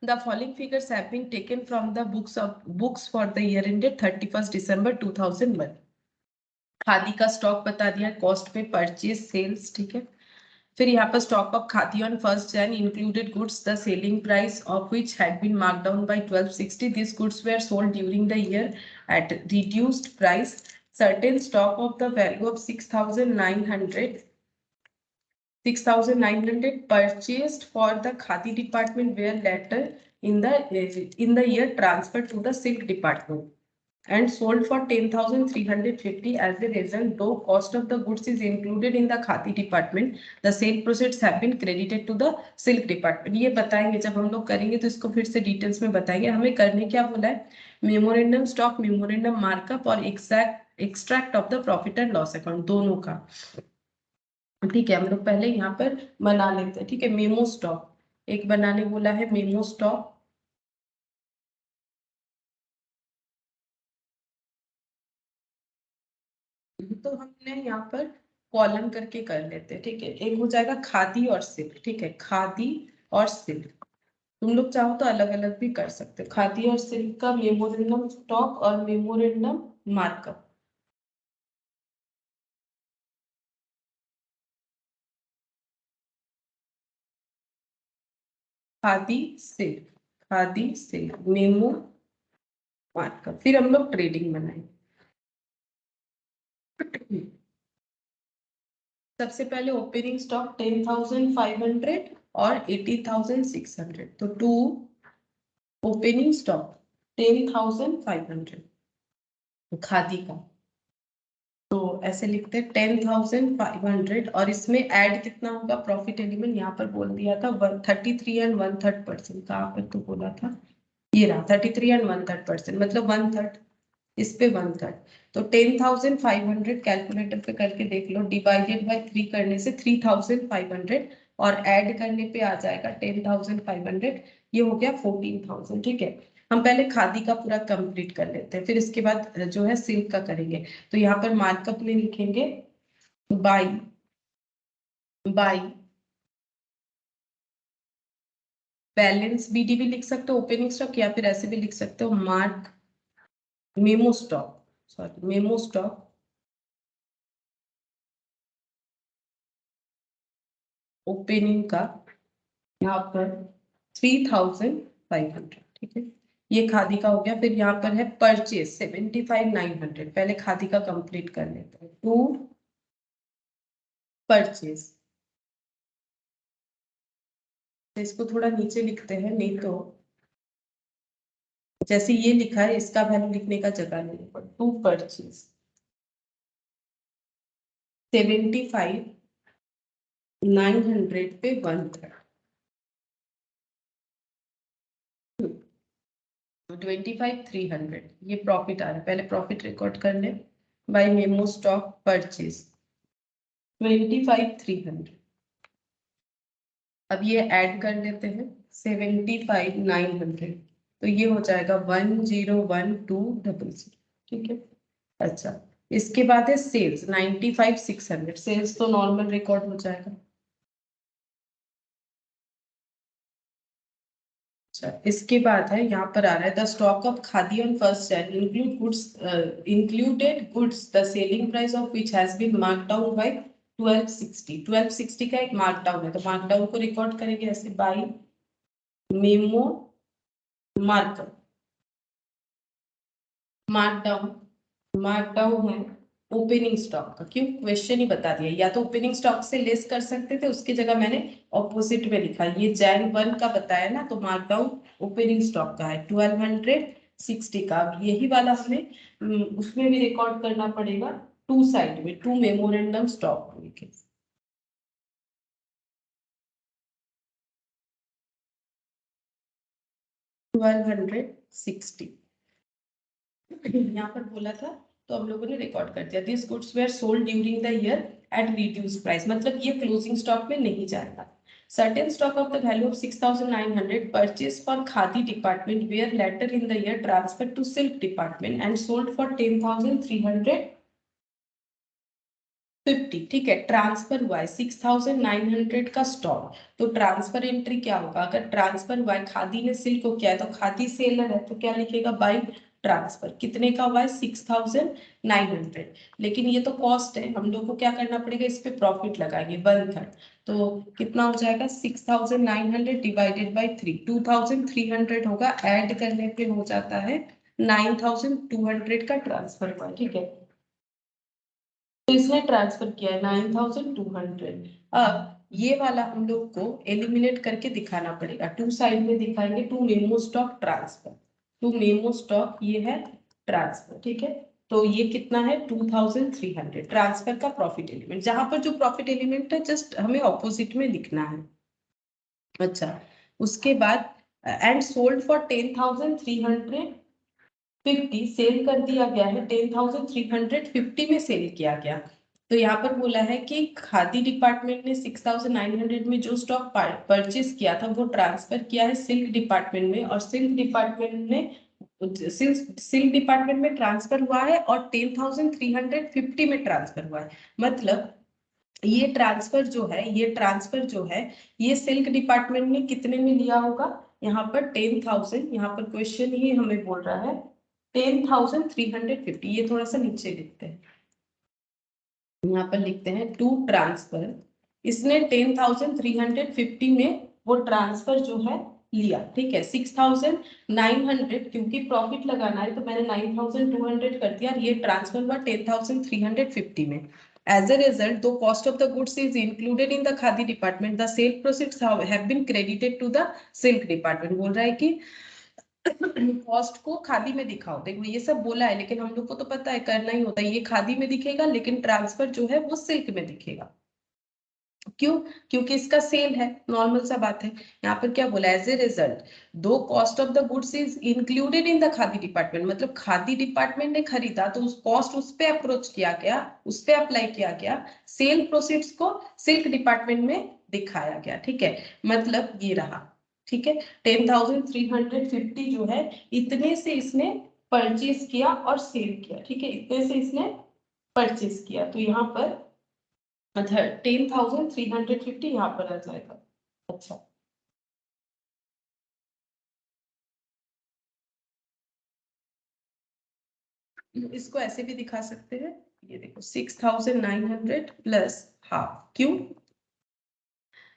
A: The following figures have been taken from the books for the year ended 31st December 2001. Khadi का स्टॉक बता दिया, कॉस्ट पे परचेज सेल्स. ठीक है. फिर यहाँ पर stock of khadi on 1st Jan included goods the selling price of which had been marked down by 1260. These goods were sold during the year at reduced price. Certain stock of the value of 6,900 purchased for the khadi department were later in the year transferred to the silk department and sold for 10,350. As a result, though cost of the goods is included in the khadi department, the sale proceeds have been credited to the silk department. ये बताएंगे जब हम लोग करेंगे तो इसको फिर से डिटेल्स में बताएंगे. हमें करने क्या बोला है, मेमोरेंडम स्टॉक, मेमोरेंडम मार्कअप और extract of the profit and loss account, दोनों का. ठीक है. हम लोग पहले यहाँ पर बना लेते हैं. ठीक है. मेमो स्टॉक एक बनाने बोला है, मेमो स्टॉक. तो हमने यहाँ पर कॉलम करके कर लेते हैं. ठीक है. एक हो जाएगा खादी और सिल्क. ठीक है. खादी और सिल्क, तुम लोग चाहो तो अलग अलग भी कर सकते हो. खादी और सिल्क का मेमोरेंडम स्टॉक और memorandum markup. Khadi silk, khadi silk memo markup. फिर हम लोग ट्रेडिंग बनाएंगे. सबसे पहले ओपनिंग स्टॉक 10,500 और 18,600. तो टू ओपनिंग स्टॉक 10,500 खादी का, तो ऐसे लिखते हैं 10,500, और इसमें ऐड कितना होगा प्रॉफिट एलिमेंट, यहाँ पर बोल दिया था 33 and 1/3%. कहाँ पर तो बोला था, ये रहा 33 and 1/3%, मतलब 1/3, इस पे 1/3. तो 10,500 कैलकुलेटर पे करके देख लो, डिवाइडेड बाय 3 करने से 3,500, और ऐड करने पे आ जाएगा 10,500, ये हो गया 14,000. ठीक है. हम पहले खादी का पूरा कंप्लीट कर लेते हैं, फिर इसके बाद जो है सिल्क का करेंगे. तो यहाँ पर मार्कअप में लिखेंगे बाई बैलेंस, बीडी भी लिख सकते हो ओपनिंग स्टॉक, या फिर ऐसे भी लिख सकते हो mark memo stock, sorry memo stock opening का यहाँ पर 3,500. ठीक है. ये खादी का हो गया. फिर यहाँ पर है परचेज 75,900. पहले खादी का कंप्लीट कर लेते हैं. टू परचेज, इसको थोड़ा नीचे लिखते हैं, नहीं तो जैसे ये लिखा है इसका वैल्यू लिखने का जगह नहीं है. टू परचेज 75,900 पे 1/3, 25,300 ये प्रॉफिट आ रहा है. पहले प्रॉफिट रिकॉर्ड कर ले. By memo stock purchase 25,300. अब ये ऐड कर लेते हैं 75,900, तो ये हो जाएगा 10,1200. ठीक है. अच्छा, इसके बाद है सेल्स 95,600, सेल्स तो नॉर्मल रिकॉर्ड हो जाएगा। अच्छा, इसके बाद है यहाँ पर आ रहा है the stock of khadi on 1st Jan included goods the selling price of which has been marked down by 1260 का एक मार्क डाउन है, तो मार्क डाउन को रिकॉर्ड करेंगे ऐसे बाय मेमो मार्क डाउन है ओपनिंग स्टॉक का। क्यों, क्वेश्चन ही बता दिया, या तो ओपनिंग स्टॉक से लेस कर सकते थे, उसकी जगह मैंने ऑपोजिट में लिखा। ये Jan 1 का बताया ना, तो मार्क डाउन ओपनिंग स्टॉक का है 1260 का। अब यही वाला हमें उसमें भी रिकॉर्ड करना पड़ेगा, टू साइड में, टू मेमोरेंडम स्टॉक लिखे 1260 यहाँ पर बोला था, तो हम लोगों ने रिकॉर्ड कर दिया। This goods were sold during the year at reduce price, मतलब ये क्लोजिंग स्टॉक में नहीं जाएगा। Certain stock of the value of 6,900 purchase for khadi department were later in the year transfer to silk department and sold for 10,350। ठीक है, transfer हुआ है 6,900 का स्टॉक, तो ट्रांसफर एंट्री क्या होगा? अगर ट्रांसफर हुआ है, खादी ने सिल्क को किया है, तो खादी सेलर है, तो क्या लिखेगा? By transfer. कितने का हुआ है? 6,900। लेकिन ये तो कॉस्ट है, हम लोग को क्या करना पड़ेगा? इस पे प्रॉफिट लगाएंगे 1/3, तो कितना हो जाएगा? 6,900 डिवाइडेड बाय 3, 2,300 होगा, ऐड करने पे हो जाता है 9,200 का ट्रांसफर हुआ। ठीक है, तो इसने ट्रांसफर किया है 9,200। अब ये वाला हम लोग को एलिमिनेट करके दिखाना पड़ेगा, टू साइड में दिखाएंगे, to memo stock transfer, to memo stock ये है ट्रांसफर। ठीक है, तो ये कितना है? 2,300 ट्रांसफर का प्रॉफिट एलिमेंट। जहां पर जो प्रॉफिट एलिमेंट है जस्ट हमें ऑपोजिट में लिखना है। अच्छा, उसके बाद एंड सोल्ड फॉर 10,350, सेल कर दिया गया है 10,350 में सेल किया गया। तो यहाँ पर बोला है कि खादी डिपार्टमेंट ने 6,900 में जो स्टॉक परचेज किया था वो ट्रांसफर किया है सिल्क डिपार्टमेंट में, और सिल्क डिपार्टमेंट में ट्रांसफर हुआ है और 10,350 में ट्रांसफर हुआ है। मतलब ये ट्रांसफर जो है ये सिल्क डिपार्टमेंट ने कितने में लिया होगा? यहाँ पर 10,000, यहाँ पर क्वेश्चन ही हमें बोल रहा है 10,350। ये थोड़ा सा नीचे लिखते हैं, यहाँ पर लिखते हैं टू ट्रांसफर। इसने 10,350 में वो ट्रांसफर जो है लिया। ठीक है, 6,900 क्योंकि प्रॉफिट लगाना है, तो मैंने 9,200 कर दिया, ये ट्रांसफर हुआ 10,350 में। As a result, though cost of the goods is included in the khadi department, the sale proceeds have been credited to the silk department। बोल रहा है कि कॉस्ट को खादी में दिखाओ। देखो ये सब बोला है, लेकिन हम लोग को तो पता है करना ही होता है, ये खादी में दिखेगा, लेकिन ट्रांसफर जो है वो सिल्क में दिखेगा। क्यों? क्योंकि इसका सेल है, नॉर्मल सा बात है। यहाँ पर क्या बोला? एज ए रिजल्ट दो cost of the goods is included in the khadi department, मतलब खादी डिपार्टमेंट ने खरीदा तो उस कॉस्ट उस पे अप्रोच किया गया, उस पे अप्लाई किया गया, सेल प्रोसीड्स को सिल्क डिपार्टमेंट में दिखाया गया। ठीक है, मतलब ये रहा। ठीक है, 10,350 जो है इतने से इसने परचेज किया और सेल किया। ठीक है, इतने से इसने परचेज किया, तो यहाँ पर अच्छा 10,350 यहाँ पर आ जाएगा। अच्छा, इसको ऐसे भी दिखा सकते हैं, ये देखो 6,900 प्लस हाफ। क्यों?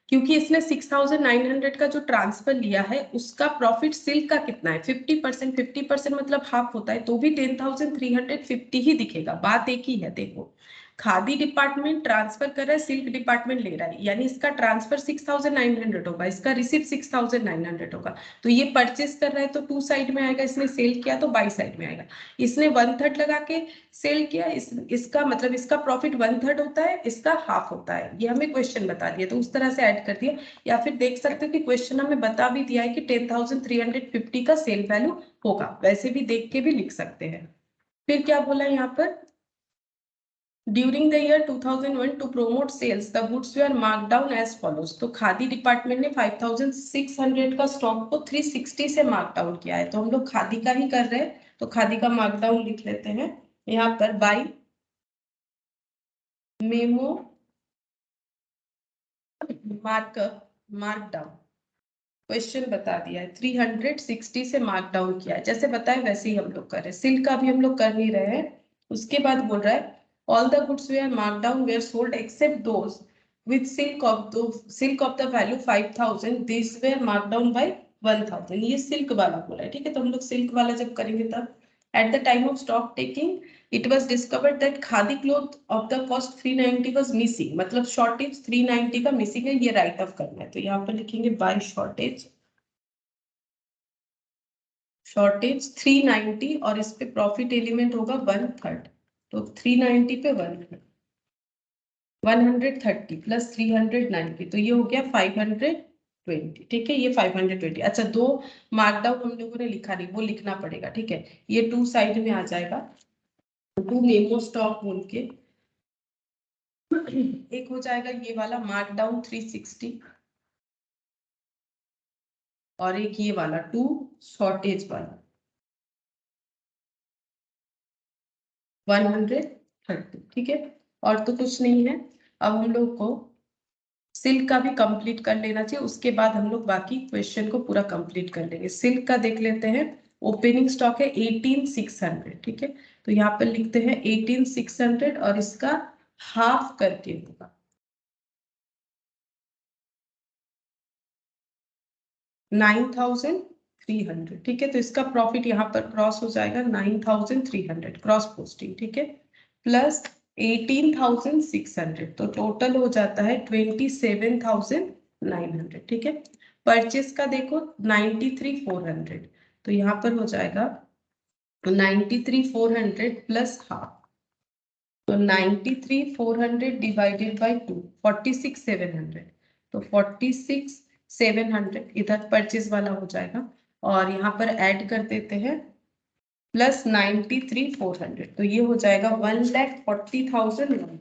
A: क्योंकि इसने 6,900 का जो ट्रांसफर लिया है उसका प्रॉफिट सिल्क का कितना है? 50%। 50% मतलब हाफ होता है, तो भी 10,350 ही दिखेगा। बात एक ही है। देखो, खादी डिपार्टमेंट ट्रांसफर कर रहा है, सिल्क डिपार्टमेंट ले रहा है, यानी इसका ट्रांसफर 6,900 होगा, इसका रिसिप्ट 6,900 होगा। तो ये परचेस कर रहा है तो टू साइड में आएगा, इसने सेल किया तो बाई साइड में आएगा। इसने 1/3 लगा के सेल किया, इसका मतलब इसका प्रॉफिट 1/3 होता है, इसका हाफ होता है। ये हमें क्वेश्चन बता दिया, तो उस तरह से ऐड कर दिया। या फिर देख सकते हो कि क्वेश्चन हमें बता भी दिया है कि 10,350 का सेल वैल्यू होगा, वैसे भी देख के भी लिख सकते हैं। फिर क्या बोला यहाँ पर? During the year 2001 to promote sales the goods were mark down as follows. तो खादी डिपार्टमेंट ने 5,600 का स्टॉक को 360 से मार्क डाउन किया है, तो हम लोग खादी का ही कर रहे हैं, तो खादी का मार्क डाउन लिख लेते हैं यहाँ पर by memo markup markdown question बता दिया है, 360 से मार्क डाउन किया है, जैसे बताया वैसे ही हम लोग कर रहे हैं। सिल्क का भी हम लोग कर नहीं रहे हैं। उसके बाद बोल रहा है all the goods were mark down were sold except those with silk of the value 5000 this were mark down by 1000। ये सिल्क वाला बोला है, ठीक है। तो हम लोग सिल्क वाला जब करेंगे तब at the time of stock taking it was discovered that khadi cloth of the cost 390 was missing, मतलब शॉर्टेज 390 का मिसिंग है, ये राइट ऑफ करना है। तो यहाँ पर लिखेंगे बाय शॉर्टेज 390 और इस पे प्रॉफिट एलिमेंट होगा 1/3, तो 390 पे 130 प्लस 390, तो ये हो गया 520, ठीक है। ये 520। अच्छा, दो मार्कडाउन हम लोगों ने लिखा नहीं, वो लिखना पड़ेगा, ठीक है। ये टू साइड में आ जाएगा, टू मेमो स्टॉक बोल के एक हो जाएगा ये वाला मार्कडाउन 360 और एक ये वाला टू शॉर्टेज वाला 130, ठीक है। और तो कुछ नहीं है। अब हम लोग को सिल्क का भी कंप्लीट कर लेना चाहिए, उसके बाद हम लोग बाकी क्वेश्चन को पूरा कंप्लीट कर लेंगे। सिल्क का देख लेते हैं। ओपनिंग स्टॉक है 18600, ठीक है। तो यहाँ पर लिखते हैं 18600 और इसका हाफ करके होगा 9300, ठीक है। तो इसका प्रॉफिट यहाँ पर क्रॉस हो जाएगा 9300 क्रॉस पोस्टिंग, ठीक है, प्लस 18600, तो टोटल हो जाता है 27900, ठीक है। परचेस का देखो 93400, तो यहाँ पर हो जाएगा 93400 प्लस हाफ, तो 93400 डिवाइडेड बाय 2 46700, तो 46700 इधर परचेज वाला हो जाएगा और यहाँ पर ऐड कर देते हैं प्लस 93400, तो ये हो जाएगा 1,40,100।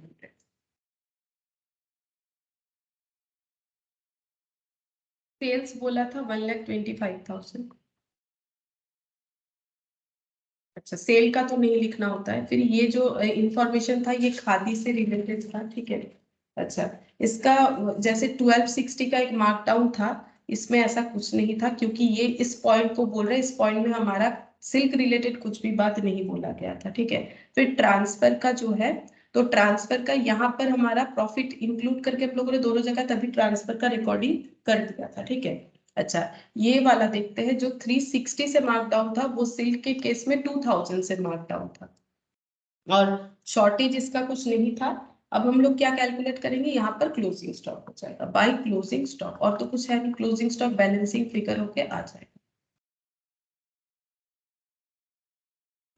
A: सेल्स बोला था 1,25,000। अच्छा, सेल का तो नहीं लिखना होता है। फिर ये जो इंफॉर्मेशन था ये खादी से रिलेटेड था, ठीक है। अच्छा, इसका जैसे 1260 का एक मार्कडाउन था, इसमें ऐसा कुछ नहीं था क्योंकि ये इस पॉइंट को बोल रहे हैं, इस पॉइंट में हमारा सिल्क रिलेटेड कुछ भी बात नहीं बोला गया था, ठीक है। फिर ट्रांसफर का जो है, तो ट्रांसफर का यहाँ पर हमारा प्रॉफिट इंक्लूड करके हम लोगों ने दोनों जगह तभी ट्रांसफर का रिकॉर्डिंग कर दिया था, ठीक है। अच्छा, ये वाला देखते हैं। जो 360 से मार्क डाउन था वो सिल्क के केस में 2000 से मार्क डाउन था और शॉर्टेज इसका कुछ नहीं था। अब हम लोग क्या कैलकुलेट करेंगे, यहाँ पर क्लोजिंग स्टॉक हो जाएगा बाय क्लोजिंग स्टॉक, और तो कुछ है नहीं, क्लोजिंग स्टॉक बैलेंसिंग फिगर होके आ जाएगा।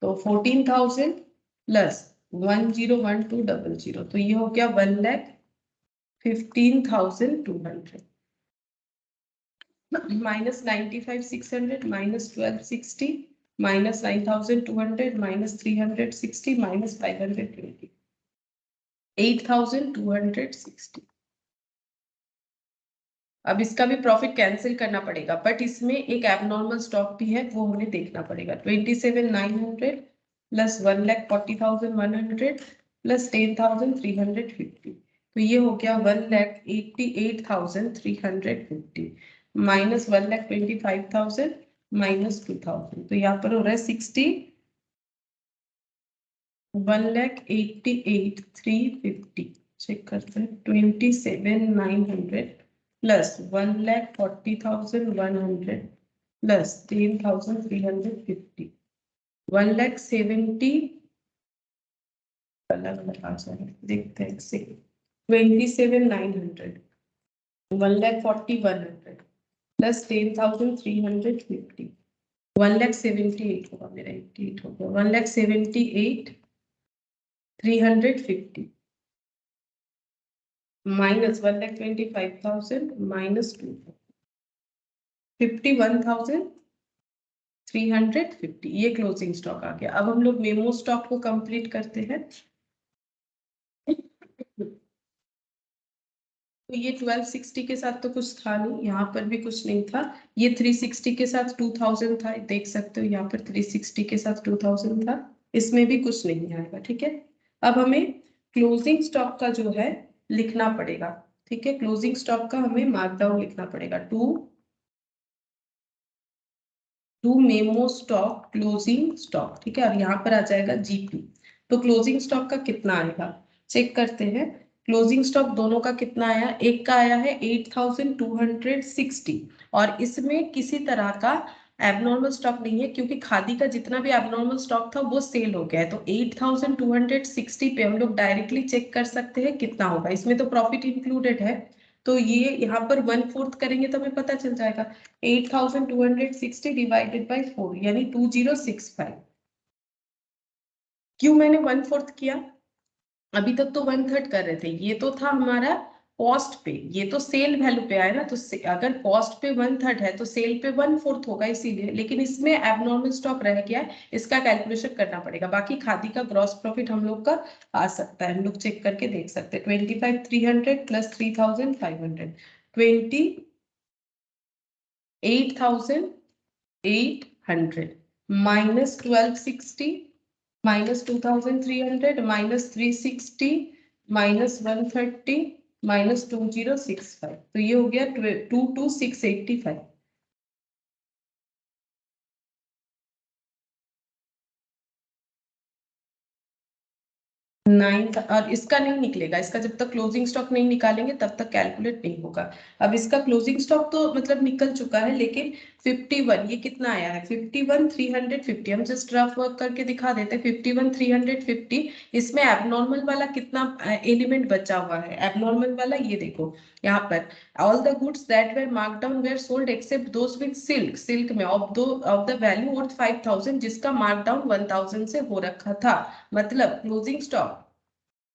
A: तो 14,000 प्लस 101200, तो ये हो गया 1,15,200 minus 95,600 minus 1260 minus 9,200 minus 360 minus 520 8,260। अब इसका भी प्रॉफिट कैंसिल करना पड़ेगा, बट इसमें एक एबनॉर्मल स्टॉक भी है, वो हमें देखना पड़ेगा। 27,900 प्लस 1,40,100 प्लस 10,350, तो ये हो गया 1,88,350 माइनस 1,25,000 माइनस 2,000, तो यहाँ पर हो रहा है 1,88,350। चेक करते हैं, 27,900 प्लस 1,40,100 प्लस 10,350 1,70,000 अलग अलग आ जाए, देखते हैं। 27,900 1,40,100 प्लस 10,350 1,78,000 होगा मेरा, 88 हो गया, 1,78,350 माइनस 1,25,000 माइनस 51,350, ये क्लोजिंग स्टॉक आ गया। अब हम लोग मेमो स्टॉक को कंप्लीट करते हैं। तो ये 1260 के साथ तो कुछ था नहीं, यहाँ पर भी कुछ नहीं था। ये 360 के साथ 2000 था, देख सकते हो यहाँ पर 360 के साथ 2000 था, इसमें भी कुछ नहीं आएगा, ठीक है। अब हमें क्लोजिंग स्टॉक का जो है लिखना पड़ेगा, ठीक है। क्लोजिंग स्टॉक का हमें मार्कडाउन लिखना पड़ेगा, to memo stock closing stock, ठीक है। और यहाँ पर आ जाएगा जीपी। तो क्लोजिंग स्टॉक का कितना आएगा चेक करते हैं। क्लोजिंग स्टॉक दोनों का कितना आया, एक का आया है 8260 और इसमें किसी तरह का एबनॉर्मल स्टॉक नहीं है क्योंकि खादी का जितना भी एबनॉर्मल स्टॉक था वो सेल हो गया है। तो 8260 पे हम लोग डायरेक्टली चेक कर सकते हैं कितना होगा, इसमें तो प्रॉफिट इंक्लूडेड है। तो ये यहाँ पर 1/4 करेंगे तो हमें पता चल जाएगा 8260 डिवाइडेड बाई 4 यानी 2065। क्यों मैंने 1/4 किया, अभी तक तो 1/3 कर रहे थे, ये तो था हमारा कॉस्ट पे, ये तो सेल वैल्यू पे आया ना। तो अगर कॉस्ट पे 1/3 है तो सेल पे 1/4 होगा इसीलिए, लेकिन इसमें एबनॉर्मल स्टॉक रह गया है, इसका कैलकुलेशन करना पड़ेगा। बाकी खादी का ग्रॉस प्रॉफिट हम लोग का आ सकता है, हम लोग चेक करके देख सकते हैं। 25,300 plus 3,500 28,800 minus 1260 minus 2,300 minus 360 minus 130 minus 2065, तो ये हो गया 22,685। 9 का, और इसका नहीं निकलेगा, इसका जब तक क्लोजिंग स्टॉक नहीं निकालेंगे तब तक कैलकुलेट नहीं होगा। अब इसका क्लोजिंग स्टॉक तो मतलब निकल चुका है, लेकिन 51 ये कितना आया है 51,350, हम जस्ट रफ वर्क करके दिखा देते हैं। 51,350 इसमें एबनॉर्मल वाला कितना एलिमेंट बचा हुआ है, एबनॉर्मल वाला ये देखो यहाँ पर, all the goods that were marked down were sold except those with silk, silk में ऑफ द वैल्यू वर्थ 5,000 जिसका मार्क डाउन 1,000 से हो रखा था। मतलब क्लोजिंग स्टॉक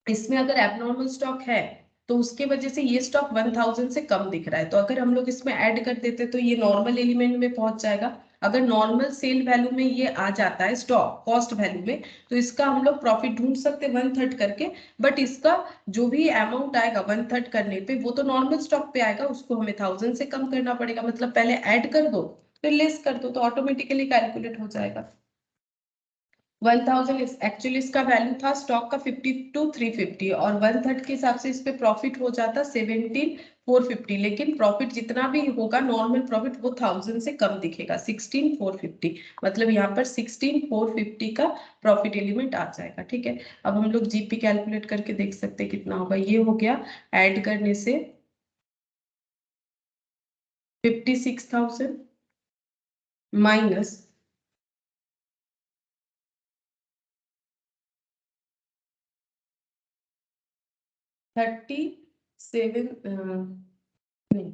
A: इसमें अगर एबनॉर्मल स्टॉक है तो उसके वजह से ये स्टॉक 1,000 से कम दिख रहा है, तो अगर हम लोग इसमें ऐड कर देते तो ये नॉर्मल एलिमेंट में पहुंच जाएगा। अगर नॉर्मल सेल वैल्यू में ये आ जाता है स्टॉक कॉस्ट वैल्यू में, तो इसका हम लोग प्रॉफिट ढूंढ सकते हैं 1/3 करके। बट इसका जो भी अमाउंट आएगा 1/3 करने पे वो तो नॉर्मल स्टॉक पे आएगा, उसको हमें 1,000 से कम करना पड़ेगा। मतलब पहले ऐड कर दो फिर लेस कर दो तो ऑटोमेटिकली कैलकुलेट हो जाएगा। 1,000 एक्चुअली इसका वैल्यू था स्टॉक का 52,350 और 1/3 के हिसाब से इस पे प्रॉफिट हो जाता 17,450, लेकिन प्रॉफिट जितना भी होगा नॉर्मल प्रॉफिट वो 1,000 से कम दिखेगा 16,450। मतलब यहाँ पर 16,450 का प्रॉफिट एलिमेंट आ जाएगा, ठीक है। अब हम लोग जीपी कैलकुलेट करके देख सकते हैं कितना होगा। ये हो गया ऐड करने से 56,000 माइनस 37 नहीं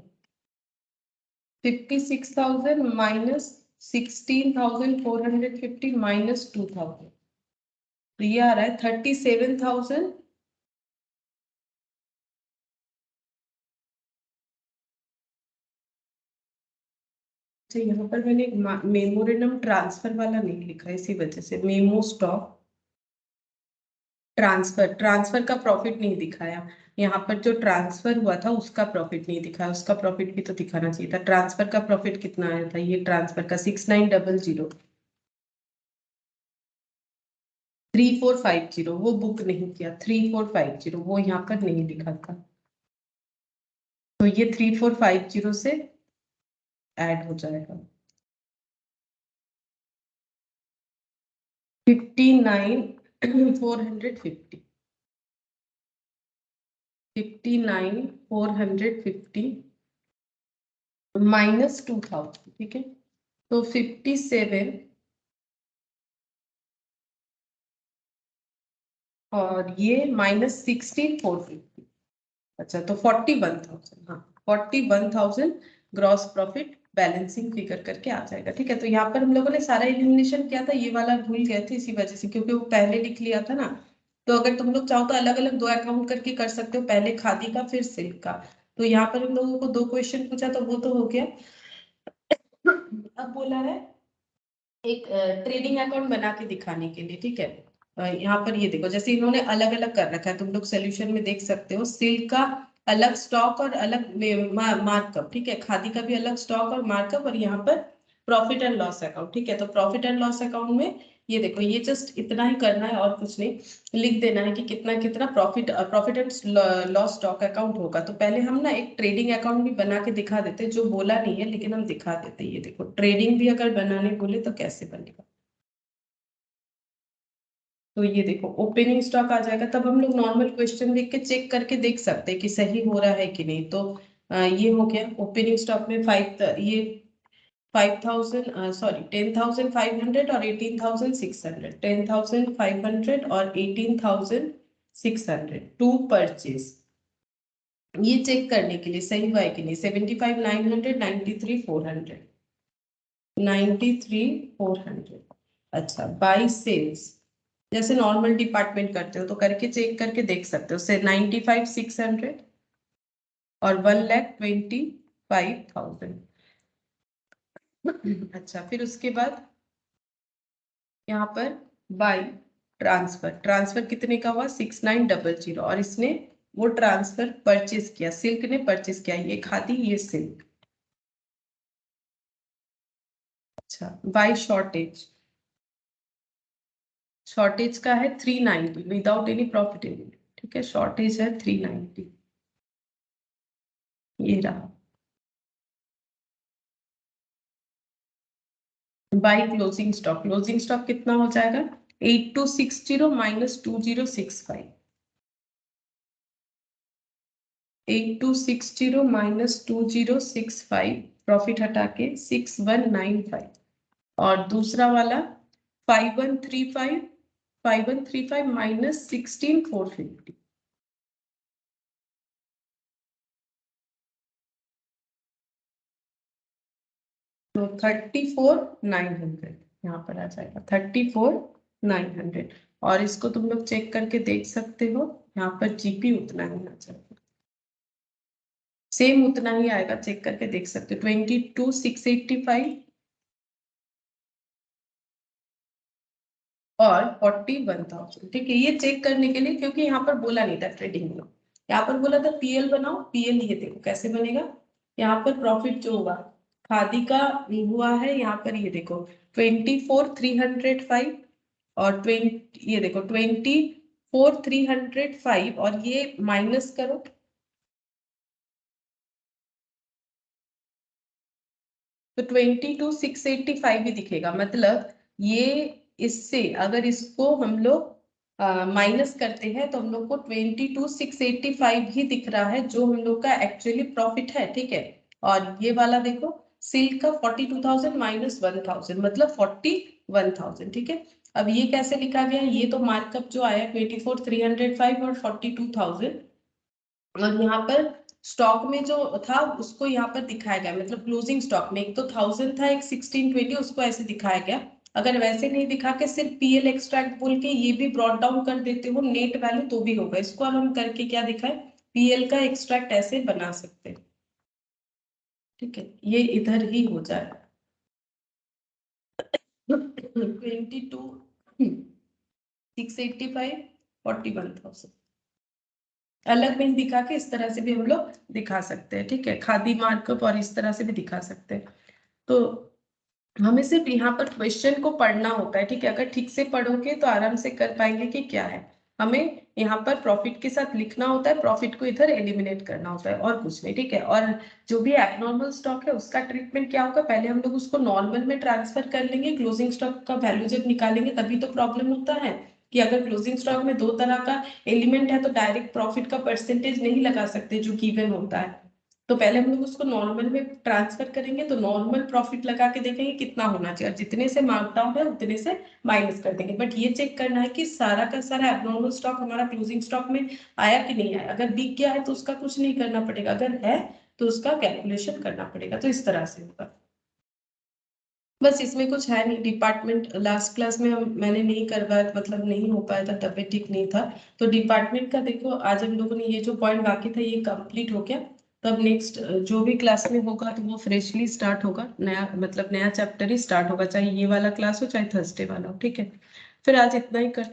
A: 56,000 माइनस 16,450 माइनस 2,000, तो ये आ रहा है 37,000 अच्छा। यहाँ पर मैंने मेमोरेंडम ट्रांसफर वाला नहीं लिखा, इसी वजह से मेमो स्टॉक ट्रांसफर, ट्रांसफर का प्रॉफिट नहीं दिखाया यहाँ पर। जो ट्रांसफर हुआ था उसका प्रॉफिट नहीं दिखाया, उसका प्रॉफिट भी तो दिखाना चाहिए था। ट्रांसफर का प्रॉफिट कितना आया था, ये ट्रांसफर का 6900 3450, वो बुक नहीं किया 3450, वो यहाँ पर नहीं लिखा था, तो ये 3450 से ऐड हो जाएगा 59,450, 59,450 माइनस 2,000, ठीक है। तो 57 और ये माइनस 16,450, अच्छा तो 41,000, हाँ 41,000 ग्रॉस प्रॉफिट बैलेंसिंग फिगर करके आ जाएगा, ठीक है। तो यहाँ पर हम लोगों ने सारा एलिमिनेशन किया था, ये वाला भूल गए थे इसी वजह से, क्योंकि वो पहले लिख लिया था ना। तो अगर तुम लोग चाहो तो अलग अलग दो अकाउंट करके कर सकते हो, पहले खादी का फिर सिल्क का। तो यहाँ पर हम लोगों को दो क्वेश्चन पूछा तो वो तो हो गया। अब बोला है एक ट्रेडिंग अकाउंट बना के दिखाने के लिए, ठीक है। यहाँ पर ये देखो जैसे इन्होंने अलग अलग कर रखा है, तुम लोग सोल्यूशन में देख सकते हो। सिल्क का अलग स्टॉक और अलग मार्कअप, ठीक है। खादी का भी अलग स्टॉक और मार्कअप, और यहाँ पर प्रॉफिट एंड लॉस अकाउंट, ठीक है। तो प्रॉफिट एंड लॉस अकाउंट में ये देखो, ये जस्ट इतना ही करना है और कुछ नहीं, लिख देना है कि कितना कितना profit and loss stock account होगा। तो पहले हम ना एक ट्रेडिंग अकाउंट भी बना के दिखा देते, जो बोला नहीं है लेकिन हम दिखा देते। ये देखो, ट्रेडिंग भी अगर बनाने बोले तो कैसे बनेगा। तो ये देखो, ओपनिंग स्टॉक आ जाएगा, तब हम लोग नॉर्मल क्वेश्चन देख के चेक करके देख सकते हैं कि सही हो रहा है कि नहीं। तो ये हो गया ओपनिंग स्टॉक में 5,000 सॉरी 10,500 और 18,600, 10,500 और 18,600 टू परचेज। ये चेक करने के लिए सही हुआ है कि नहीं। 75,900, 93,400, 93,400। अच्छा, बाई सेल्स जैसे नॉर्मल डिपार्टमेंट करते हो तो करके चेक करके देख सकते हो। से 95,600 और 1,25,000। अच्छा, फिर उसके बाद यहाँ पर बाई ट्रांसफर कितने का हुआ 6,900, और इसने वो ट्रांसफर परचेज किया, सिल्क ने परचेज किया, ये खादी ये सिल्क। अच्छा, बाई शॉर्टेज का है 390 विदाउट एनी प्रॉफिटेबिलिटी। ठीक है, शॉर्टेज है 390, ये रहा। बाई क्लोजिंग स्टॉक कितना हो जाएगा 8260 माइनस 2065, 8260 माइनस 2065, प्रॉफिट हटा के 6195। और दूसरा वाला 5135 माइनस 16450, तो 34,900 यहाँ पर आ जाएगा, 34,900। और इसको तुम लोग चेक करके देख सकते हो, यहाँ पर जीपी उतना ही आ जाएगा, सेम उतना ही आएगा, चेक करके देख सकते हो। 22,685 और 41,000। ठीक है, ये चेक करने के लिए, क्योंकि यहाँ पर बोला नहीं था ट्रेडिंग में, यहाँ पर बोला था पीएल बनाओ। पीएल ये देखो कैसे बनेगा, यहाँ पर प्रॉफिट जो होगा खादी का हुआ है, यहाँ पर ये देखो 24,305 और 20, ये देखो 24,305 और ये माइनस करो तो 22,685 ही दिखेगा। मतलब ये इससे अगर इसको हम लोग माइनस करते हैं तो हम लोग को 22,685 ही दिख रहा है, जो हम लोग का एक्चुअली प्रॉफिट है। ठीक है, और ये वाला देखो सिल्क का 42,000 माइनस 1,000 मतलब 41,000। ठीक है, अब ये कैसे लिखा गया, ये तो मार्कअप जो आया 24,305 और 42,000, और यहाँ पर स्टॉक में जो था उसको यहाँ पर दिखाया गया, मतलब क्लोजिंग स्टॉक में एक तो 1,000 था, एक 1,620, उसको ऐसे दिखाया गया। अगर वैसे नहीं दिखा के सिर्फ पीएल एक्सट्रैक्ट बोल के ये भी ब्रॉट डाउन कर देते हो नेट वैल्यू तो भी होगा। इसको अब हम करके क्या दिखाए, पीएल का एक्सट्रैक्ट ऐसे बना सकते हैं। ठीक है, ये इधर ही हो जाए 22,685, 41,000। अलग में दिखा के इस तरह से भी हम लोग दिखा सकते हैं। ठीक है, खादी मार्कअप और इस तरह से भी दिखा सकते हैं। तो हमें सिर्फ यहाँ पर क्वेश्चन को पढ़ना होता है। ठीक है, अगर ठीक से पढ़ोगे तो आराम से कर पाएंगे कि क्या है। हमें यहाँ पर प्रॉफिट के साथ लिखना होता है, प्रॉफिट को इधर एलिमिनेट करना होता है और कुछ नहीं। ठीक है, और जो भी एबनॉर्मल स्टॉक है उसका ट्रीटमेंट क्या होगा, पहले हम लोग उसको नॉर्मल में ट्रांसफर कर लेंगे। क्लोजिंग स्टॉक का वैल्यू जब निकालेंगे तभी तो प्रॉब्लम होता है कि अगर क्लोजिंग स्टॉक में दो तरह का एलिमेंट है तो डायरेक्ट प्रॉफिट का परसेंटेज नहीं लगा सकते जो गिवन होता है। तो पहले हम लोग उसको नॉर्मल में ट्रांसफर करेंगे, तो नॉर्मल प्रॉफिट लगा के देखेंगे कितना होना चाहिए, और जितने से मार्क डाउन है उतने से माइनस कर देंगे। बट ये चेक करना है कि सारा का सारा एबनॉर्मल स्टॉक हमारा क्लोजिंग स्टॉक में आया कि नहीं आया। अगर दिख गया है तो उसका कुछ नहीं करना पड़ेगा, अगर है तो उसका कैलकुलेशन करना पड़ेगा। तो इस तरह से होगा, बस इसमें कुछ है नहीं। डिपार्टमेंट लास्ट क्लास में मैंने नहीं करवाया, मतलब नहीं हो पाया था, तबियत ठीक नहीं था। तो डिपार्टमेंट का देखो आज हम लोगों ने ये जो पॉइंट बाकी था ये कंप्लीट हो गया। तब नेक्स्ट जो भी क्लास में होगा तो वो फ्रेशली स्टार्ट होगा, नया मतलब नया चैप्टर ही स्टार्ट होगा, चाहे ये वाला क्लास हो चाहे थर्सडे वाला हो। ठीक है, फिर आज इतना ही कर